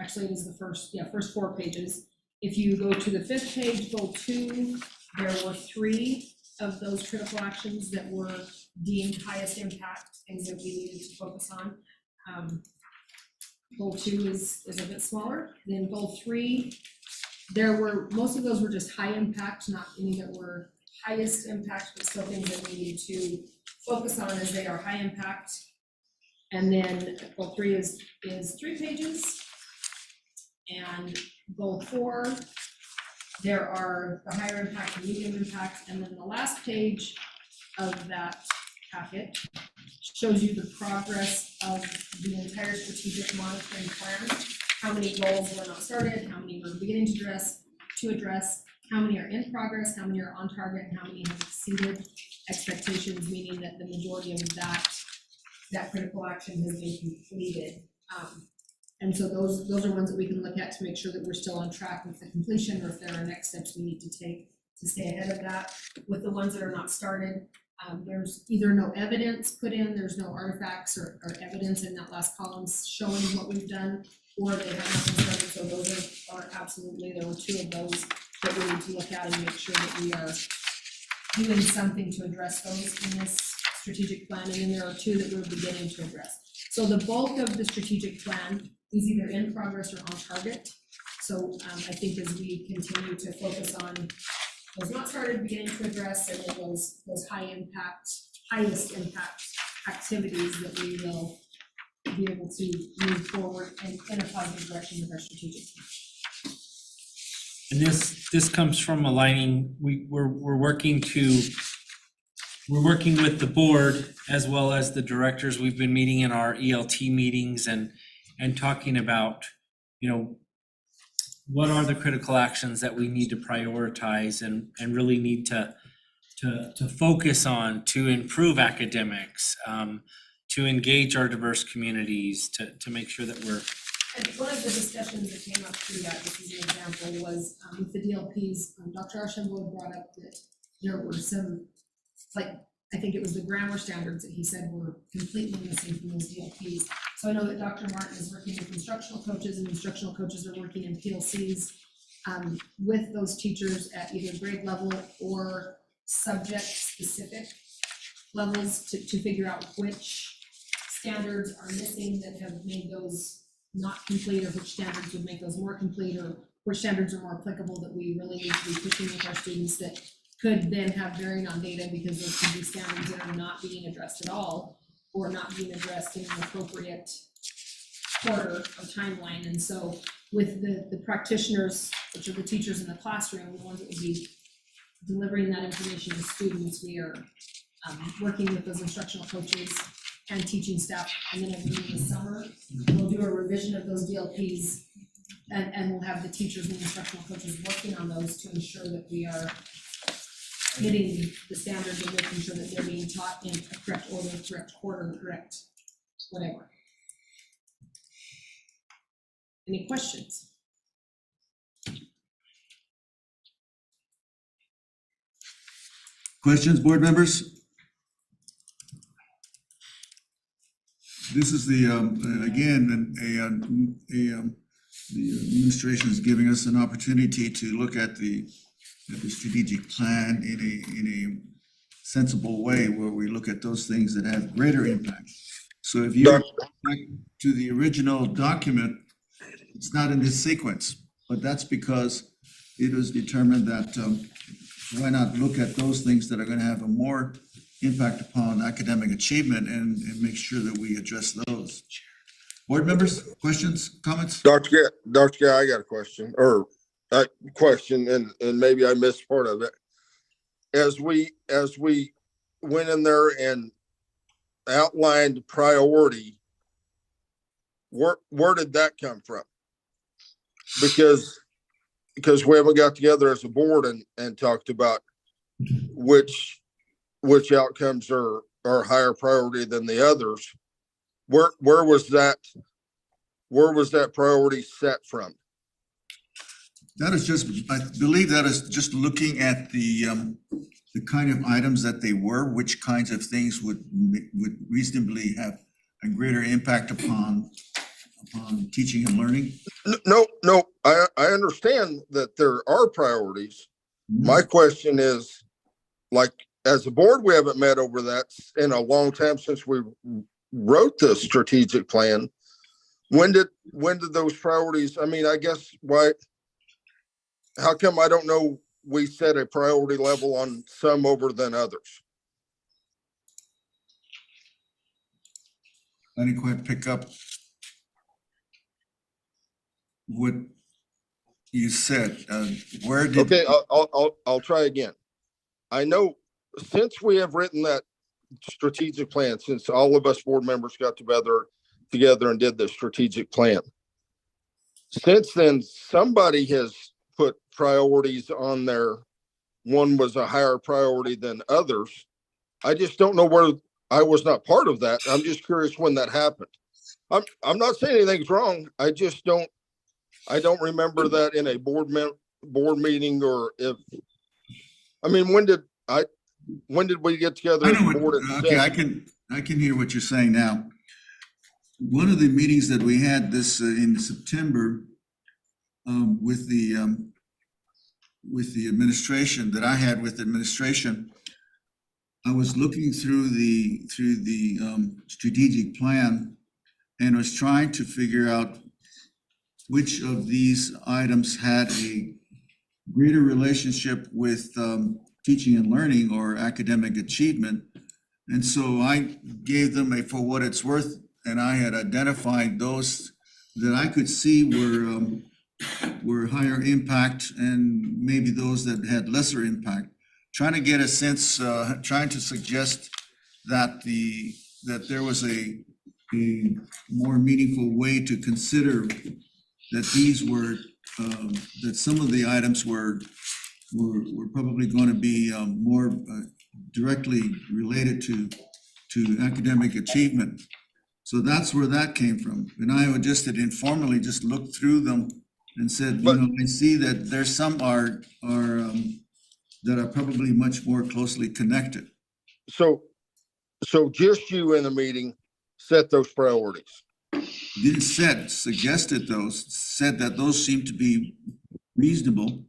Actually, it is the first 4 pages. If you go to the 5th page, goal 2, there were 3 of those critical actions that were deemed highest impact, things that we needed to focus on. Goal 2 is a bit smaller. Then goal 3, most of those were just high impact, not any that were highest impact, but still things that we need to focus on as they are high impact. And then goal 3 is 3 pages. And goal 4, there are the higher impact and medium impact, and then the last page of that packet shows you the progress of the entire strategic monitoring plan. How many goals were not started, how many we're beginning to address, how many are in progress, how many are on target, and how many have exceeded expectations, meaning that the majority of that critical action has been completed. And so those are ones that we can look at to make sure that we're still on track with the completion, or if there are next steps we need to take to stay ahead of that. With the ones that are not started, there's either no evidence put in, there's no artifacts or evidence in that last column showing what we've done, or they have not been started, so those are absolutely, there were 2 of those that we need to look at and make sure that we are doing something to address those in this strategic plan, and then there are 2 that we're beginning to address. So the bulk of the strategic plan is either in progress or on target. So I think as we continue to focus on those not started, beginning to address, and then those highest impact activities, that we will be able to move forward in a positive direction with our strategic plan. And this comes from aligning, we're working with the board as well as the directors. We've been meeting in our ELT meetings and talking about, what are the critical actions that we need to prioritize and really need to focus on to improve academics, to engage our diverse communities, to make sure that we're. And one of the discussions that came up through that, this is an example, was with the DLPs, Dr. Archambault brought up that there were some, I think it was the grammar standards that he said were completely missing from those DLPs. So I know that Dr. Martin is working with instructional coaches, and instructional coaches are working in PLCs with those teachers at either grade level or subject-specific levels to figure out which standards are missing that have made those not complete, or which standards would make those more complete, or which standards are more applicable that we really need to be pushing with our students that could then have bearing on data, because those could be standards that are not being addressed at all, or not being addressed in an appropriate quarter or timeline. And so with the practitioners, which are the teachers in the classroom, the ones that would be delivering that information to students, we are working with those instructional coaches and teaching staff. And then in the summer, we'll do a revision of those DLPs, and we'll have the teachers and instructional coaches working on those to ensure that we are hitting the standards and making sure that they're being taught in a correct order, correct quarter, correct whatever. Any questions? Questions, board members? This is the, again, the administration is giving us an opportunity to look at the strategic plan in a sensible way, where we look at those things that have greater impact. So if you go back to the original document, it's not in this sequence, but that's because it was determined that why not look at those things that are going to have a more impact upon academic achievement and make sure that we address those. Board members, questions, comments? Dr. Guy, I got a question, and maybe I missed part of it. As we went in there and outlined priority, where did that come from? Because we haven't got together as a board and talked about which outcomes are higher priority than the others. Where was that priority set from? That is just, I believe that is just looking at the kind of items that they were, which kinds of things would reasonably have a greater impact upon teaching and learning. No, I understand that there are priorities. My question is, like, as a board, we haven't met over that in a long time since we wrote the strategic plan. When did those priorities, I mean, I guess how come I don't know we set a priority level on some over than others? I didn't quite pick up. what you said. Where did? Okay, I'll try again. I know since we have written that strategic plan, since all of us board members got together and did the strategic plan. Since then, somebody has put priorities on there. One was a higher priority than others. I just don't know where, I was not part of that. I'm just curious when that happened. I'm not saying anything's wrong. I don't remember that in a board meeting, or if, I mean, when did we get together? I as know a what, board and okay, say- I can hear what you're saying now. One of the meetings that we had this in September with the administration, that I had with administration, I was looking through the strategic plan and was trying to figure out which of these items had a greater relationship with teaching and learning or academic achievement. And so I gave them a for what it's worth, and I had identified those that I could see were higher impact and maybe those that had lesser impact. Trying to get a sense, trying to suggest that that there was a more meaningful way to consider that these were, that some of the items were probably going to be more directly related to academic achievement. So that's where that came from. And I would just had informally just looked through them and said, you know, I see that there's some are that are probably much more closely connected. So just you in the meeting set those priorities. Didn't set, suggested those, said that those seem to be reasonable.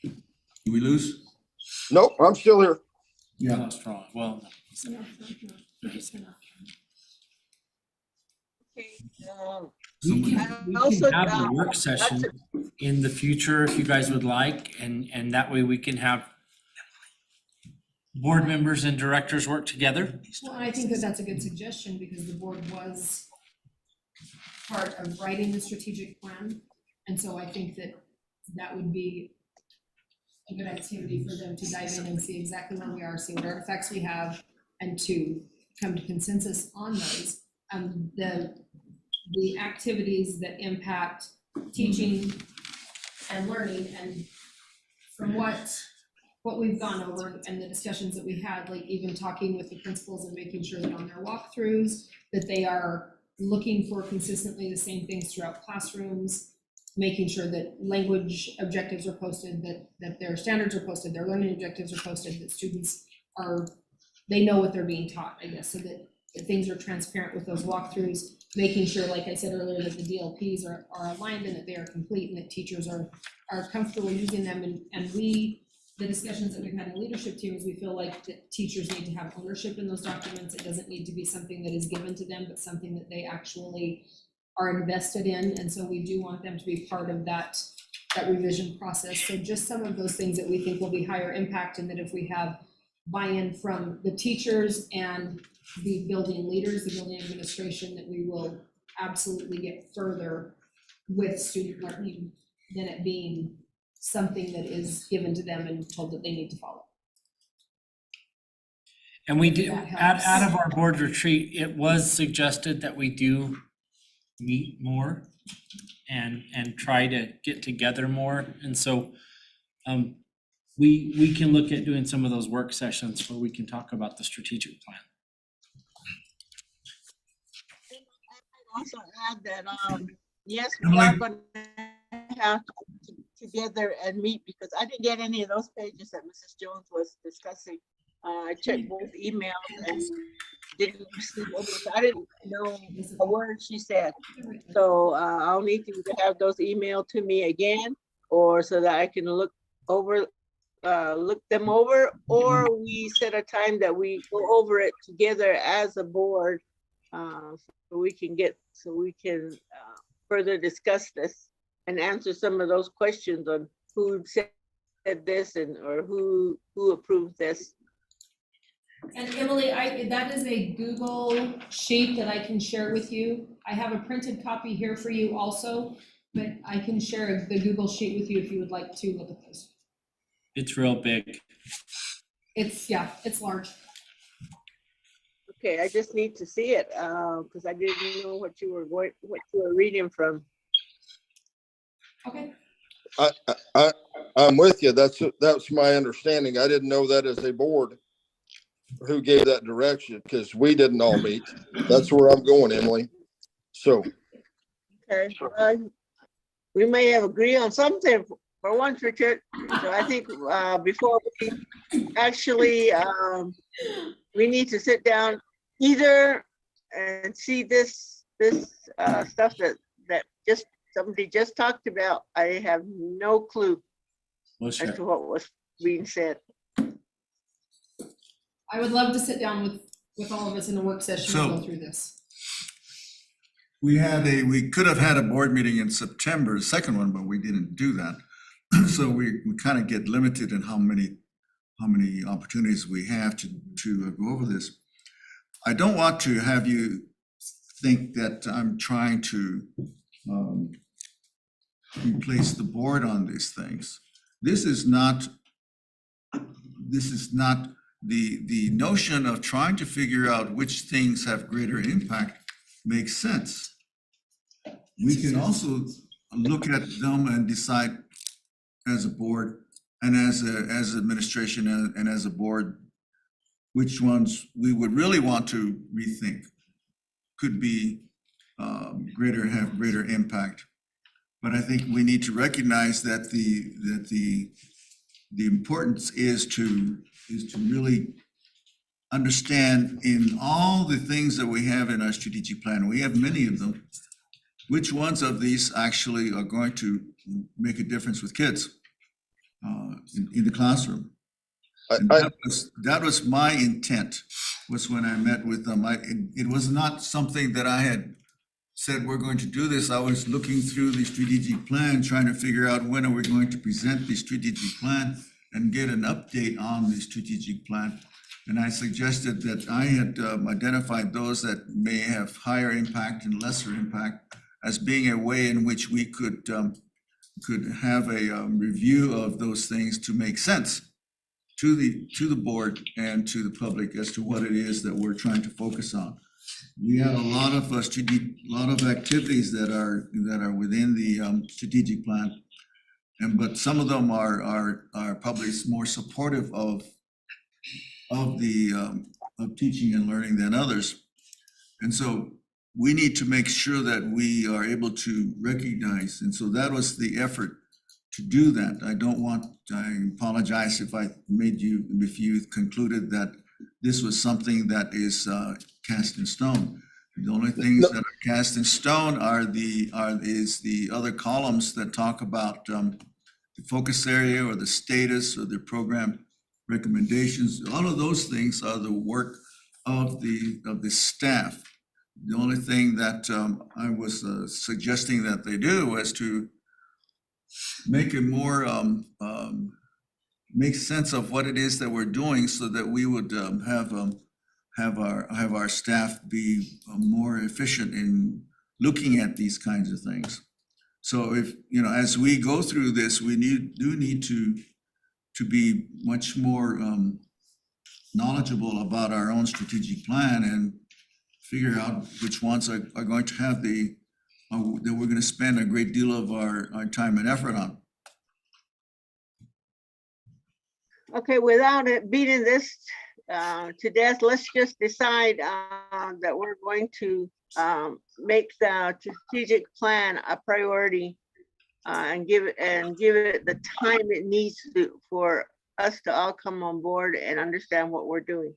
Did we lose? Nope, I'm still here. Yeah. Lost Ron. Well, we can have a work session in the future if you guys would like, and that way we can have board members and directors work together. Well, I think that that's a good suggestion because the board was part of writing the strategic plan. And so I think that that would be a good activity for them to dive in and see exactly where we are, see what artifacts we have, and to come to consensus on those. The activities that impact teaching and learning, and from what we've gone over and the discussions that we had, like even talking with the principals and making sure that on their walkthroughs, that they are looking for consistently the same things throughout classrooms, making sure that language objectives are posted, that their standards are posted, their learning objectives are posted, that students they know what they're being taught, I guess, so that things are transparent with those walkthroughs, making sure, like I said earlier, that the DLPs are aligned and that they are complete and that teachers are comfortable using them. And the discussions that we've had in leadership teams, we feel like that teachers need to have ownership in those documents. It doesn't need to be something that is given to them, but something that they actually are invested in. And so we do want them to be part of that revision process. So just some of those things that we think will be higher impact, and that if we have buy-in from the teachers and the building leaders, the building administration, that we will absolutely get further with student learning than it being something that is given to them and told that they need to follow. And we do, That helps. out of our board retreat, it was suggested that we do meet more and try to get together more. And so we can look at doing some of those work sessions where we can talk about the strategic plan. Also add that, yes, we are gonna have to together and meet, because I didn't get any of those pages that Mrs. Jones was discussing. I checked both emails and didn't receive any, so I didn't know a word she said. So I'll need to have those emailed to me again, or so that I can look them over, or we set a time that we go over it together as a board, so we can further discuss this and answer some of those questions on who said said this and, or who approved this? And Emily, that is a Google sheet that I can share with you. I have a printed copy here for you also, but I can share the Google sheet with you if you would like to look at those. It's real big. It's large. Okay, I just need to see it, because I didn't know what you were reading from. Okay. I'm with you. That's my understanding. I didn't know that as a board who gave that direction, because we didn't all meet. That's where I'm going, Emily. So. Okay, we may have agreed on something for once, Richard. So I think before we actually, we need to sit down either and see this stuff that just somebody just talked about. I have no clue as to what was being said. I would love to sit down with all of us in a work session and go through this. We could have had a board meeting in September, the second one, but we didn't do that. So we kind of get limited in how many opportunities we have to go over this. I don't want to have you think that I'm trying to replace the board on these things. This is not the notion of trying to figure out which things have greater impact makes sense. We can also look at them and decide as a board and as administration and as a board, which ones we would really want to rethink could be have greater impact. But I think we need to recognize that the importance is to really understand in all the things that we have in our strategic plan, we have many of them, which ones of these actually are going to make a difference with kids in the classroom. And that was my intent, was when I met with them. It was not something that I had said, we're going to do this. I was looking through the strategic plan, trying to figure out when are we going to present the strategic plan and get an update on the strategic plan. And I suggested that I had identified those that may have higher impact and lesser impact as being a way in which we could have a review of those things to make sense to the board and to the public as to what it is that we're trying to focus on. We have a lot of activities that are within the strategic plan, but some of them are probably more supportive of teaching and learning than others. And so we need to make sure that we are able to recognize, and so that was the effort to do that. I apologize if if you concluded that this was something that is cast in stone. The only things that are cast in stone is the other columns that talk about the focus area or the status or the program recommendations. All of those things are the work of the staff. The only thing that I was suggesting that they do was to make it more make sense of what it is that we're doing, so that we would have our staff be more efficient in looking at these kinds of things. So if, as we go through this, we do need to be much more knowledgeable about our own strategic plan and figure out which ones are going to have that we're going to spend a great deal of our time and effort on. Okay, without it beating this to death, let's just decide that we're going to make the strategic plan a priority and give it the time it needs for us to all come on board and understand what we're doing.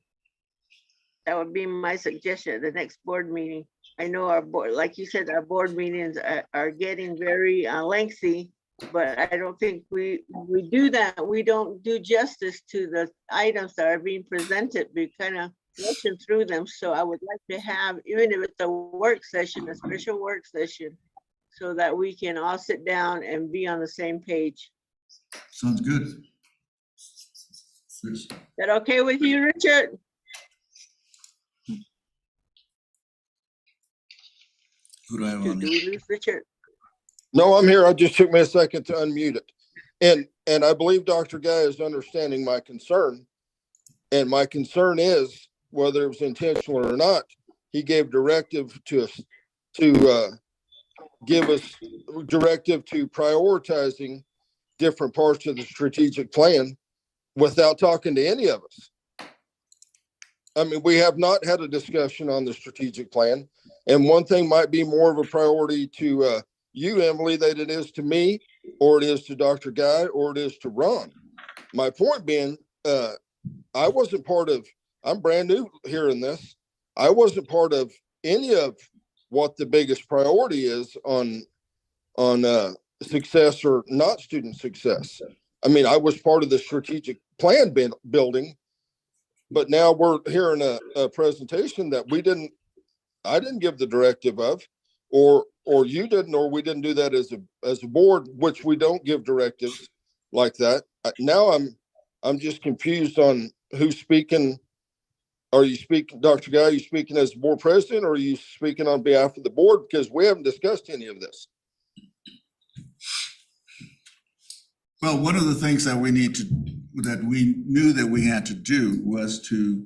That would be my suggestion at the next board meeting. I know our board, like you said, our board meetings are getting very lengthy, but I don't think we do that. We don't do justice to the items that are being presented. We kind of listen through them. So I would like to have, even if it's a work session, a special work session, so that we can all sit down and be on the same page. Sounds good. Is that okay with you, Richard? Who do I have on? Do we lose Richard? No, I'm here. I just took me a second to unmute it. And I believe Dr. Guy is understanding my concern. And my concern is, whether it was intentional or not, he gave directive to us to give us directive to prioritizing different parts of the strategic plan without talking to any of us. I mean, we have not had a discussion on the strategic plan. And one thing might be more of a priority to you, Emily, than it is to me, or it is to Dr. Guy, or it is to Ron. My point being, I wasn't part of, I'm brand new here in this. I wasn't part of any of what the biggest priority is on success or not student success. I mean, I was part of the strategic plan building, but now we're hearing a presentation that I didn't give the directive of, or you didn't, or we didn't do that as a board, which we don't give directives like that. Now I'm just confused on who's speaking. Are you speaking, Dr. Guy, are you speaking as board president, or are you speaking on behalf of the board? Because we haven't discussed any of this. Well, one of the things that we knew that we had to do was to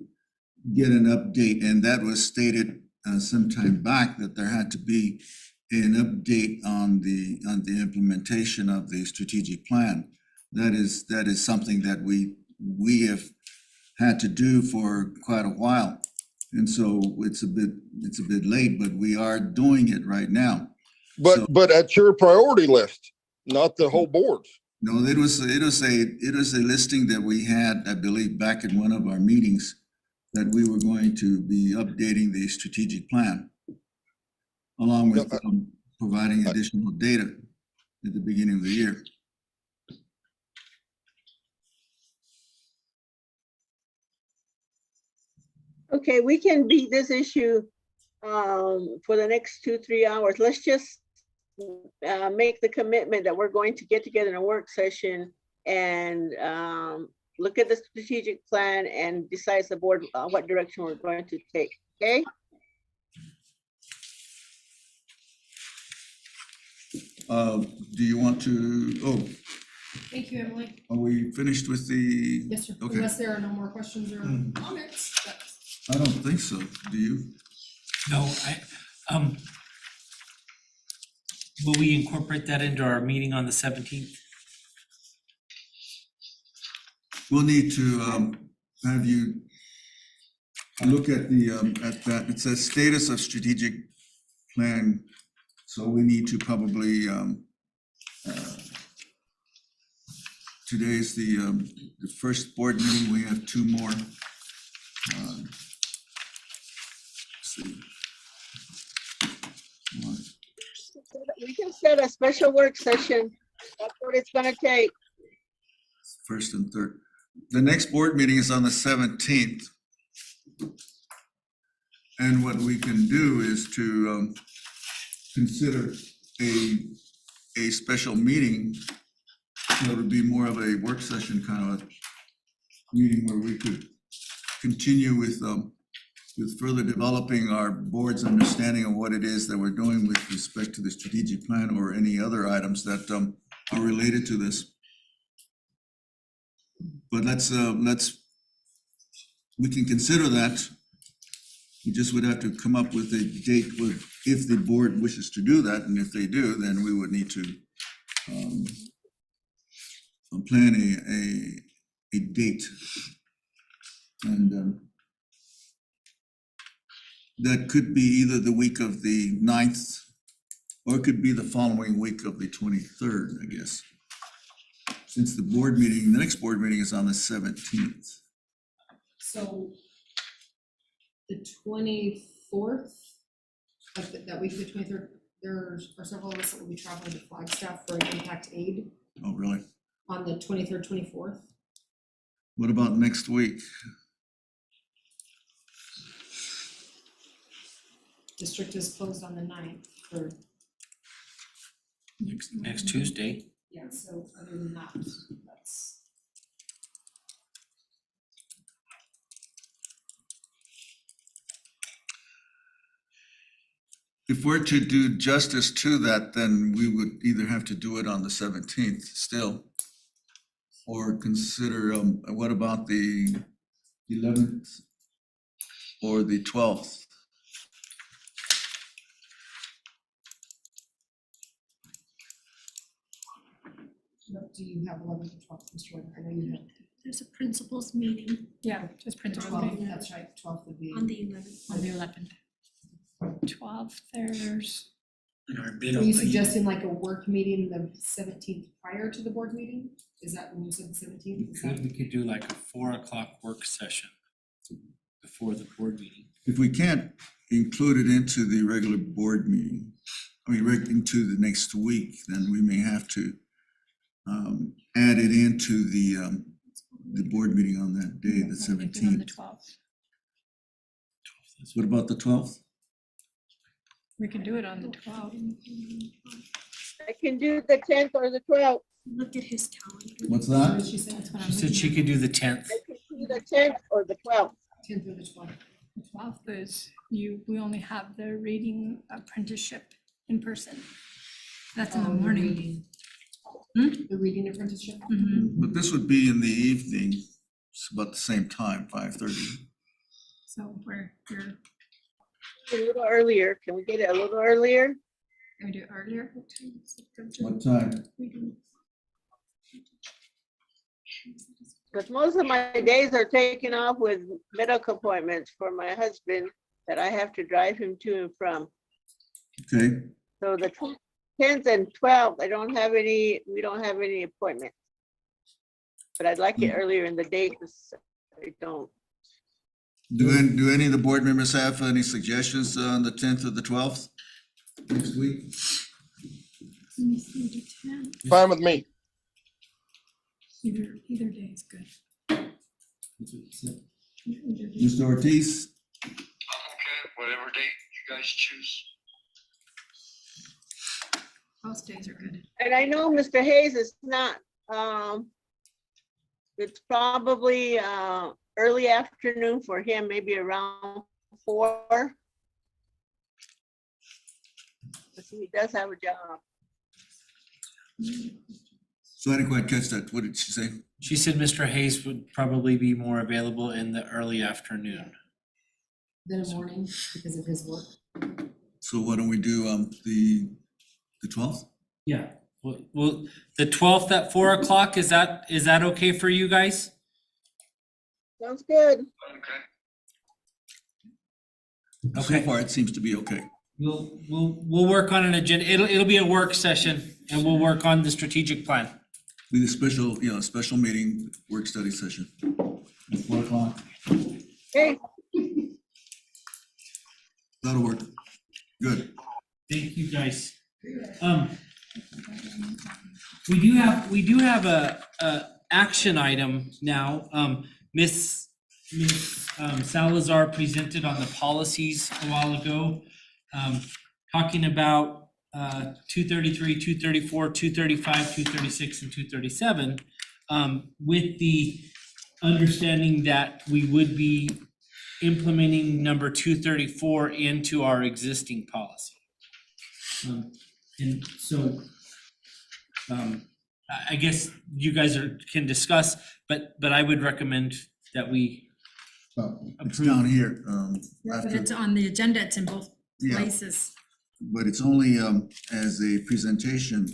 get an update, and that was stated some time back, that there had to be an update on the implementation of the strategic plan. That is something that we have had to do for quite a while. And so it's a bit late, but we are doing it right now. But at your priority list, not the whole board's. No, it was a listing that we had, I believe, back in one of our meetings, that we were going to be updating the strategic plan, along with providing additional data at the beginning of the year. Okay, we can beat this issue for the next 2-3 hours. Let's just make the commitment that we're going to get together in a work session and look at the strategic plan and decide as the board what direction we're going to take, okay? Do you want to, Thank you, Emily. are we finished with the? Yes, sir. Okay. Unless there are no more questions or comments. I don't think so. Do you? No, will we incorporate that into our meeting on the 17th? We'll need to have you look at at that. It says status of strategic plan. So we need to probably, today's the first board meeting. We have 2 more. Let's see. We can set a special work session. That's what it's gonna take. First and third. The next board meeting is on the 17th. And what we can do is to consider a special meeting that would be more of a work session kind of a meeting where we could continue with further developing our board's understanding of what it is that we're doing with respect to the strategic plan or any other items that are related to this. But we can consider that. We just would have to come up with a date if the board wishes to do that, and if they do, then we would need to plan a date. And that could be either the week of the 9th, or it could be the following week of the 23rd, I guess. Since the next board meeting is on the 17th. So the 24th, that week of the 23rd, there are several of us that will be traveling to Flagstaff for an impact aid Oh, really? on the 23rd, 24th. What about next week? District is closed on the 9th for, Next Tuesday. yeah, so other than that, that's. If we're to do justice to that, then we would either have to do it on the 17th still. Or consider, what about the 11th or the 12th? What do you have 11 to 12, Mr. Whitaker? I know you have. There's a principals meeting Yeah, just print 12, that's right, 12 would be. on the 11th. on the 11th. 12th, there's, In our bid Are you opening. suggesting like a work meeting the 17th prior to the board meeting? Is that when you said the 17th? Is that- We could do like a 4 o'clock work session before the board meeting. If we can't include it into the regular board meeting, into the next week, then we may have to add it into the board meeting on that day, the on the 17th. 12th. What about the 12th? We can do it on the 12th. I can do the 10th or the 12th. Look at his calendar. What's What that? did she say? That's what I'm She said she looking could do the 10th. I can do the 10th or the 12th. at. 10th or the 12th. The 12th is, we only have the reading apprenticeship in person. That's in the Oh, the morning. reading. The reading apprenticeship? But this would be in the evening, it's about the same time, 5:30. So you're A little earlier. Can we get it a little earlier? gonna do it earlier? What time is it? What time? Because most of my days are taken off with medical appointments for my husband that I have to drive him to and from. Okay, So the 10th and 12th, we don't have any appointments. But I'd like it earlier in the day because I don't. do any of the board members have any suggestions on the 10th or the 12th next week? Let me see, do 10. Fine with me. Either day is good. Either day. Mr. Ortiz? I'm okay, whatever date you guys choose. Most days are good. And I know Mr. Hayes is not, it's probably early afternoon for him, maybe around 4. Because he does have a job. So I didn't quite catch that. What did she say? She said Mr. Hayes would probably be more available in the early afternoon. Then a morning because of his work. So why don't we do the 12th? Yeah, well, the 12th at 4 o'clock, is that okay for you guys? Sounds good. So Okay. far, it seems to be okay. We'll work on an agenda. It'll be a work session and we'll work on the strategic plan. With a special meeting, work study session at 4 o'clock. Hey, That'll work. Good. Thank you, guys. We do have a action item now. Miss Salazar presented on the policies a while ago, talking about 233, 234, 235, 236, and 237, with the understanding that we would be implementing number 234 into our existing policy. And so, I guess you guys can discuss, but I would recommend that we It's down here. But After, it's on the agenda, it's in both Yeah. places. but it's only as a presentation.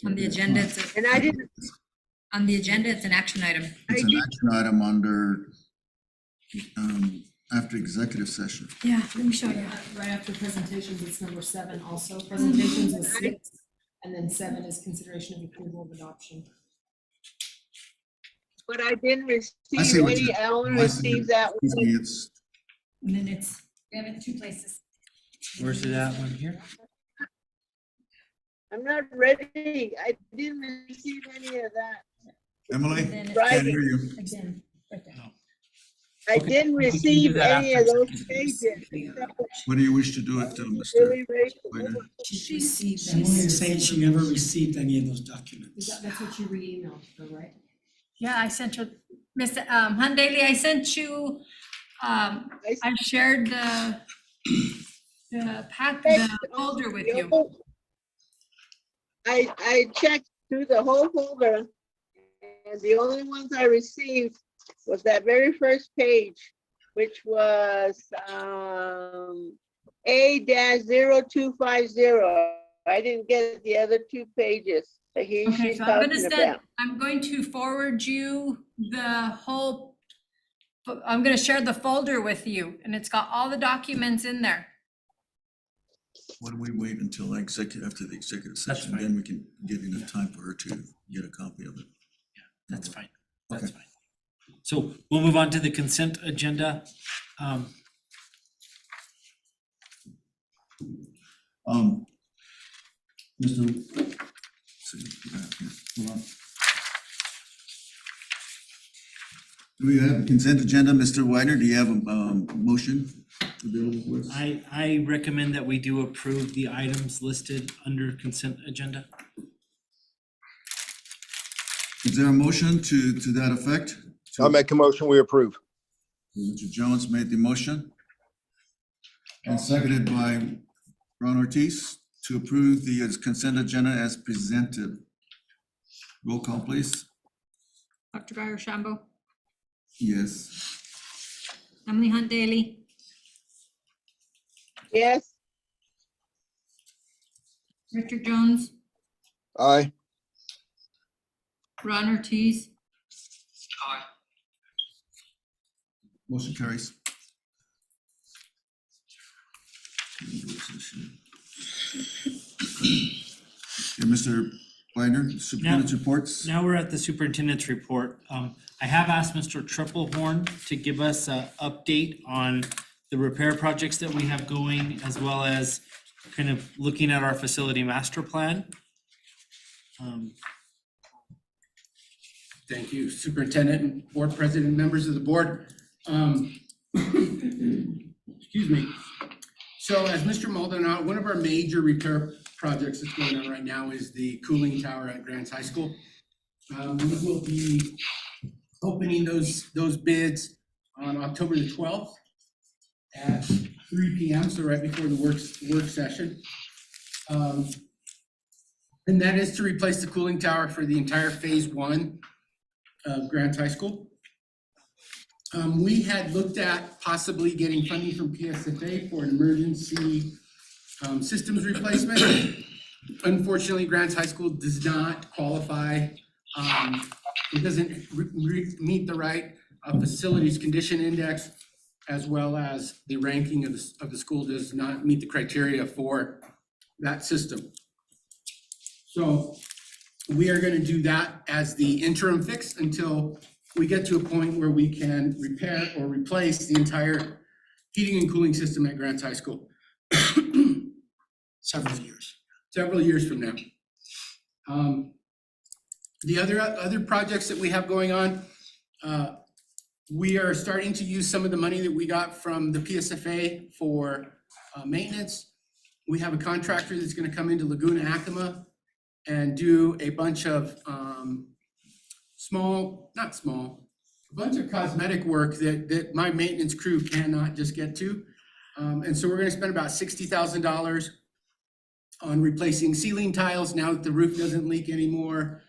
On the agenda, it's and I didn't, on the agenda, it's an action item. It's an action item under after executive session. Yeah, let me show you. Right after presentations, it's number 7 also. Presentations is 6, and then 7 is consideration of approval of adoption. but I didn't I see receive what any, you- I only I see received that Excuse me, one. it's, And then it's, We have it in 2 places. Where's it at, one here? I'm not ready. I didn't receive any of that. Emily, then it's can't hear you. again, right there. I Okay, didn't we can do receive that any after of those pages. What do you wish to do it to, Mr. Really, really- Whitaker? She received, Emily is saying she never received any of those documents. That's what you re-emailed her, right? Yeah, I sent her, Miss Daly, I sent you, I shared the the folder with you. I checked through the whole folder, and the only ones I received was that very first page, which was A-0250. I didn't get the other two pages that Okay, she's so I'm gonna talking send, about. I'm going to forward you I'm gonna share the folder with you, and it's got all the documents in there. Why don't we wait until after the executive session, then we can get enough time for her to get a copy of it. That's fine. That's Okay. fine. So we'll move on to the consent agenda. Hold on. Do we have a consent agenda, Mr. Widener? Do you have a motion available for us? I recommend that we do approve the items listed under consent agenda. Is there a motion to that effect? I make a motion, we approve. Mr. Jones made the motion. And seconded by Ron Ortiz to approve the consent agenda as presented. Roll call, please. Dr. Garashambo, Yes. Emily Hunt Daly, Yes, Richard Jones, Aye. Ron Ortiz, Motion carries. Mr. Widener, superintendent's reports. Now we're at the superintendent's report. I have asked Mr. Triplehorn to give us an update on the repair projects that we have going, as well as kind of looking at our facility master plan. Thank you, Superintendent and Board President, members of the board. Excuse me. So as Mr. Maldonado, one of our major repair projects that's going on right now is the cooling tower at Grants High School. We will be opening those bids on October the 12th at 3 p.m., so right before the work session. And that is to replace the cooling tower for the entire phase 1 of Grants High School. We had looked at possibly getting funding from PSFA for an emergency systems replacement. Unfortunately, Grants High School does not qualify. It doesn't meet the right facilities condition index, as well as the ranking of the school does not meet the criteria for that system. So we are gonna do that as the interim fix until we get to a point where we can repair or replace the entire heating and cooling system at Grants High School. Several years from now. The other projects that we have going on, we are starting to use some of the money that we got from the PSFA for maintenance. We have a contractor that's gonna come into Laguna Acoma and do a bunch of a bunch of cosmetic work that my maintenance crew cannot just get to. And so we're gonna spend about $60,000 on replacing ceiling tiles now that the roof doesn't leak anymore,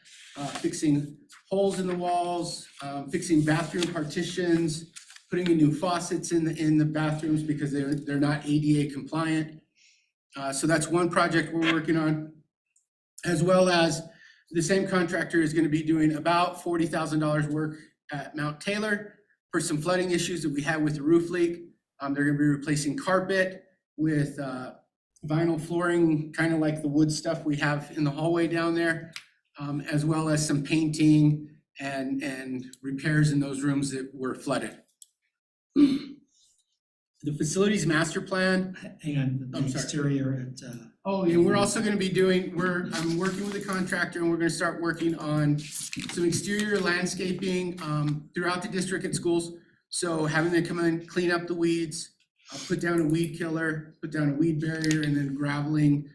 fixing holes in the walls, fixing bathroom partitions, putting in new faucets in the bathrooms because they're not ADA compliant. So that's one project we're working on, as well as the same contractor is gonna be doing about $40,000 work at Mount Taylor for some flooding issues that we had with the roof leak. They're gonna be replacing carpet with vinyl flooring, kind of like the wood stuff we have in the hallway down there, as well as some painting and repairs in those rooms that were flooded. The facilities master plan. Hang on, the I'm sorry. exterior at, Oh, and we're also gonna be doing, I'm working with a contractor and we're gonna start working on some exterior landscaping throughout the district and schools. So having them come in, clean up the weeds, put down a weed killer, put down a weed barrier, and then graveling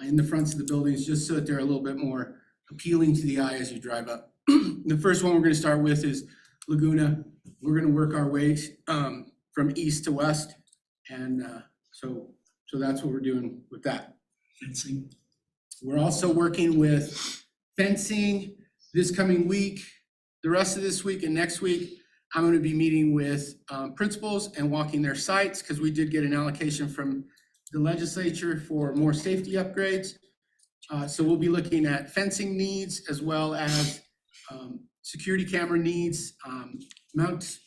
in the fronts of the buildings, just so that they're a little bit more appealing to the eye as you drive up. The first one we're gonna start with is Laguna. We're gonna work our way from east to west. And so So that's what we're doing with that. Fencing. We're also working with fencing this coming week. The rest of this week and next week, I'm gonna be meeting with principals and walking their sites, because we did get an allocation from the legislature for more safety upgrades. So we'll be looking at fencing needs as well as security camera needs.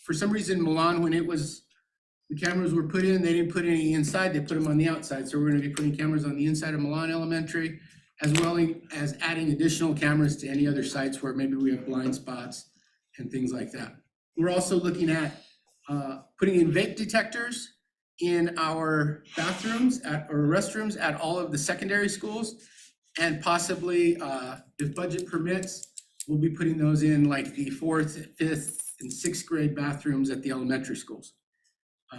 For some reason, Milan, when the cameras were put in, they didn't put any inside, they put them on the outside. So we're gonna be putting cameras on the inside of Milan Elementary, as well as adding additional cameras to any other sites where maybe we have blind spots and things like that. We're also looking at putting in vape detectors in our bathrooms or restrooms at all of the secondary schools. And possibly, if budget permits, we'll be putting those in like the 4th, 5th, and 6th grade bathrooms at the elementary schools.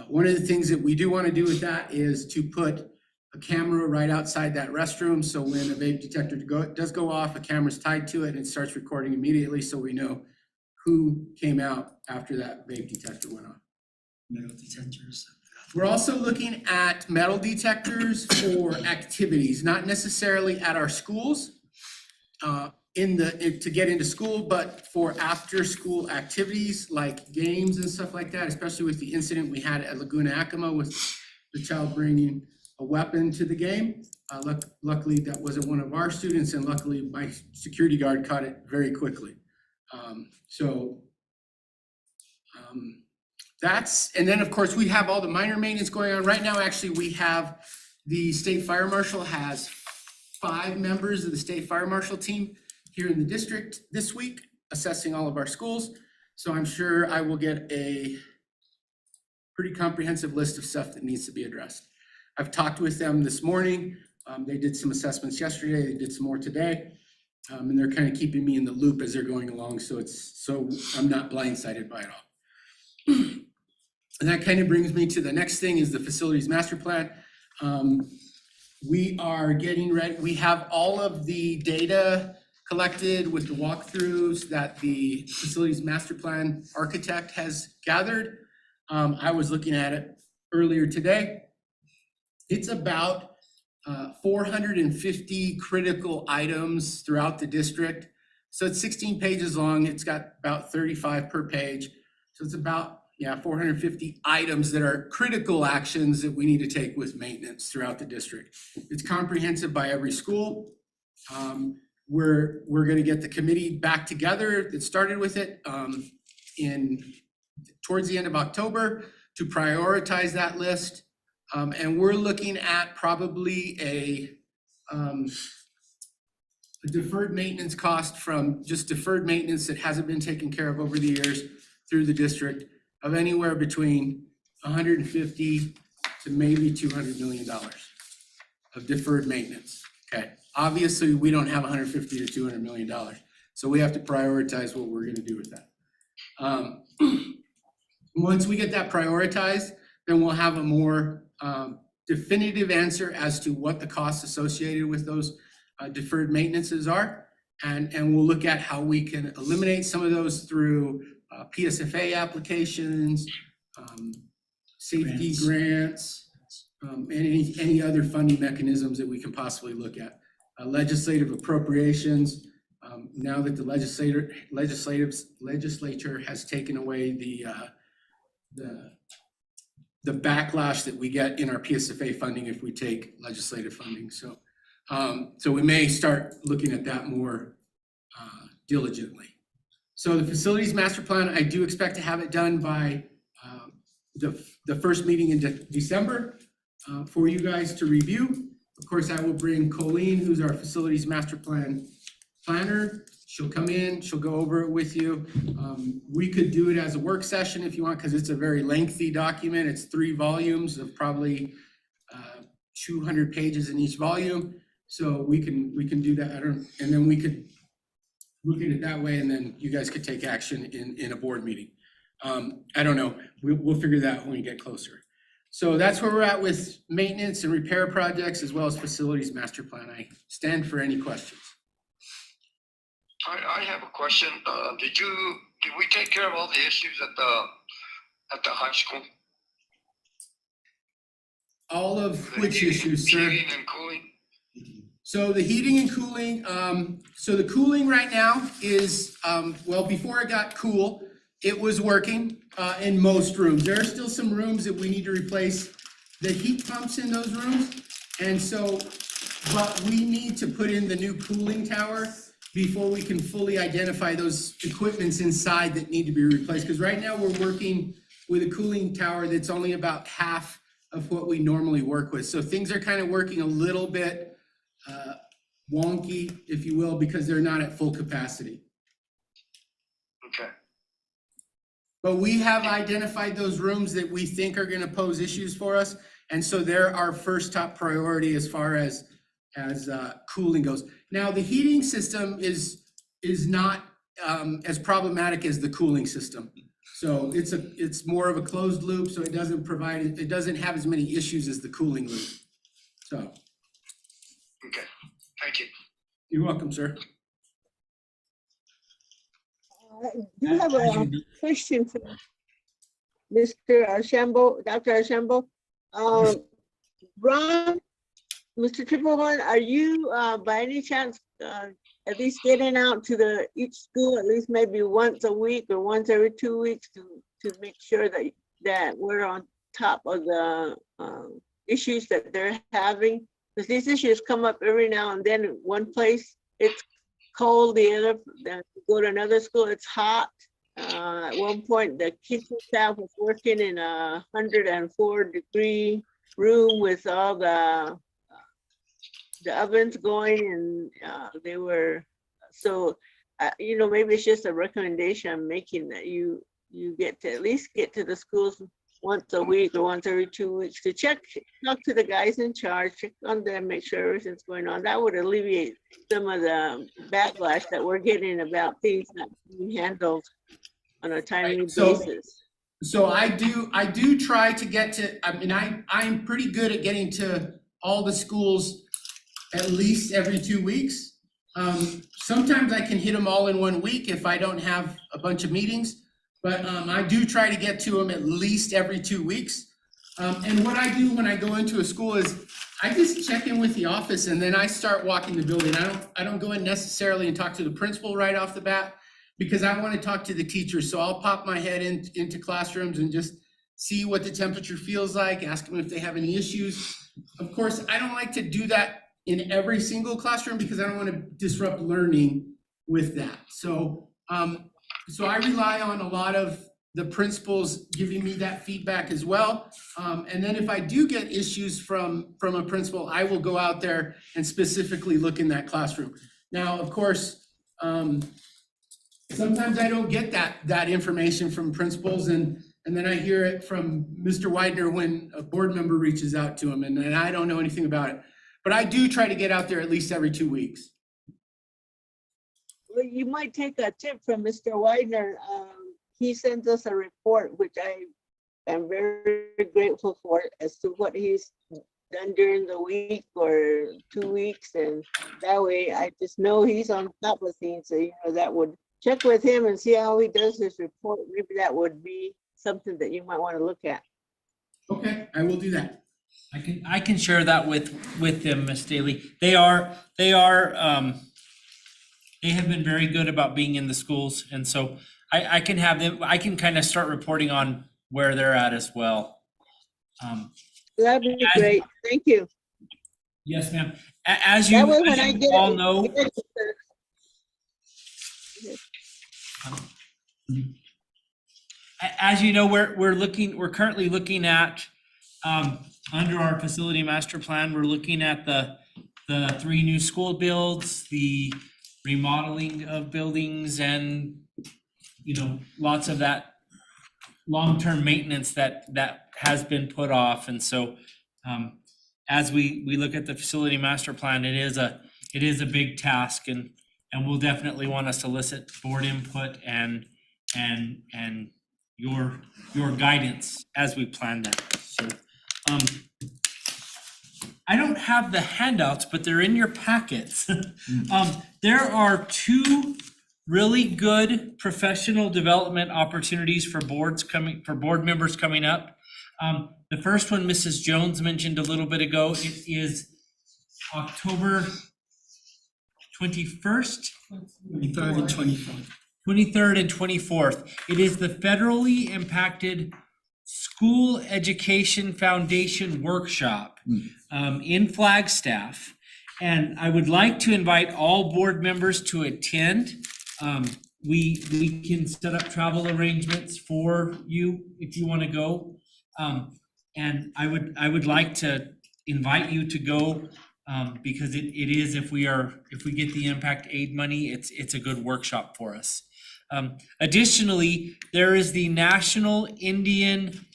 One of the things that we do want to do with that is to put a camera right outside that restroom. So when a vape detector does go off, a camera's tied to it and it starts recording immediately, so we know who came out after that vape detector went off. Metal detectors. We're also looking at metal detectors for activities, not necessarily at our schools, to get into school, but for after-school activities like games and stuff like that, especially with the incident we had at Laguna Acoma with the child bringing a weapon to the game. Luckily, that wasn't one of our students, and luckily my security guard caught it very quickly. And then of course we have all the minor maintenance going on right now. Actually, we have the state fire marshal has 5 members of the state fire marshal team here in the district this week, assessing all of our schools. So I'm sure I will get a pretty comprehensive list of stuff that needs to be addressed. I've talked with them this morning. They did some assessments yesterday. They did some more today. And they're kind of keeping me in the loop as they're going along. So I'm not blindsided by it all. And that kind of brings me to the next thing, is the facilities master plan. We are getting ready. We have all of the data collected with the walkthroughs that the facilities master plan architect has gathered. I was looking at it earlier today. It's about 450 critical items throughout the district. So it's 16 pages long. It's got about 35 per page. So it's about 450 items that are critical actions that we need to take with maintenance throughout the district. It's comprehensive by every school. We're gonna get the committee back together that started with it towards the end of October to prioritize that list. And we're looking at probably a deferred maintenance cost from just deferred maintenance that hasn't been taken care of over the years through the district of anywhere between 150 to maybe $200 million of deferred maintenance, okay? Obviously, we don't have 150 to $200 million, so we have to prioritize what we're gonna do with that. Once we get that prioritized, then we'll have a more definitive answer as to what the costs associated with those deferred maintenances are. And we'll look at how we can eliminate some of those through PSFA applications, safety grants, and any other funding mechanisms that we can possibly look at. Legislative appropriations, now that the legislature has taken away the backlash that we get in our PSFA funding if we take legislative funding. So we may start looking at that more diligently. So the facilities master plan, I do expect to have it done by the first meeting in December for you guys to review. Of course, I will bring Colleen, who's our facilities master plan planner. She'll come in, she'll go over it with you. We could do it as a work session if you want, because it's a very lengthy document. It's 3 volumes of probably 200 pages in each volume. So we can do that. And then we could look at it that way, and then you guys could take action in a board meeting. I don't know. We'll figure that out when we get closer. So that's where we're at with maintenance and repair projects, as well as facilities master plan. I stand for any questions. I have a question. Did we take care of all the issues at the high school? All of which issues, sir? Heating and cooling. So the heating and cooling, so the cooling right now is, well, before it got cool, it was working, in most rooms. There are still some rooms that we need to replace the heat pumps in those rooms. And so, but we need to put in the new cooling tower before we can fully identify those equipments inside that need to be replaced. Because right now we're working with a cooling tower that's only about half of what we normally work with. So things are kind of working a little bit wonky, if you will, because they're not at full capacity. Okay. But we have identified those rooms that we think are gonna pose issues for us. And so they're our first top priority as far as cooling goes. Now, the heating system is not as problematic as the cooling system. So it's more of a closed loop, so it doesn't have as many issues as the cooling loop. So. Okay, thank you. You're welcome, sir. I do have a question for Mr. Archambault, Dr. Archambault. Ron, Mr. Triplehorn, are you by any chance at least getting out to each school at least maybe once a week or once every 2 weeks to make sure that we're on top of the issues that they're having? Because these issues come up every now and then. In one place it's cold, then you go to another school, it's hot. At one point, the kitchen staff was working in a 104-degree room with all the ovens going, and they were, so, maybe it's just a recommendation I'm making that you get to at least get to the schools once a week or once every 2 weeks to talk to the guys in charge, check on them, make sure everything's going on. That would alleviate some of the backlash that we're getting about things not being handled on a timely basis. So I do try to get to, I'm pretty good at getting to all the schools at least every 2 weeks. Sometimes I can hit them all in 1 week if I don't have a bunch of meetings. But I do try to get to them at least every 2 weeks. And what I do when I go into a school is I just check in with the office and then I start walking the building. I don't go in necessarily and talk to the principal right off the bat because I want to talk to the teachers. So I'll pop my head into classrooms and just see what the temperature feels like, ask them if they have any issues. Of course, I don't like to do that in every single classroom because I don't want to disrupt learning with that. So I rely on a lot of the principals giving me that feedback as well. And then if I do get issues from a principal, I will go out there and specifically look in that classroom. Now, of course, sometimes I don't get that information from principals and then I hear it from Mr. Widener when a board member reaches out to him and I don't know anything about it. But I do try to get out there at least every 2 weeks. Well, you might take a tip from Mr. Widener. He sends us a report, which I am very grateful for, as to what he's done during the week or 2 weeks. And that way I just know he's on top of things. So, that would check with him and see how he does his report. Maybe that would be something that you might want to look at. Okay, I will do that. I can share that with them, Ms. Daly. They have been very good about being in the schools, and so I can have them, I can kind of start reporting on where they're at as well. That'd be great, thank you. Yes, ma'am. As you all know. As you know, we're currently looking at, under our facility master plan, we're looking at the 3 new school builds, the remodeling of buildings, and lots of that long-term maintenance that has been put off. And so as we look at the facility master plan, it is a big task, and we'll definitely want to solicit board input and your guidance as we plan that. So I don't have the handouts, but they're in your packets. There are 2 really good professional development opportunities for board members coming up. The first one, Mrs. Jones mentioned a little bit ago, it is October 21st. 23rd and 24th. 23rd and 24th. It is the federally impacted School Education Foundation Workshop in Flagstaff. And I would like to invite all board members to attend. We can set up travel arrangements for you if you want to go. And I would like to invite you to go because it is, if we get the impact aid money, it's a good workshop for us. Additionally, there is the National Indian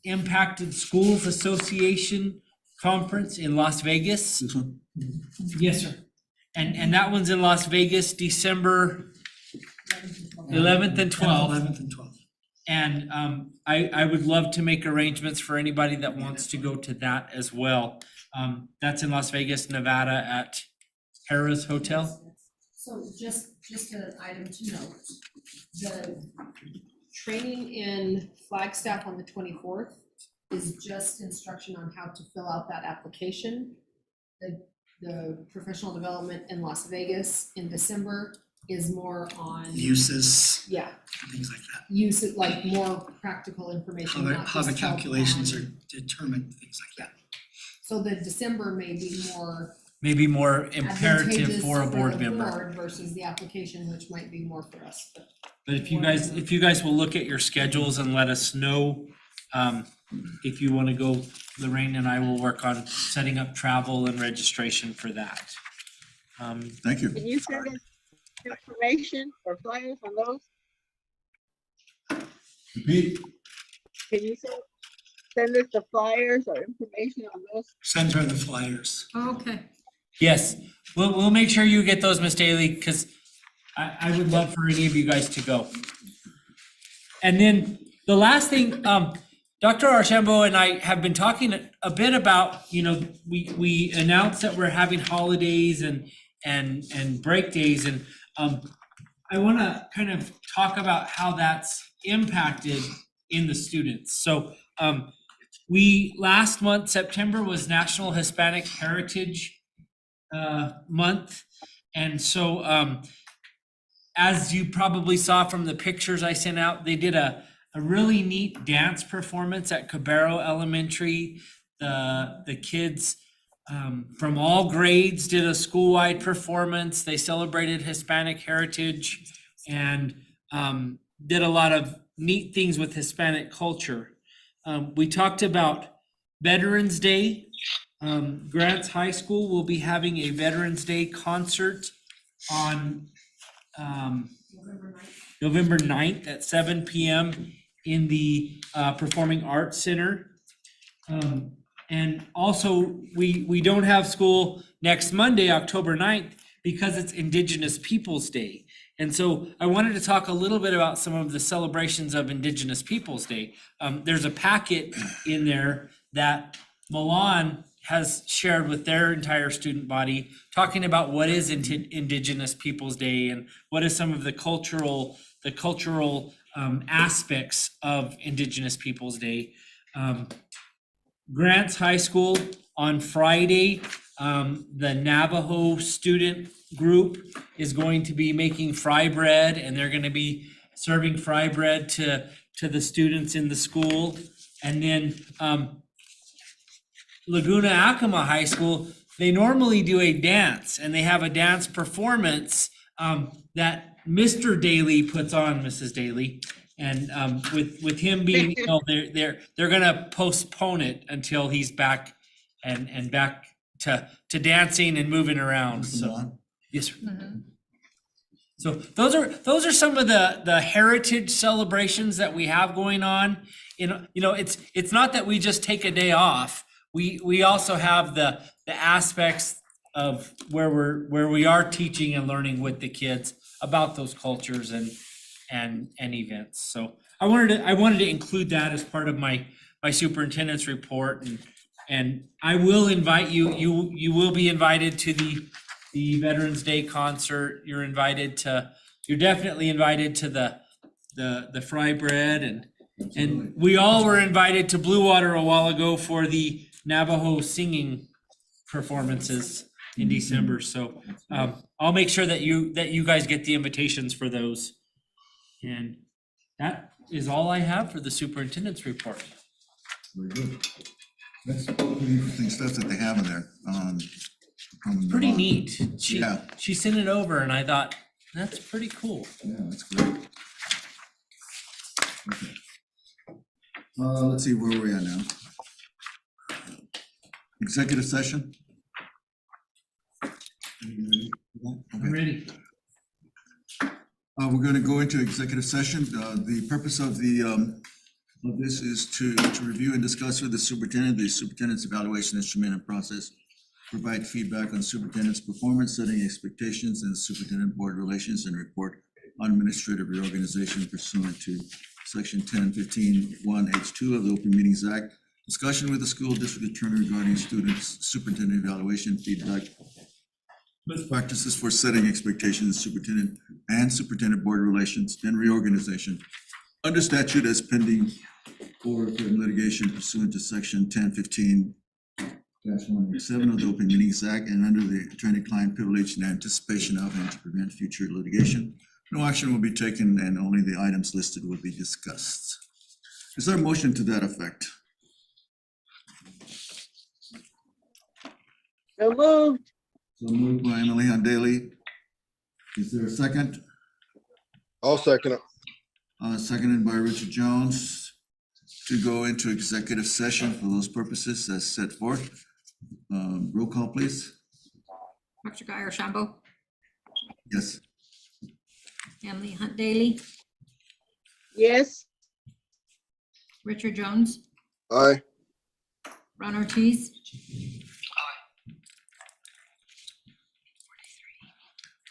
Impacted Schools Association Conference in Las Vegas. This one? Yes, sir. And that one's in Las Vegas, December 11th and 12th. 11th and 12th. And I would love to make arrangements for anybody that wants to go to that as well. That's in Las Vegas, Nevada at Harrah's Hotel. So just an item to note, the training in Flagstaff on the 24th is just instruction on how to fill out that application. The professional development in Las Vegas in December is more on. Uses, Yeah, things like that. use it like more practical information. not How the just help calculations on- are determined, things like that. So the December may be more Maybe more imperative advantageous for a board the member. board versus the application, which might be more for us, but. But if you guys will look at your schedules and let us know, if you want to go, Lorraine and I will work on setting up travel and registration for that. Thank you. Can you send us information or flyers on those? Repeat. Can you send us the flyers or information on those? Send her the flyers. Okay. Yes, we'll make sure you get those, Miss Daly, because I would love for any of you guys to go. And then the last thing, Dr. Archambault and I have been talking a bit about, we announced that we're having holidays and break days, and I want to kind of talk about how that's impacted in the students. So last month, September, was National Hispanic Heritage Month. And so as you probably saw from the pictures I sent out, they did a really neat dance performance at Cabero Elementary. The kids from all grades did a school-wide performance. They celebrated Hispanic heritage and did a lot of neat things with Hispanic culture. We talked about Veterans Day. Grants High School will be having a Veterans Day concert on November 9th at 7 p.m. in the Performing Arts Center. And also, we don't have school next Monday, October 9th, because it's Indigenous Peoples' Day. And so I wanted to talk a little bit about some of the celebrations of Indigenous Peoples' Day. There's a packet in there that Milan has shared with their entire student body, talking about what is Indigenous Peoples' Day and what is some of the cultural aspects of Indigenous Peoples' Day. Grants High School on Friday, the Navajo student group is going to be making fry bread, and they're going to be serving fry bread to the students in the school. And then Laguna Acoma High School, they normally do a dance, and they have a dance performance that Mr. Daly puts on, Mrs. Daly. And with him being ill, they're gonna postpone it until he's back and back to dancing and moving around. So yes, sir. So those are some of the heritage celebrations that we have going on. It's not that we just take a day off. We also have the aspects of where we are teaching and learning with the kids about those cultures and events. So I wanted to include that as part of my superintendent's report, and I will invite you. You will be invited to the Veterans Day concert. You're definitely invited to the fry bread, And we all were invited to Blue Water a while ago for the Navajo singing performances in December, so I'll make sure that you guys get the invitations for those. And that is all I have for the superintendent's report. Very good. That's pretty interesting stuff that they have in there. From Pretty Vermont. neat. Yeah. She sent it over and I thought, that's pretty cool. Yeah, that's great. Okay. Let's see, where are we at now? Executive session? I'm ready. We're gonna go into executive session. The purpose of of this is to review and discuss with the superintendent's evaluation instrument and process, provide feedback on superintendent's performance, setting expectations, and superintendent board relations, and report on administrative reorganization pursuant to section 10-15-1H2 of the Open Meetings Act. Discussion with the school district attorney regarding students' superintendent evaluation feedback, best practices for setting expectations, superintendent and superintendent board relations, and reorganization under statute as pending or in litigation pursuant to section 10-15-1H7 of the Open Meetings Act, and under the attorney-client privilege in anticipation of and to prevent future litigation. No action will be taken and only the items listed will be discussed. Is there a motion to that effect? So moved. So moved by Emily Daly. Is there a second? I'll second it. Seconded by Richard Jones to go into executive session for those purposes as set forth. Roll call, please. Dr. Guyer Shambo, Yes. Emily Hunt Daly, Yes. Richard Jones, Aye. Ron Ortiz.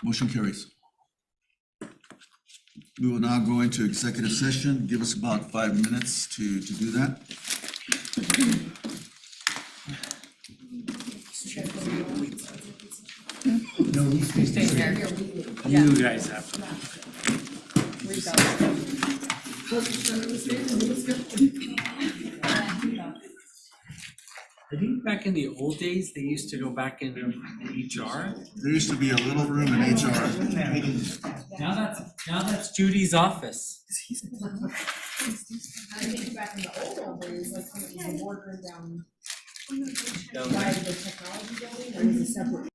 Motion carries. We will now go into executive session. Give us about 5 minutes to do that. No, we stay here. You guys have to. I think back in the old days, they used to go back into HR. There used to be a little room in HR. Now that's Judy's office. I think back in the old days, like when it was a boardroom down Down by there. the technology building, there was a separate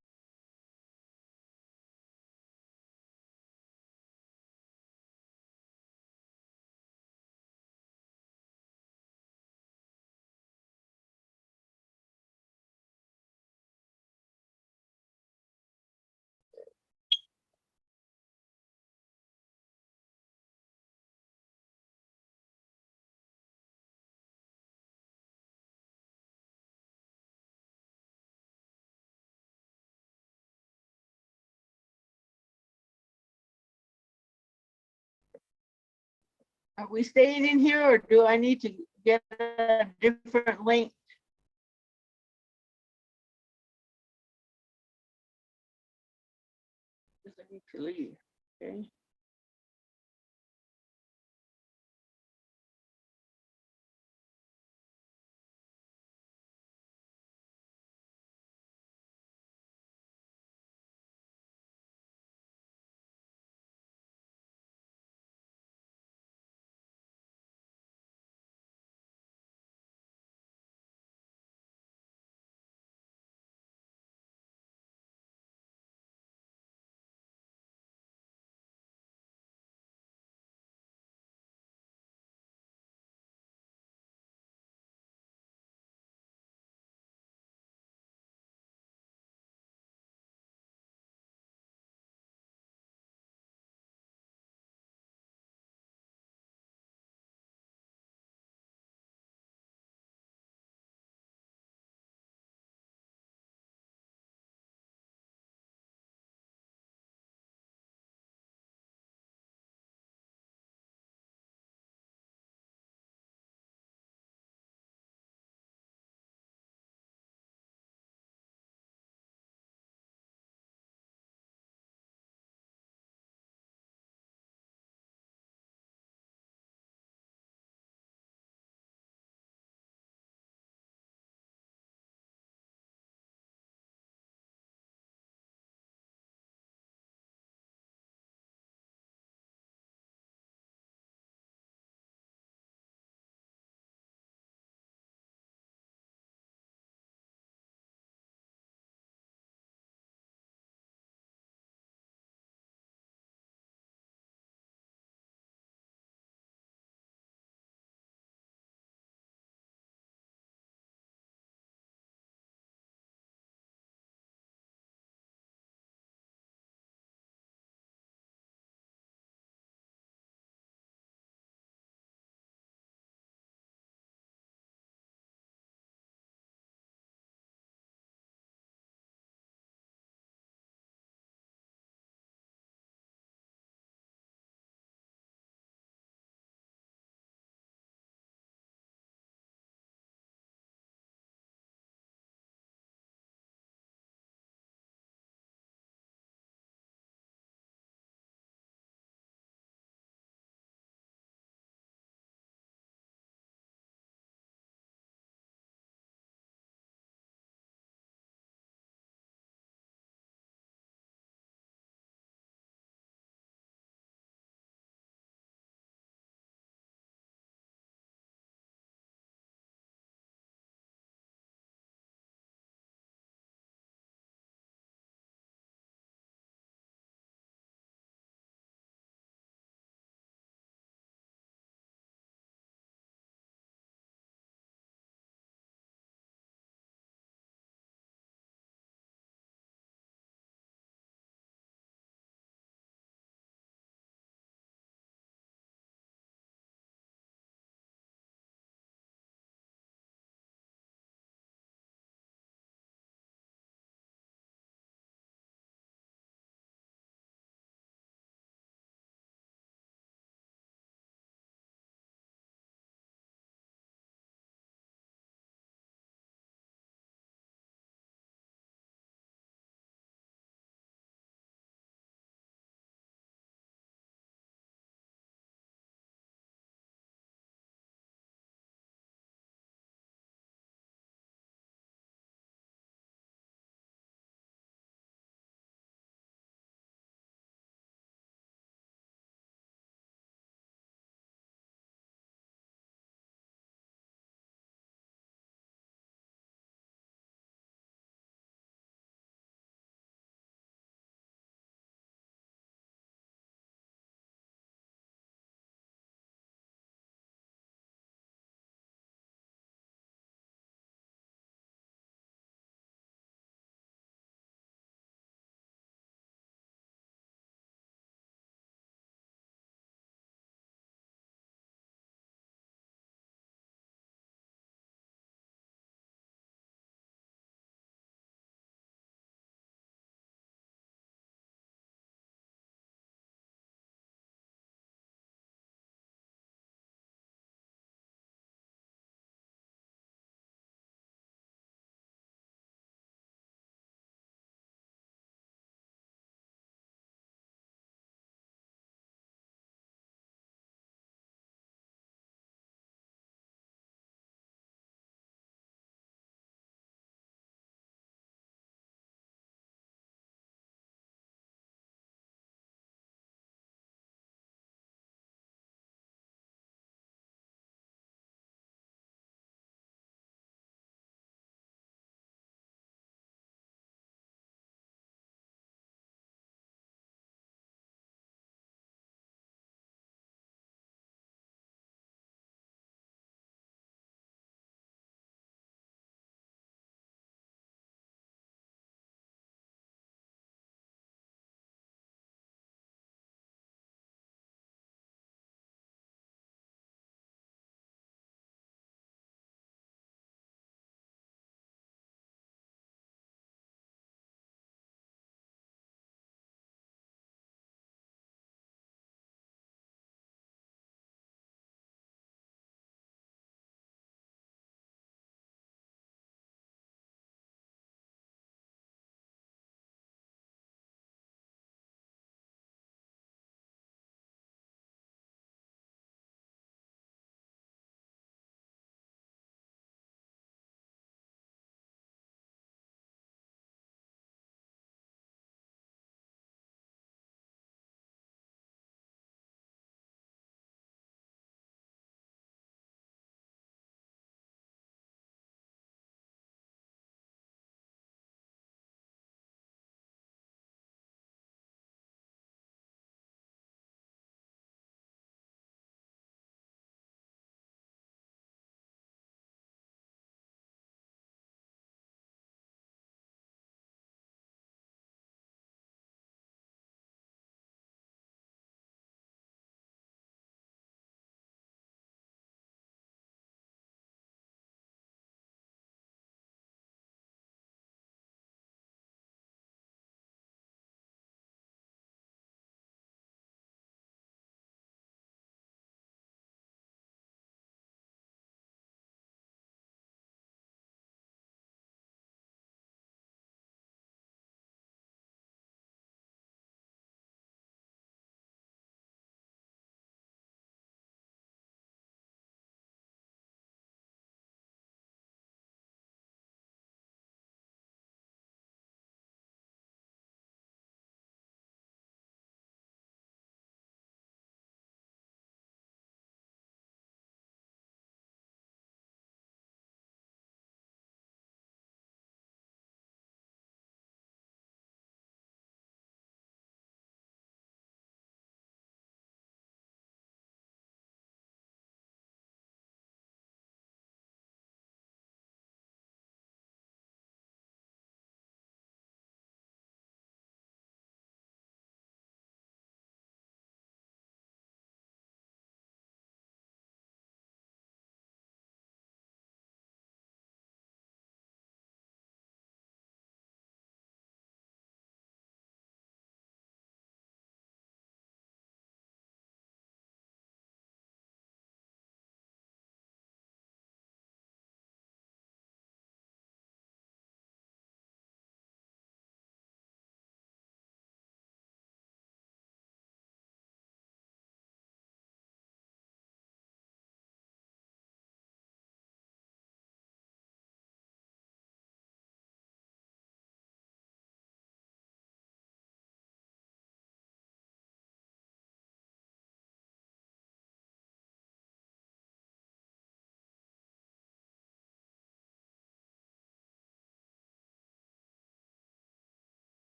Are we staying in here or do I need to get a different link? I need to leave, okay?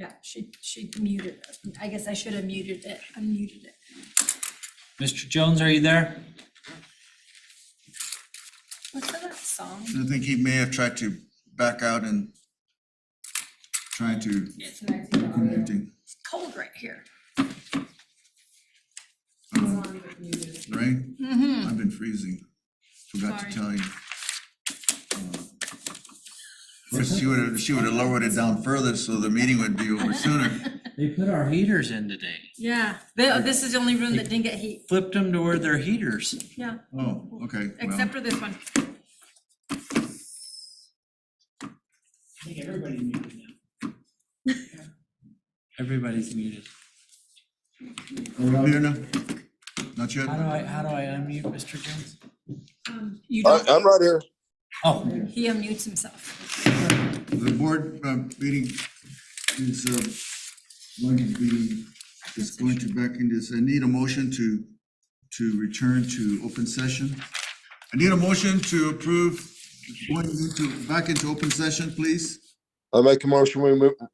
Yeah, she muted it. I guess I should have muted it, unmuted it. Mr. Jones, are you there? What's that song? I think he may have tried to back out and try to It's connecting. connecting, It's cold right here. right? Mm-hmm. I've been freezing. Forgot Sorry. to tell you. First, she would have lowered it down further so the meeting would be over sooner. They put our heaters in today. Yeah, this is the only room that didn't get heat. Flipped them to where they're heaters. Yeah, Oh, okay. well, except for this one. I think everybody muted now. Everybody's muted. Are we out here now? Not yet? How do I unmute Mr. Jones? You don't, I'm right here. Oh, he unmutes himself. The board meeting is going to be, is going to back into this. I need a motion to return to open session. I need a motion to approve going back into open session, please. I make a motion,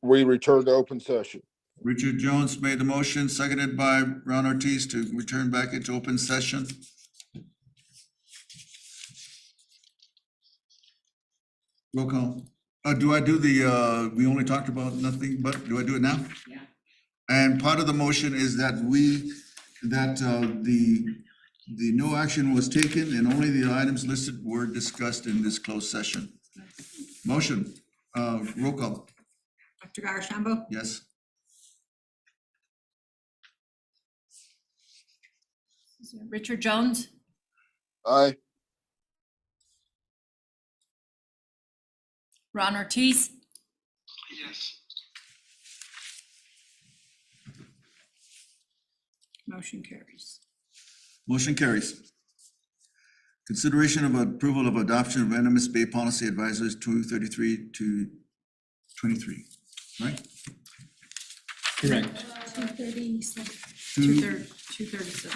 we return to open session. Richard Jones made the motion, seconded by Ron Ortiz to return back into open session. Roll call. Do I do we only talked about nothing, but do I do it now? Yeah. And part of the motion is that the no action was taken and only the items listed were discussed in this closed session. Motion, roll call, Dr. Garashambo, yes. Richard Jones, Aye. Ron Ortiz, Yes. motion carries. Motion carries. Consideration of approval of adoption of NMS Bay Policy Advisors 233 to 23, right? correct. 237. 237.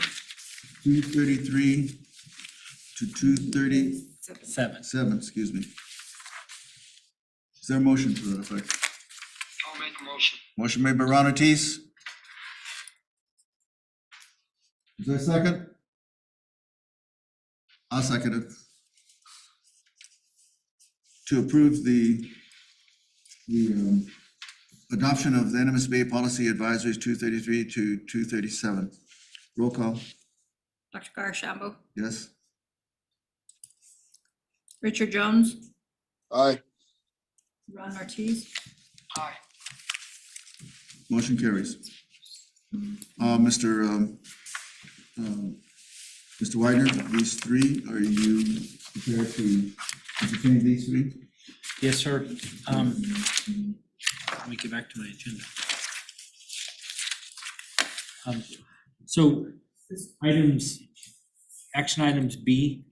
233 to 237, Seven. excuse me. Is there a motion to that effect? I'll make a motion. Motion made by Ron Ortiz. Is there a second? I'll second it. To approve the adoption of the NMS Bay Policy Advisories 233 to 237. Roll call, Dr. Garashambo, yes? Richard Jones, Aye. Ron Ortiz, Aye. Motion carries. Mr. Widener, these three, are you prepared to entertain these three? Yes, sir. Let me get back to my agenda. So action items B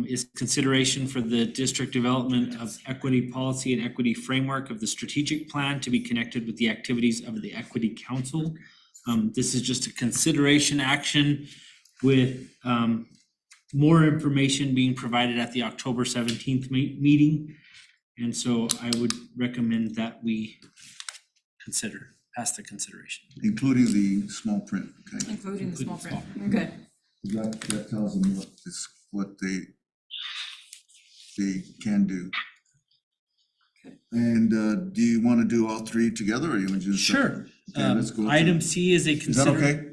is consideration for the district development of equity policy and equity framework of the strategic plan to be connected with the activities of the Equity Council. This is just a consideration action with more information being provided at the October 17th meeting. And so I would recommend that we pass the consideration. Including the small print, okay? including the small print. Okay. That tells them what they can do. And do you want to do all three together or you want to just? Sure. Okay, let's go. Item C is a Is that consider. okay?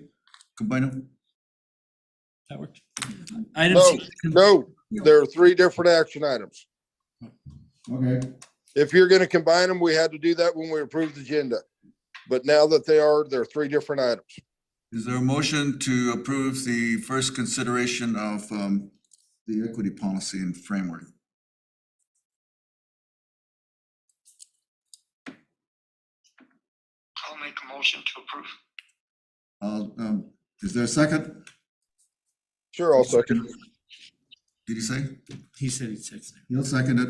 Combine them? That works. Item No, C. no, there are three different action items. Okay. If you're gonna combine them, we had to do that when we approved the agenda. But now that they're three different items. Is there a motion to approve the first consideration of the equity policy and framework? I'll make a motion to approve. Is there a second? Sure, I'll second. Did he say? He said he'd second. He'll second it.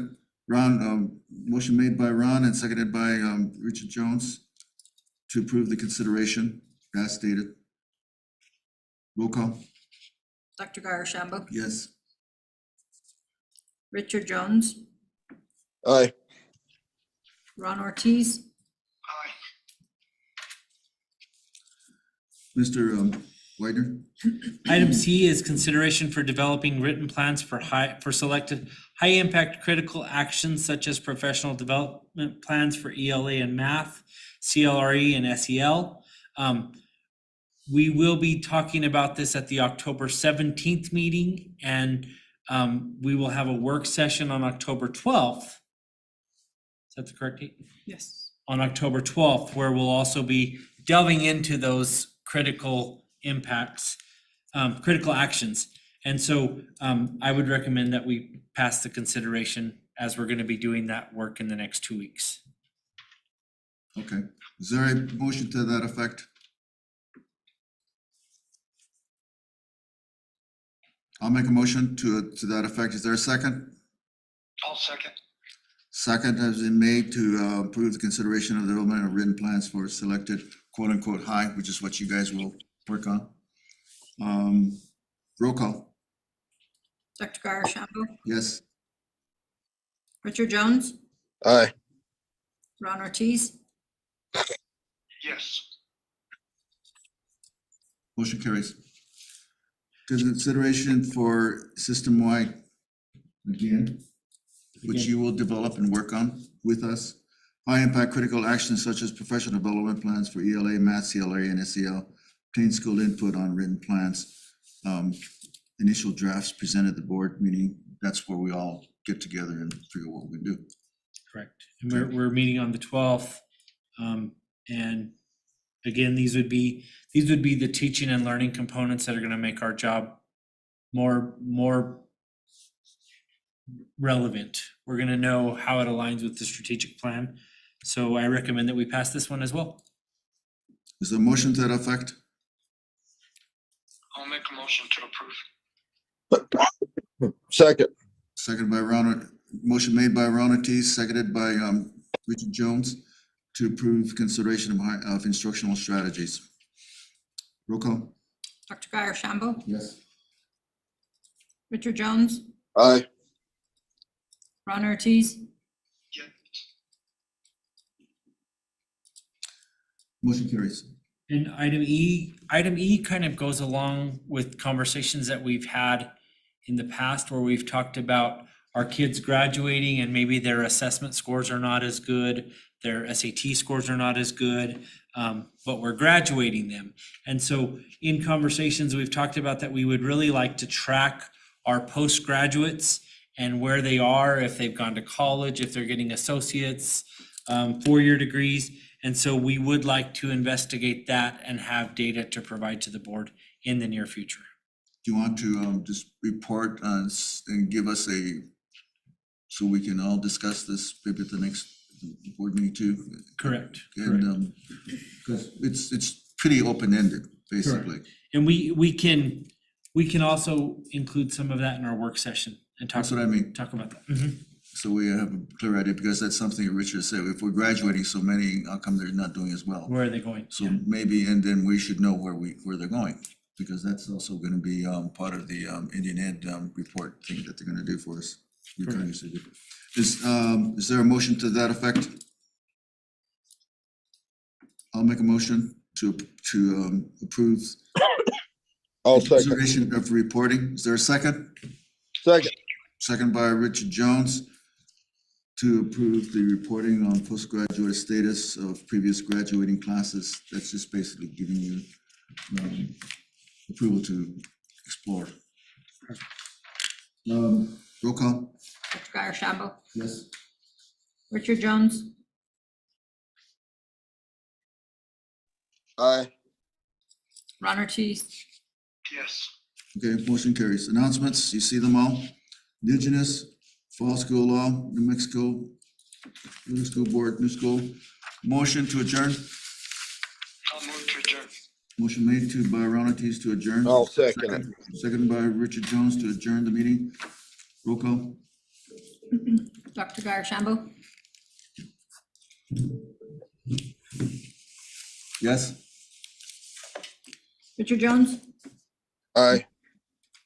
Ron, motion made by Ron and seconded by Richard Jones to approve the consideration as stated. Roll call, Dr. Garashambo, yes. Richard Jones, Aye. Ron Ortiz, Aye. Mr. Widener? Item C is consideration for developing written plans for selected high-impact critical actions such as professional development plans for ELA and math, CLRE and SEL. We will be talking about this at the October 17th meeting, and we will have a work session on October 12th. Is that the correct date? Yes. On October 12th, where we'll also be delving into those critical impacts, critical actions. And so I would recommend that we pass the consideration as we're going to be doing that work in the next 2 weeks. Okay, is there a motion to that effect? I'll make a motion to that effect. Is there a second? I'll second. Second has been made to approve the consideration of the development of written plans for selected quote-unquote high, which is what you guys will work on. Roll call, Dr. Guyer Shambo, yes? Richard Jones, Aye. Ron Ortiz, Yes. Motion carries. Consideration for system-wide, again, which you will develop and work on with us. High-impact critical actions such as professional development plans for ELA, math, CLRE, and SEL. Obtain school input on written plans. Initial drafts presented at the board meeting. That's where we all get together and figure what we do. Correct. And we're meeting on the 12th. And again, these would be the teaching and learning components that are going to make our job more relevant. We're going to know how it aligns with the strategic plan. So I recommend that we pass this one as well. Is there a motion to that effect? I'll make a motion to approve. Second. Seconded by Ron, motion made by Ron Ortiz, seconded by Richard Jones to approve consideration of instructional strategies. Roll call. Dr. Guyer Shambo, Yes. Richard Jones, Aye. Ron Ortiz, Yes. Motion carries. And item E kind of goes along with conversations that we've had in the past where we've talked about our kids graduating and maybe their assessment scores are not as good, their SAT scores are not as good, but we're graduating them. And so in conversations, we've talked about that we would really like to track our postgraduates and where they are, if they've gone to college, if they're getting associates, 4-year degrees. And so we would like to investigate that and have data to provide to the board in the near future. Do you want to just report and give us so we can all discuss this maybe at the next board meeting too? Correct. And because it's pretty open-ended, basically. And we can also include some of that in our work session and talk. That's what I mean. Talk about that. So we have a clear idea, because that's something that Richard said, if we're graduating so many, how come they're not doing as well? Where are they going? So maybe, and then we should know where they're going, because that's also gonna be part of the Indian Ed report thing that they're gonna do for us. We kinda used to do. Is there a motion to that effect? I'll make a motion to approve I'll second. consideration of reporting. Is there a second? Second. Second by Richard Jones to approve the reporting on postgraduate status of previous graduating classes. That's just basically giving you approval to explore. Roll call. Dr. Guyer Shambo, Yes. Richard Jones, Aye. Ron Ortiz, Yes. Okay, motion carries. Announcements, you see them all. Indigenous, Fall School Law, New Mexico, New School Board, New School. Motion to adjourn. I'll move to adjourn. Motion made by Ron Ortiz to adjourn. I'll second it. Seconded by Richard Jones to adjourn the meeting. Roll call. Dr. Guyer Shambo, Yes? Richard Jones, Aye.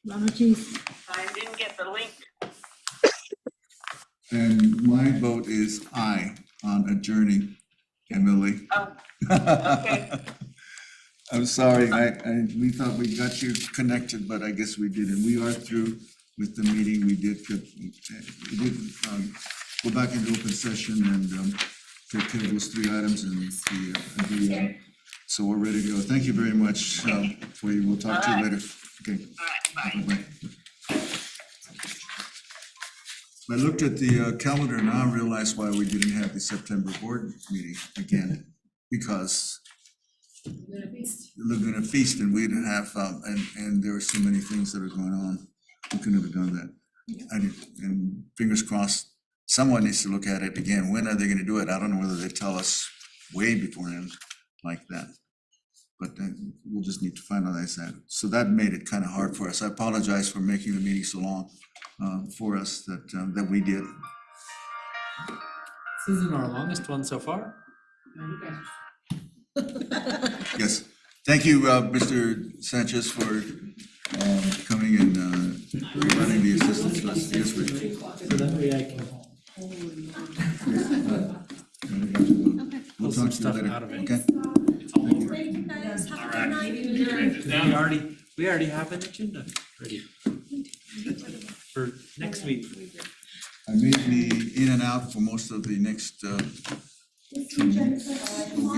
Ron Ortiz. I didn't get the link. And my vote is aye on adjourning, Emily. Oh, okay. I'm sorry, we thought we got you connected, but I guess we didn't. We are through with the meeting. We did go back into open session and take care of those 3 items and so we're ready to go. Thank you very much for you. We'll talk to you later. Okay. Bye. I looked at the calendar and now I realized why we didn't have the September board meeting again, because Laguna Feast and we didn't have, and there were so many things that are going on. We couldn't have done that. And fingers crossed, someone needs to look at it again. When are they gonna do it? I don't know whether they tell us way beforehand like that. But then we'll just need to finalize that. So that made it kind of hard for us. I apologize for making the meeting so long for us that we did. This isn't our longest one so far. Yes, thank you, Mr. Sanchez, for coming and providing the assistance to us. Yes, we- So that way I can We'll talk to you stuff later, out of it. okay? Thank you guys, have a good night. We already have an agenda ready for next week. I may be in and out for most of the next